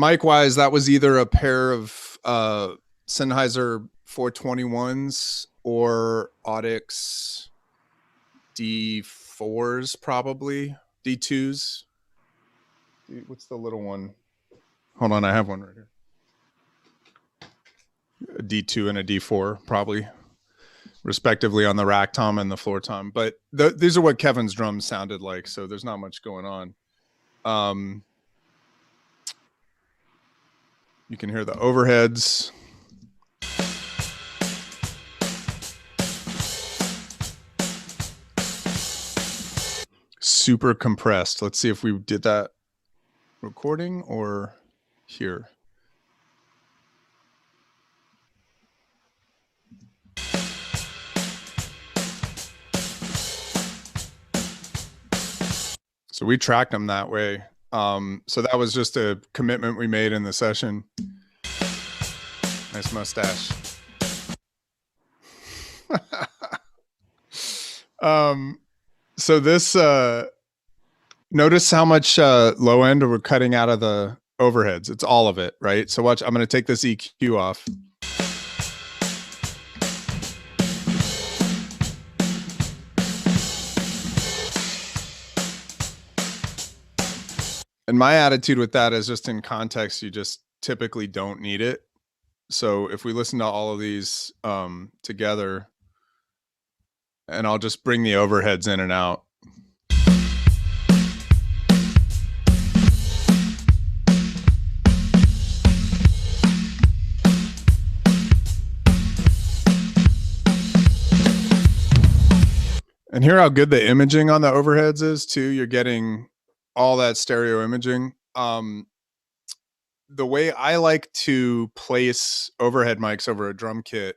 mic wise, that was either a pair of Sennheiser 421s or Audix D4s, probably D2s. What's the little one? Hold on, I have one right here. A D2 and a D4, probably, respectively, on the rack tom and the floor tom. But these are what Kevin's drums sounded like, so there's not much going on. You can hear the overheads. super compressed. Let's see if we did that recording or here. So we tracked them that way. So that was just a commitment we made in the session. Nice mustache. So this, notice how much low end we're cutting out of the overheads. It's all of it, right? So watch, I'm going to take this EQ off. And my attitude with that is just in context, you just typically don't need it. So if we listen to all of these together, and I'll just bring the overheads in and out. And hear how good the imaging on the overheads is too. You're getting all that stereo imaging. The way I like to place overhead mics over a drum kit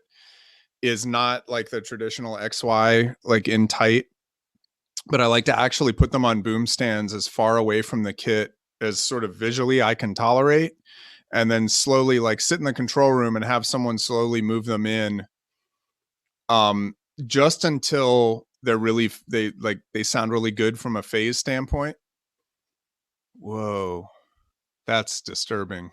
is not like the traditional XY, like in tight, but I like to actually put them on boom stands as far away from the kit as sort of visually I can tolerate, and then slowly like sit in the control room and have someone slowly move them in, just until they're really, they sound really good from a phase standpoint. Whoa, that's disturbing.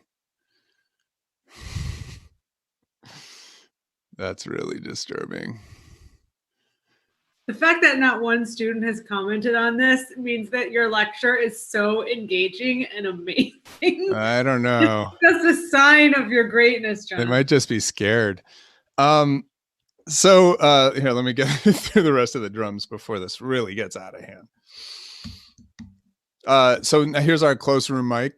That's really disturbing. The fact that not one student has commented on this means that your lecture is so engaging and amazing. I don't know. It's just a sign of your greatness, John. They might just be scared. So here, let me get through the rest of the drums before this really gets out of hand. So now here's our close room mic.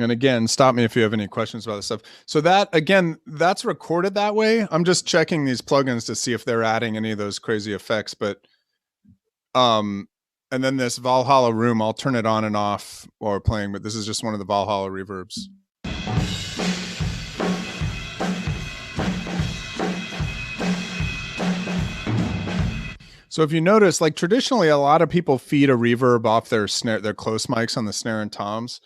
And again, stop me if you have any questions about this stuff. So that, again, that's recorded that way. I'm just checking these plugins to see if they're adding any of those crazy effects. But, and then this Valhalla room, I'll turn it on and off while playing, but this is just one of the Valhalla reverbs. So if you notice, like traditionally, a lot of people feed a reverb off their snare, their close mics on the snare and toms.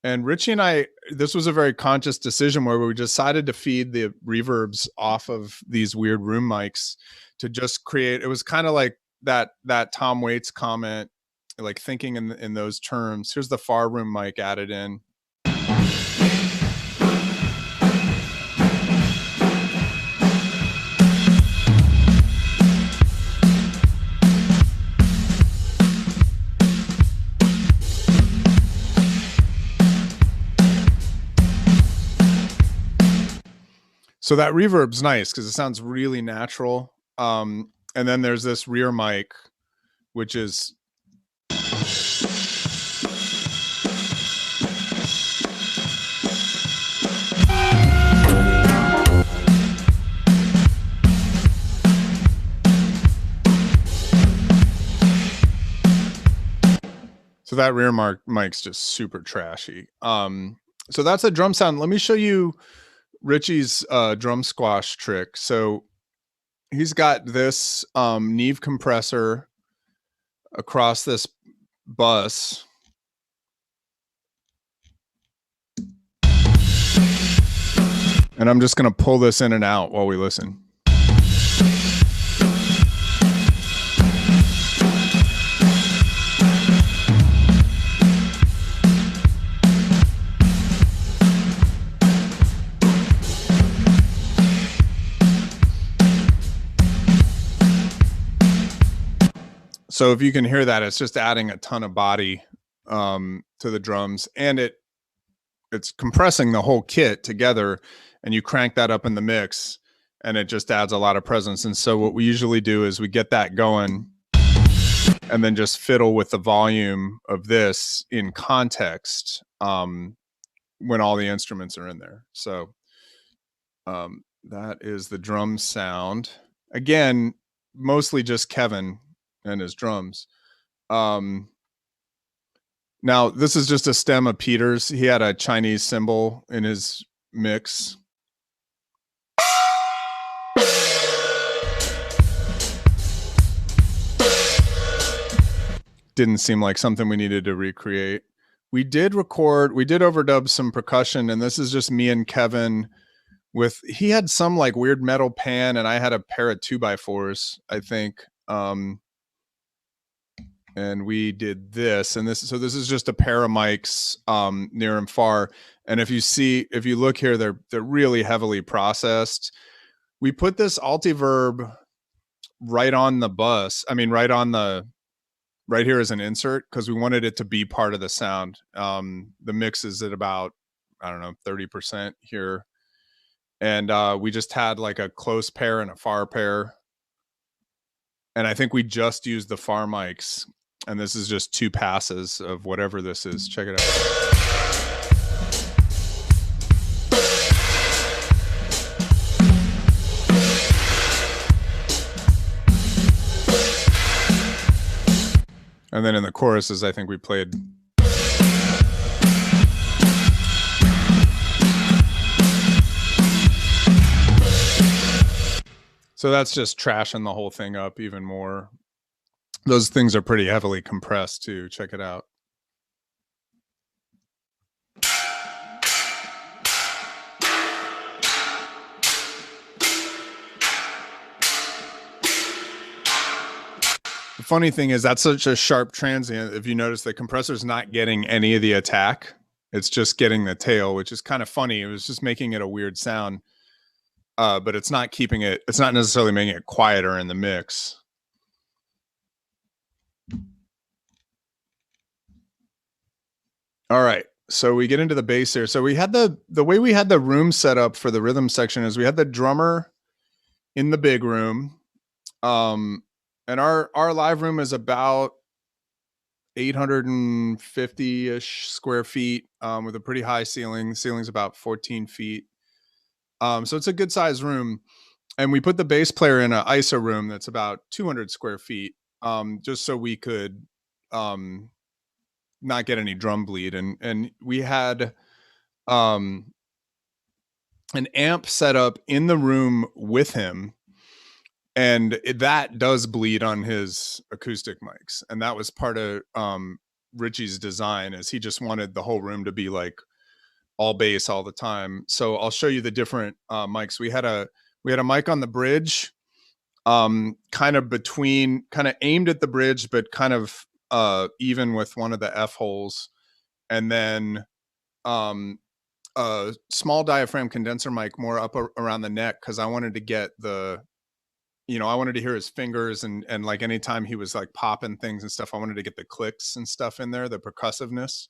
And Richie and I, this was a very conscious decision where we decided to feed the reverbs off of these weird room mics to just create, it was kind of like that Tom Waits comment, like thinking in those terms. Here's the far room mic added in. So that reverb's nice because it sounds really natural. And then there's this rear mic, which is so that rear mic's just super trashy. So that's a drum sound. Let me show you Richie's drum squash trick. So he's got this Neve compressor across this bus. And I'm just going to pull this in and out while we listen. So if you can hear that, it's just adding a ton of body to the drums, and it's compressing the whole kit together, and you crank that up in the mix and it just adds a lot of presence. And so what we usually do is we get that going, and and then just fiddle with the volume of this in context when all the instruments are in there. So that is the drum sound. Again, mostly just Kevin and his drums. Now, this is just a stem of Peter's. He had a Chinese cymbal in his mix. Didn't seem like something we needed to recreate. We did overdub some percussion, and this is just me and Kevin with, he had some like weird metal pan, and I had a pair of 2x4s, I think. And we did this, and this is just a pair of mics near and far. And if you look here, they're really heavily processed. We put this Altiverb right on the bus. I mean, right here as an insert, because we wanted it to be part of the sound. The mix is at about, I don't know, 30% here. And we just had like a close pair and a far pair. And I think we just used the far mics. And this is just 2 passes of whatever this is. Check it out. And then in the choruses, I think we played. So that's just trashing the whole thing up even more. Those things are pretty heavily compressed too. Check it out. The funny thing is that's such a sharp transient. If you notice, the compressor's not getting any of the attack. It's just getting the tail, which is kind of funny. It was just making it a weird sound, but it's not necessarily making it quieter in the mix. All right, so we get into the bass here. So we had the way we had the room set up for the rhythm section is we had the drummer in the big room. And our live room is about 850-ish square feet with a pretty high ceiling. The ceiling's about 14 feet. So it's a good sized room. And we put the bass player in an ISO room that's about 200 square feet, just so we could not get any drum bleed. And we had an amp set up in the room with him. And that does bleed on his acoustic mics. And that was part of Richie's design, is he just wanted the whole room to be like all bass all the time. So I'll show you the different mics. We had a mic on the bridge, kind of aimed at the bridge, but kind of even with one of the F holes. And then a small diaphragm condenser mic more up around the neck, because I wanted to get I wanted to hear his fingers and like anytime he was like popping things and stuff, I wanted to get the clicks and stuff in there, the percussiveness.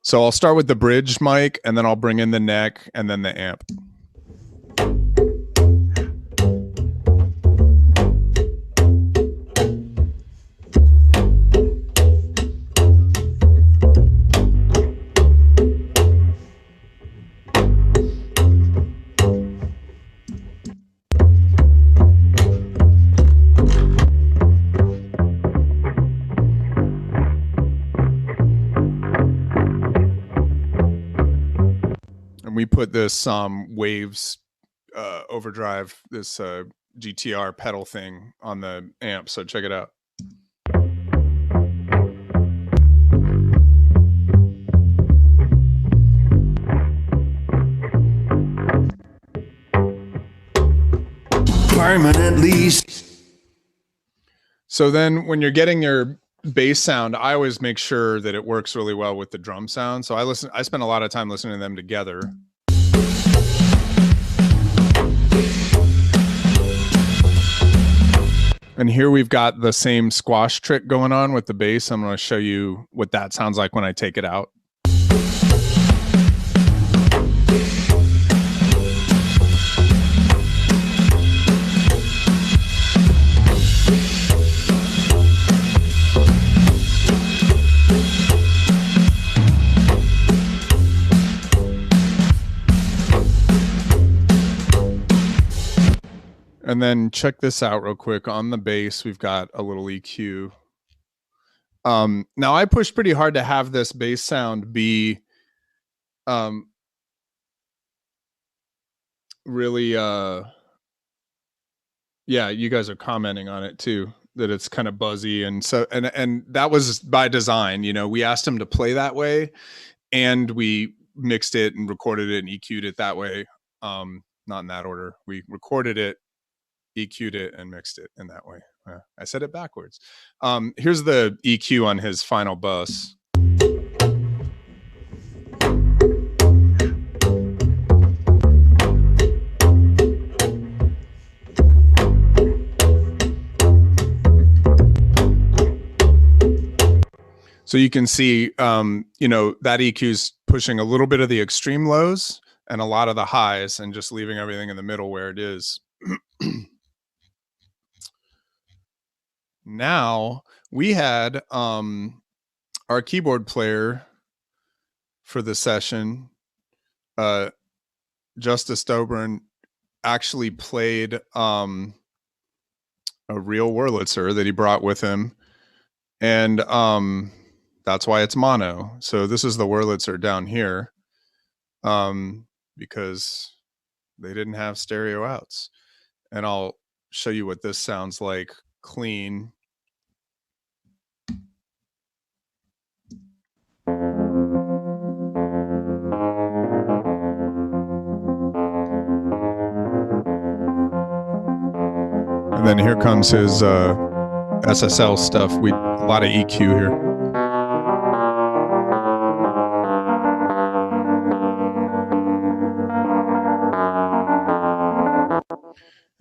So I'll start with the bridge mic, and then I'll bring in the neck and then the amp. We put this Waves overdrive, this GTR pedal thing on the amp, so check it out. Permanently. So then when you're getting your bass sound, I always make sure that it works really well with the drum sound. So I spend a lot of time listening to them together. And here we've got the same squash trick going on with the bass. I'm going to show you what that sounds like when I take it out. And then check this out real quick. On the bass, we've got a little EQ. Now I pushed pretty hard to have this bass sound be really yeah, you guys are commenting on it too, that it's kind of buzzy. And so and that was by design. You know, we asked him to play that way, and we mixed it and recorded it and EQ'd it that way. Not in that order. We recorded it, EQ'd it, and mixed it in that way. I said it backwards. Here's the EQ on his final bus. So you can see, you know, that EQ's pushing a little bit of the extreme lows and a lot of the highs, and just leaving everything in the middle where it is. Now we had our keyboard player for the session, Justice Dobrin, actually played a real Wurlitzer that he brought with him, and that's why it's mono. So this is the Wurlitzer down here, because they didn't have stereo outs. And I'll show you what this sounds like clean. And then here comes his SSL stuff. A lot of EQ here.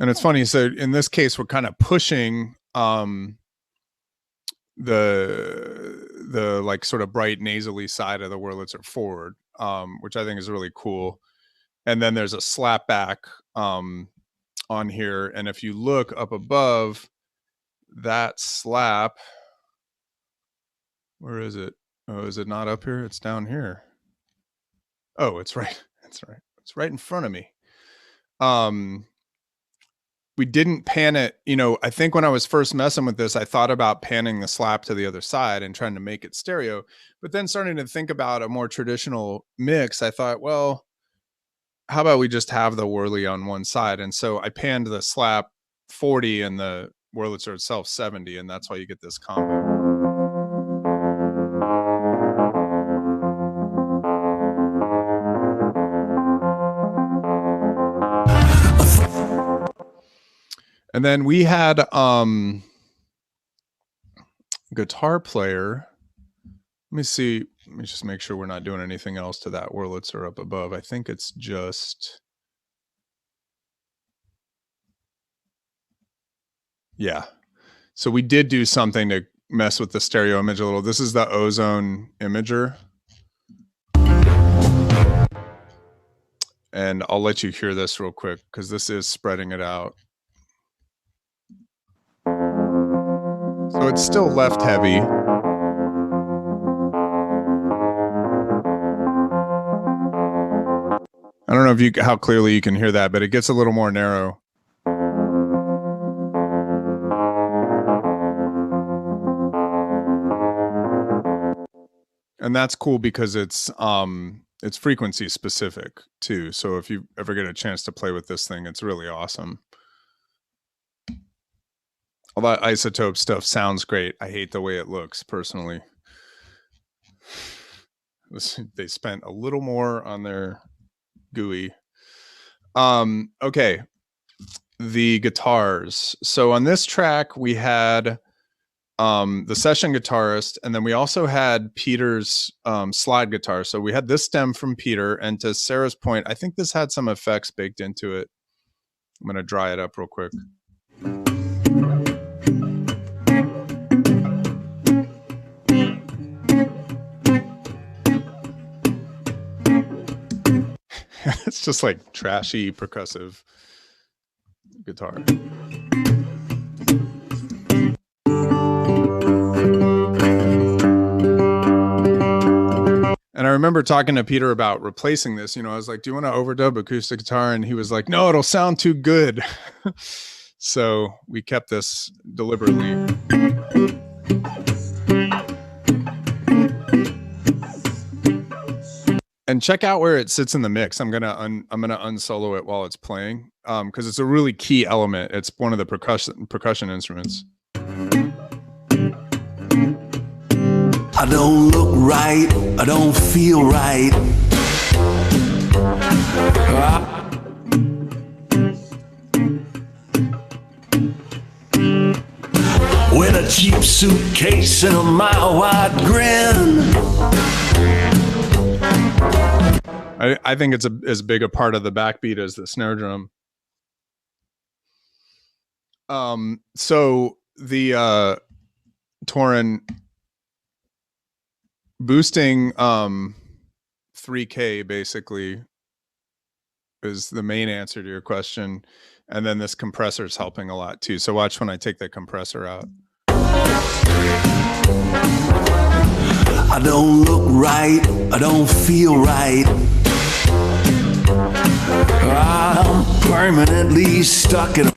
And it's funny, so in this case, we're kind of pushing the like sort of bright nasally side of the Wurlitzer forward, which I think is really cool. And then there's a slap back on here. And if you look up above that slap, where is it? Oh, is it not up here? It's down here. Oh, it's right. That's right. It's right in front of me. We didn't pan it. You know, I think when I was first messing with this, I thought about panning the slap to the other side and trying to make it stereo. But then starting to think about a more traditional mix, I thought, well, how about we just have the Whirly on one side? And so I panned the slap 40 and the Wurlitzer itself 70, and that's why you get this combo. And then we had guitar player. Let me see. Let me just make sure we're not doing anything else to that Wurlitzer up above. I think it's just, yeah. So we did do something to mess with the stereo image a little. This is the Ozone imager. And I'll let you hear this real quick because this is spreading it out. So it's still left heavy. I don't know if how clearly you can hear that, but it gets a little more narrow. And that's cool because it's frequency specific too. So if you ever get a chance to play with this thing, it's really awesome. All that isotope stuff sounds great. I hate the way it looks personally. They spent a little more on their GUI. Okay. The guitars. So on this track, we had the session guitarist, and then we also had Peter's slide guitar. So we had this stem from Peter, and to Sarah's point, I think this had some effects baked into it. I'm going to dry it up real quick. It's just like trashy percussive guitar. And I remember talking to Peter about replacing this. You know, I was like, do you want to overdub acoustic guitar? And he was like, no, it'll sound too good. So we kept this deliberately. And check out where it sits in the mix. I'm gonna unsolo it while it's playing, because it's a really key element. It's one of the percussion instruments. I don't look right, I don't feel right. With a cheap suitcase and a mile-wide grin. I think it's as big a part of the backbeat as the snare drum. So the Torin, boosting 3K basically is the main answer to your question, and then this compressor is helping a lot too. So watch when I take the compressor out. I don't look right, I don't feel right. I'm permanently stuck in.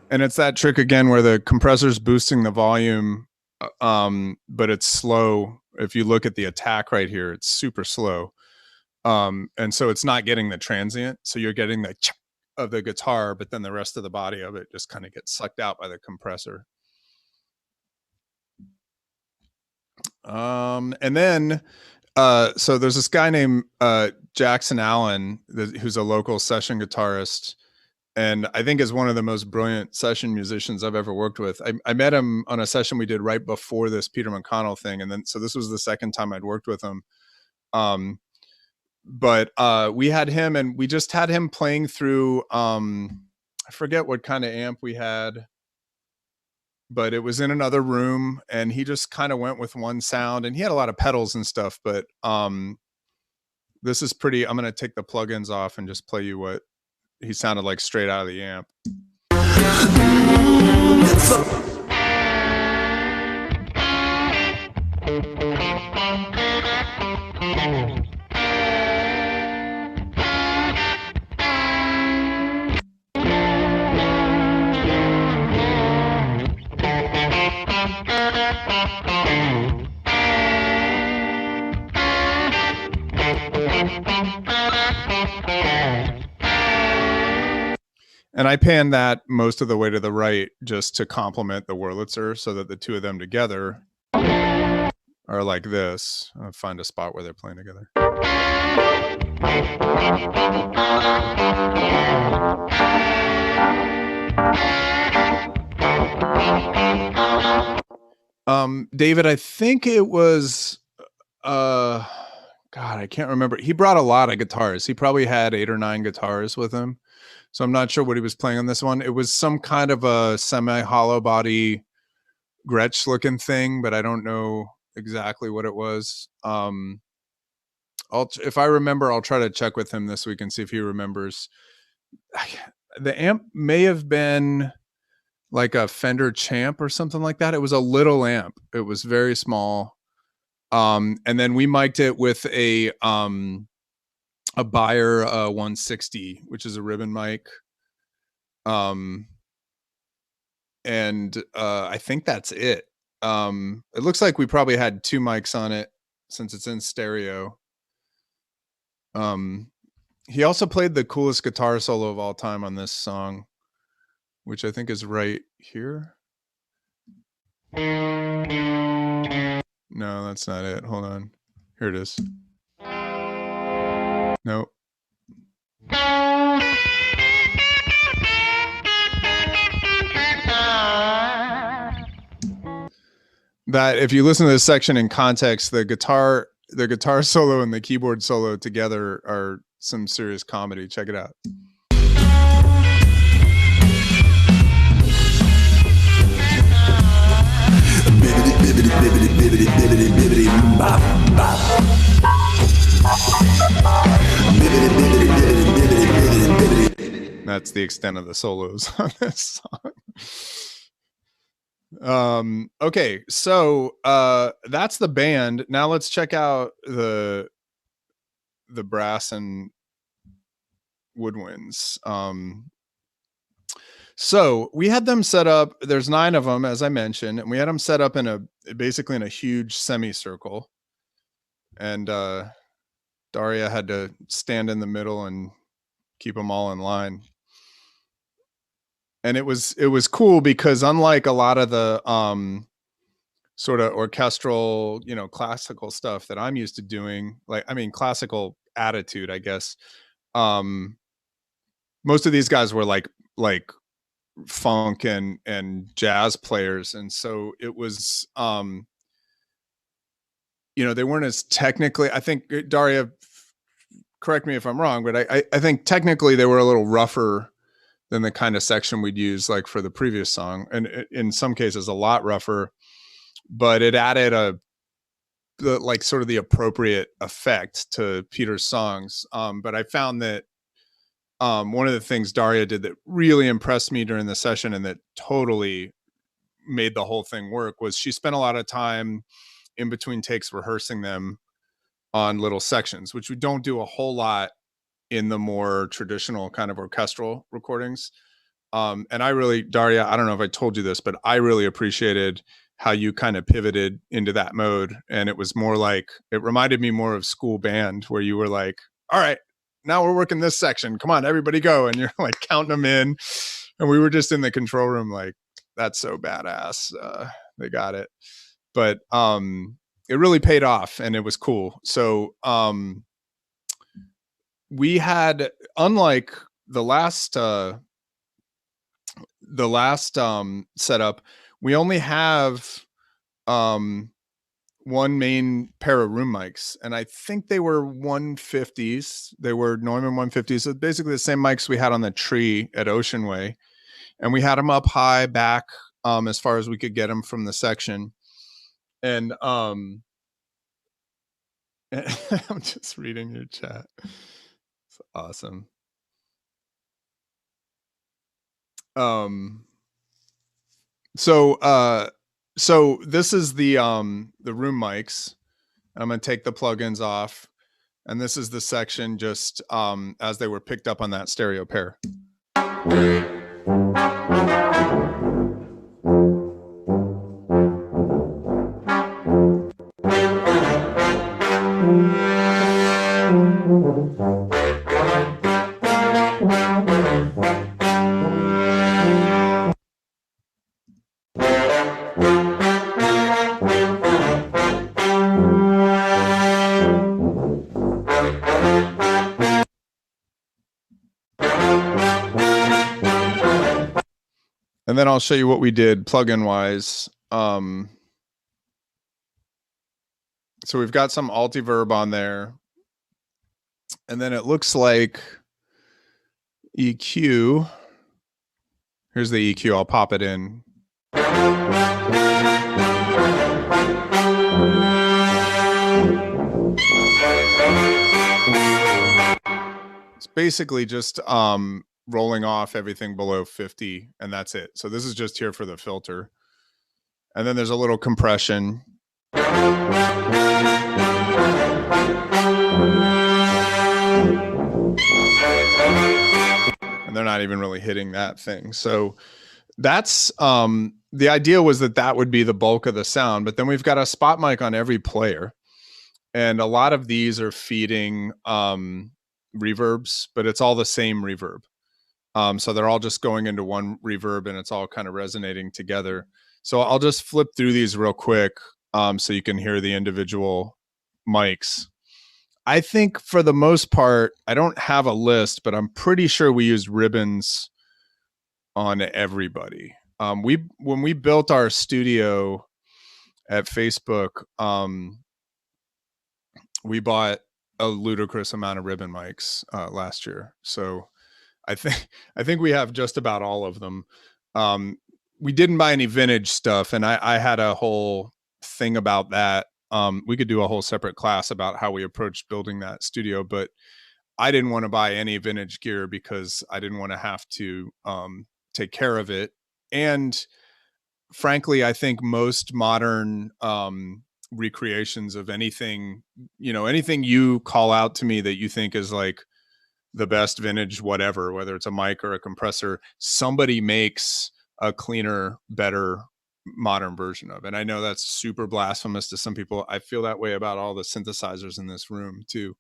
And it's that trick again where the compressor's boosting the volume, but it's slow. If you look at the attack right here, it's super slow. And so it's not getting the transient. So you're getting the ch of the guitar, but then the rest of the body of it just kind of gets sucked out by the compressor. And then, so there's this guy named Jackson Allen, who's a local session guitarist, and I think is one of the most brilliant session musicians I've ever worked with. I met him on a session we did right before this Peter McConnell thing, and then so this was the second time I'd worked with him. But we had him, and we just had him playing through, I forget what kind of amp we had, but it was in another room, and he just kind of went with one sound, and he had a lot of pedals and stuff, but this is pretty. I'm going to take the plugins off and just play you what he sounded like straight out of the amp. And I pan that most of the way to the right just to complement the Wurlitzer so that the two of them together are like this. I'll find a spot where they're playing together. David, I think it was, God, I can't remember. He brought a lot of guitars. He probably had 8 or 9 guitars with him. So I'm not sure what he was playing on this one. It was some kind of a semi-hollow body Gretsch looking thing, but I don't know exactly what it was. If I remember, I'll try to check with him this week and see if he remembers. The amp may have been like a Fender Champ or something like that. It was a little amp. It was very small. And then we mic'd it with a Beyer 160, which is a ribbon mic. And I think that's it. It looks like we probably had 2 mics on it since it's in stereo. He also played the coolest guitar solo of all time on this song, which I think is right here. No, that's not it. Hold on. Here it is. Nope. That if you listen to this section in context, the guitar solo and the keyboard solo together are some serious comedy. Check it out. That's the extent of the solos on this song. Okay, so that's the band. Now let's check out the brass and woodwinds. So we had them set up. There's 9 of them, as I mentioned, and we had them set up in basically in a huge semicircle. And Daria had to stand in the middle and keep them all in line. And it was cool because unlike a lot of the sort of orchestral, classical stuff that I'm used to doing, classical attitude, I guess. Most of these guys were like funk and jazz players, and so it was they weren't as technically, I think, Daria, correct me if I'm wrong, but I think technically they were a little rougher than the kind of section we'd use like for the previous song, and in some cases a lot rougher, but it added sort of the appropriate effect to Peter's songs. But I found that one of the things Daria did that really impressed me during the session and that totally made the whole thing work was she spent a lot of time in between takes rehearsing them on little sections, which we don't do a whole lot in the more traditional kind of orchestral recordings. And I really, Daria, I don't know if I told you this, but I really appreciated how you kind of pivoted into that mode. And it was more like, it reminded me more of school band, where you were like, all right, now we're working this section. Come on, everybody go. And you're like counting them in. And we were just in the control room like, that's so badass. They got it. But it really paid off and it was cool. So we had, unlike the last setup, we only have one main pair of room mics, and I think they were 150s. They were Neumann 150s. So basically the same mics we had on the tree at Ocean Way, and we had them up high back as far as we could get them from the section. And I'm just reading your chat. It's awesome. So this is the room mics. I'm going to take the plugins off, and this is the section just as they were picked up on that stereo pair. And then I'll show you what we did plugin wise. So we've got some Altiverb on there. And then it looks like EQ. Here's the EQ. I'll pop it in. It's basically just rolling off everything below 50, and that's it. So this is just here for the filter. And then there's a little compression. And they're not even really hitting that thing. So that's the idea was that would be the bulk of the sound, but then we've got a spot mic on every player. And a lot of these are feeding reverbs, but it's all the same reverb. So they're all just going into one reverb and it's all kind of resonating together. So I'll just flip through these real quick so you can hear the individual mics. I think for the most part, I don't have a list, but I'm pretty sure we used ribbons on everybody. When we built our studio at Facebook, we bought a ludicrous amount of ribbon mics last year. So I think we have just about all of them. We didn't buy any vintage stuff, and I had a whole thing about that. We could do a whole separate class about how we approached building that studio, but I didn't want to buy any vintage gear because I didn't want to have to take care of it. And frankly, I think most modern recreations of anything, anything you call out to me that you think is like the best vintage whatever, whether it's a mic or a compressor, somebody makes a cleaner, better modern version of it. And I know that's super blasphemous to some people. I feel that way about all the synthesizers in this room too.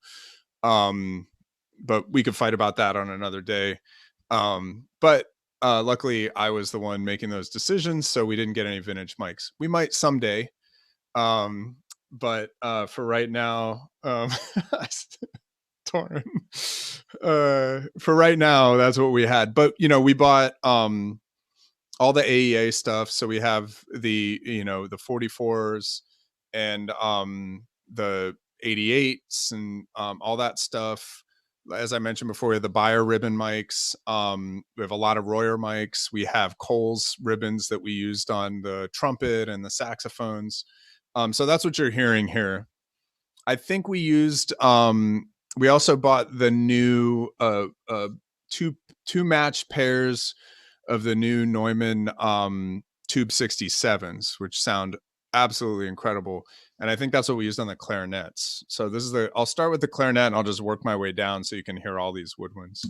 But we could fight about that on another day. But luckily I was the one making those decisions, so we didn't get any vintage mics. We might someday. But for right now, Torrin, for right now, that's what we had. But, you know, we bought all the AEA stuff. So we have the, you know, the 44s and the 88s and all that stuff. As I mentioned before, we have the Bayer ribbon mics. We have a lot of Royer mics. We have Coles ribbons that we used on the trumpet and the saxophones. So that's what you're hearing here. I think we used, we also bought the new two match pairs of the new Neumann Tube 67s, which sound absolutely incredible. And I think that's what we used on the clarinets. So this is I'll start with the clarinet and I'll just work my way down so you can hear all these woodwinds.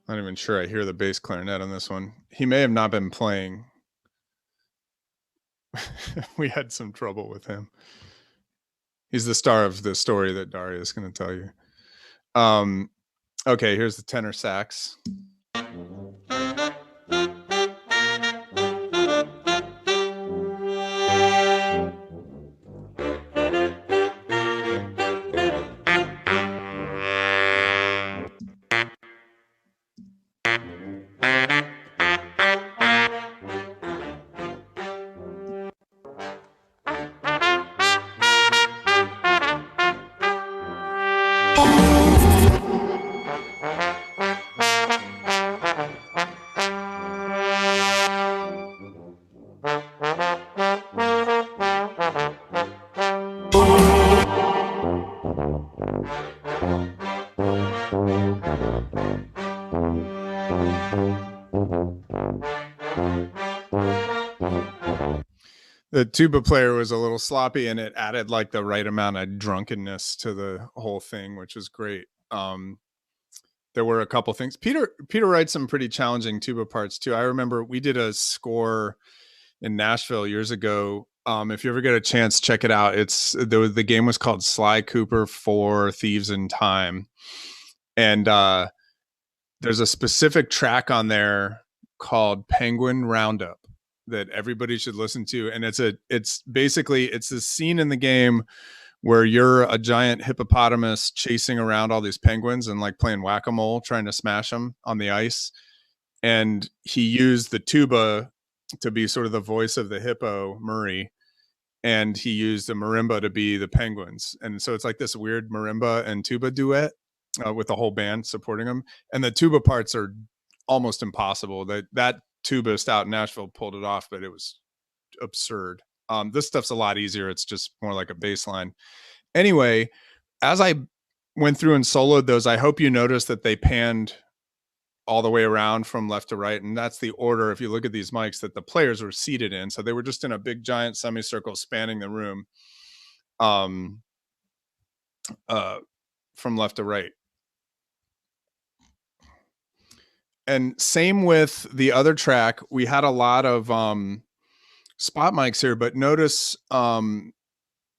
Not even sure I hear the bass clarinet on this one. He may have not been playing. We had some trouble with him. He's the star of the story that Daria is going to tell you. Okay, here's the tenor sax. The tuba player was a little sloppy and it added like the right amount of drunkenness to the whole thing, which was great. There were a couple things. Peter writes some pretty challenging tuba parts too. I remember we did a score in Nashville years ago. If you ever get a chance, check it out. The game was called Sly Cooper 4 Thieves in Time. And there's a specific track on there called Penguin Roundup that everybody should listen to. And it's basically this scene in the game where you're a giant hippopotamus chasing around all these penguins and like playing whack-a-mole, trying to smash them on the ice. And he used the tuba to be sort of the voice of the hippo, Murray. And he used the marimba to be the penguins. And so it's like this weird marimba and tuba duet with the whole band supporting them. And the tuba parts are almost impossible. That tubist out in Nashville pulled it off, but it was absurd. This stuff's a lot easier. It's just more like a bass line. Anyway, as I went through and soloed those, I hope you noticed that they panned all the way around from left to right. And that's the order, if you look at these mics, that the players were seated in. So they were just in a big giant semicircle spanning the room from left to right. And same with the other track. We had a lot of spot mics here, but notice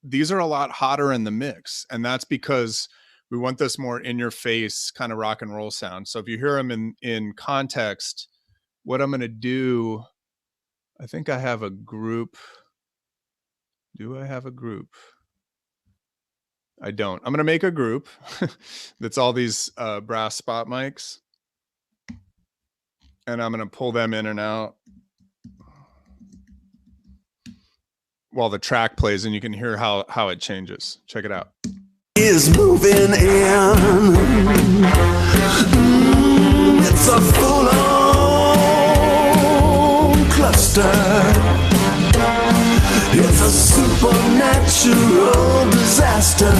these are a lot hotter in the mix. And that's because we want this more in your face kind of rock and roll sound. So if you hear them in context, what I'm going to do, I think I have a group. Do I have a group? I don't. I'm going to make a group that's all these brass spot mics. And I'm going to pull them in and out while the track plays, and you can hear how it changes. Check it out. Is moving in. It's a full-on cluster. It's a supernatural disaster. faster.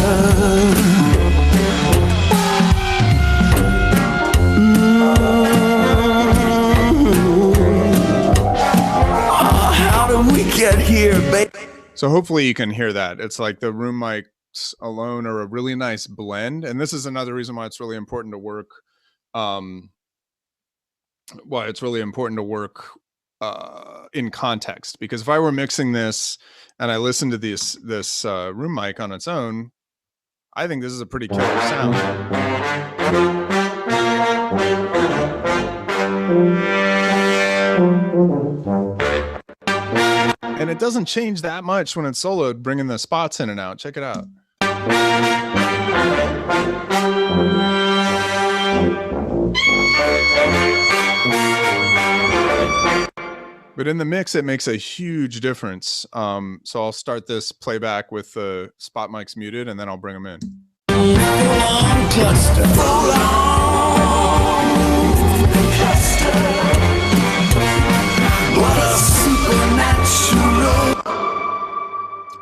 How did we get here, baby? So hopefully you can hear that. It's like the room mics alone are a really nice blend. And this is another reason why it's really important to work. Why it's really important to work in context, because if I were mixing this and I listened to this room mic on its own, I think this is a pretty killer sound. And it doesn't change that much when it's soloed, bringing the spots in and out. Check it out. But in the mix, it makes a huge difference. So I'll start this playback with the spot mics muted, and then I'll bring them in.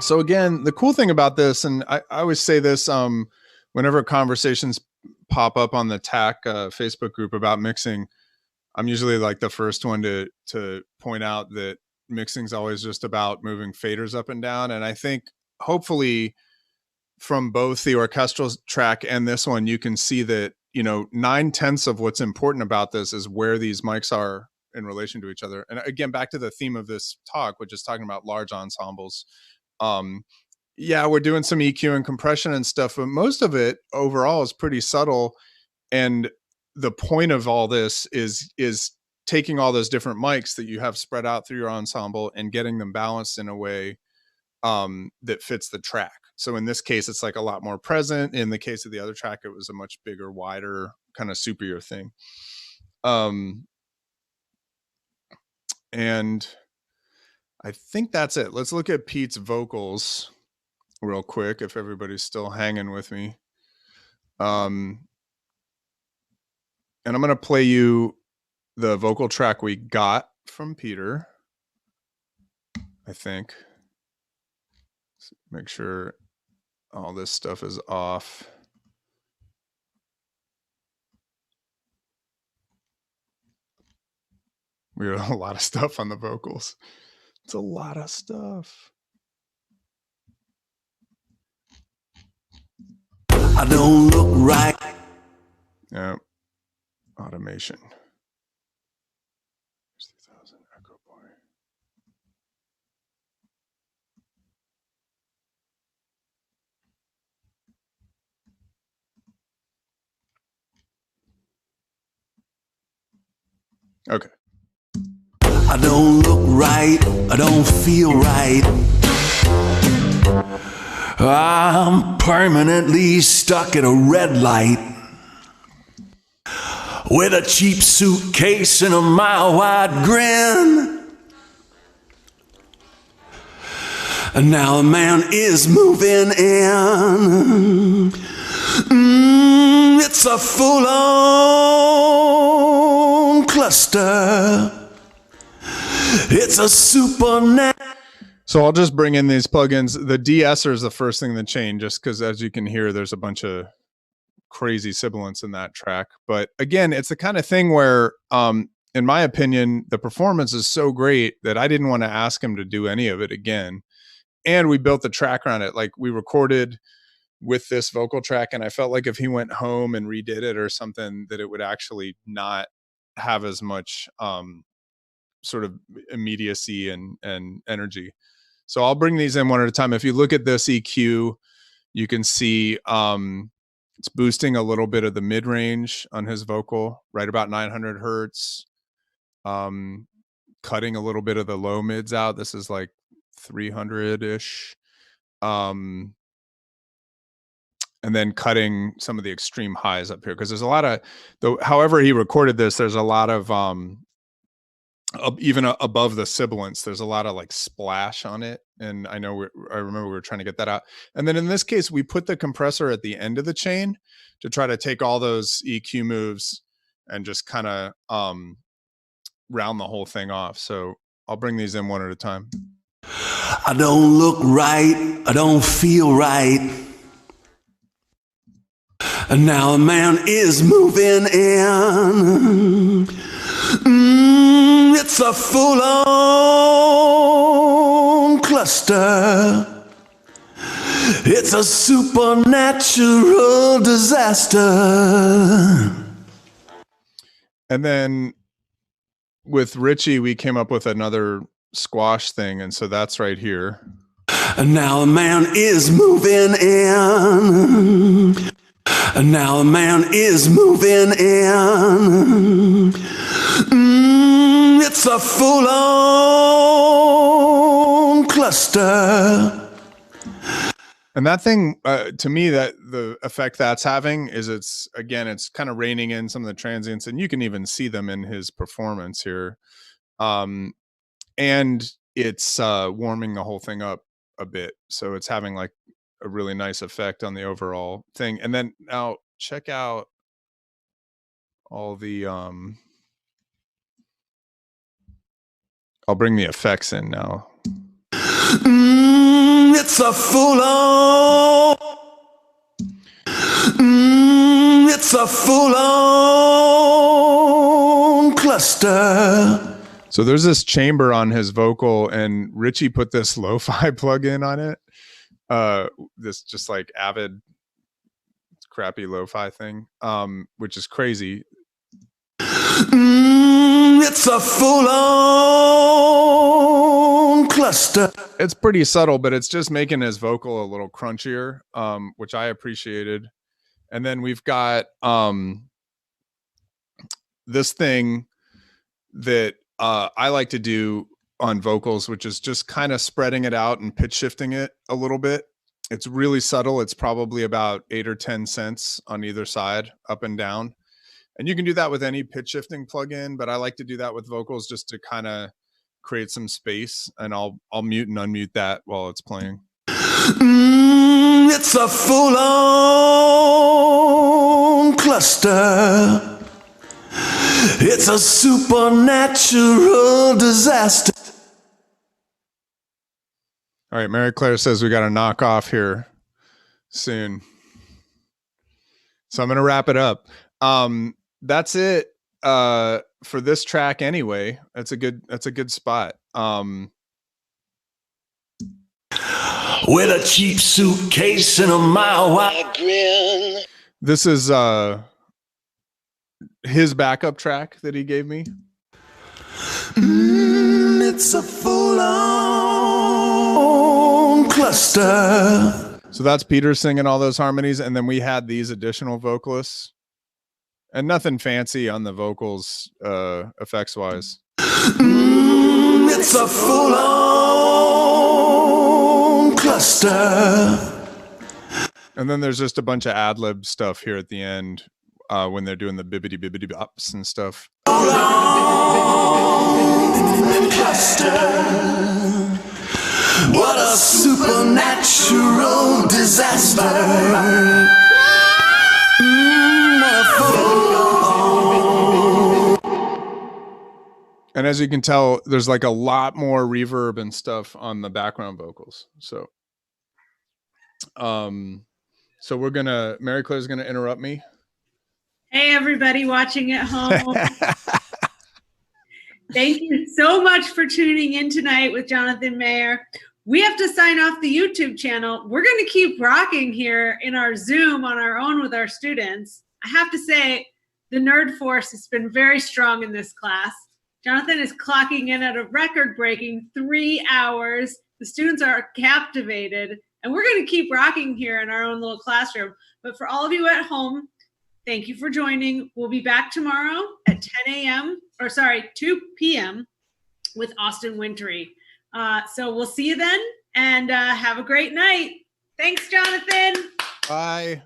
So again, the cool thing about this, and I always say this whenever conversations pop up on the TAC Facebook group about mixing, I'm usually like the first one to point out that mixing is always just about moving faders up and down. And I think hopefully from both the orchestral track and this one, you can see that, 9/10 of what's important about this is where these mics are in relation to each other. And again, back to the theme of this talk, which is talking about large ensembles. Yeah, we're doing some EQ and compression and stuff, but most of it overall is pretty subtle. And the point of all this is taking all those different mics that you have spread out through your ensemble and getting them balanced in a way that fits the track. So in this case, it's like a lot more present. In the case of the other track, it was a much bigger, wider, kind of soupier thing. And I think that's it. Let's look at Pete's vocals real quick, if everybody's still hanging with me. And I'm going to play you the vocal track we got from Peter, I think. Let's make sure all this stuff is off. We have a lot of stuff on the vocals. It's a lot of stuff. I don't look right. Yeah. Automation. 60,000 echo point. Okay. I don't look right. I don't feel right. I'm permanently stuck at a red light with a cheap suitcase and a mile-wide grin. And now a man is moving in. It's a full-on cluster. It's a supernatural. So I'll just bring in these plugins. The de-esser is the first thing that changed, just because as you can hear, there's a bunch of crazy sibilance in that track. But again, it's the kind of thing where, in my opinion, the performance is so great that I didn't want to ask him to do any of it again. And we built the track around it. Like we recorded with this vocal track, and I felt like if he went home and redid it or something, that it would actually not have as much sort of immediacy and energy. So I'll bring these in one at a time. If you look at this EQ, you can see it's boosting a little bit of the mid-range on his vocal, right about 900 hertz. Cutting a little bit of the low mids out. This is like 300-ish. And then cutting some of the extreme highs up here, because there's a lot of, however he recorded this, there's a lot of even above the sibilance, there's a lot of like splash on it. And I know I remember we were trying to get that out. And then in this case, we put the compressor at the end of the chain to try to take all those EQ moves and just kind of round the whole thing off. So I'll bring these in one at a time. I don't look right. I don't feel right. And now a man is moving in. It's a full-on cluster. It's a supernatural disaster. And then with Richie, we came up with another squash thing, and so that's right here. And now a man is moving in. And now a man is moving in. It's a full-on cluster. And that thing, to me, that the effect that's having is it's kind of reining in some of the transients, and you can even see them in his performance here. And it's warming the whole thing up a bit. So it's having like a really nice effect on the overall thing. And then now check out all the, I'll bring the effects in now. It's a full-on. It's a full-on cluster. So there's this chamber on his vocal, and Richie put this lo-fi plug-in on it. This just like Avid crappy lo-fi thing, which is crazy. It's a full-on cluster. It's pretty subtle, but it's just making his vocal a little crunchier, which I appreciated. And then we've got this thing that I like to do on vocals, which is just kind of spreading it out and pitch shifting it a little bit. It's really subtle. It's probably about 8 or 10 cents on either side, up and down. And you can do that with any pitch shifting plugin, but I like to do that with vocals just to kind of create some space, and I'll mute and unmute that while it's playing. It's a full-on cluster. It's a supernatural disaster. All right, Mary Claire says we got to knock off here soon, so I'm going to wrap it up. That's it for this track anyway. That's a good spot. With a cheap suitcase and a mile-wide grin. This is his backup track that he gave me. It's a full-on cluster. So that's Peter singing all those harmonies, and then we had these additional vocalists. And nothing fancy on the vocals, effects wise. It's a full-on cluster. And then there's just a bunch of ad-lib stuff here at the end when they're doing the bibbity bibbity bops and stuff. Cluster. What a supernatural disaster. And as you can tell, there's like a lot more reverb and stuff on the background vocals. So we're gonna, Mary Claire's gonna interrupt me. Hey, everybody watching at home. Thank you so much for tuning in tonight with Jonathan Mayer. We have to sign off the YouTube channel. We're going to keep rocking here in our Zoom on our own with our students. I have to say, the nerd force has been very strong in this class. Jonathan is clocking in at a record-breaking 3 hours. The students are captivated, and we're going to keep rocking here in our own little classroom. But for all of you at home, thank you for joining. We'll be back tomorrow at 2 p.m. with Austin Wintory. So we'll see you then, and have a great night. Thanks, Jonathan. Bye.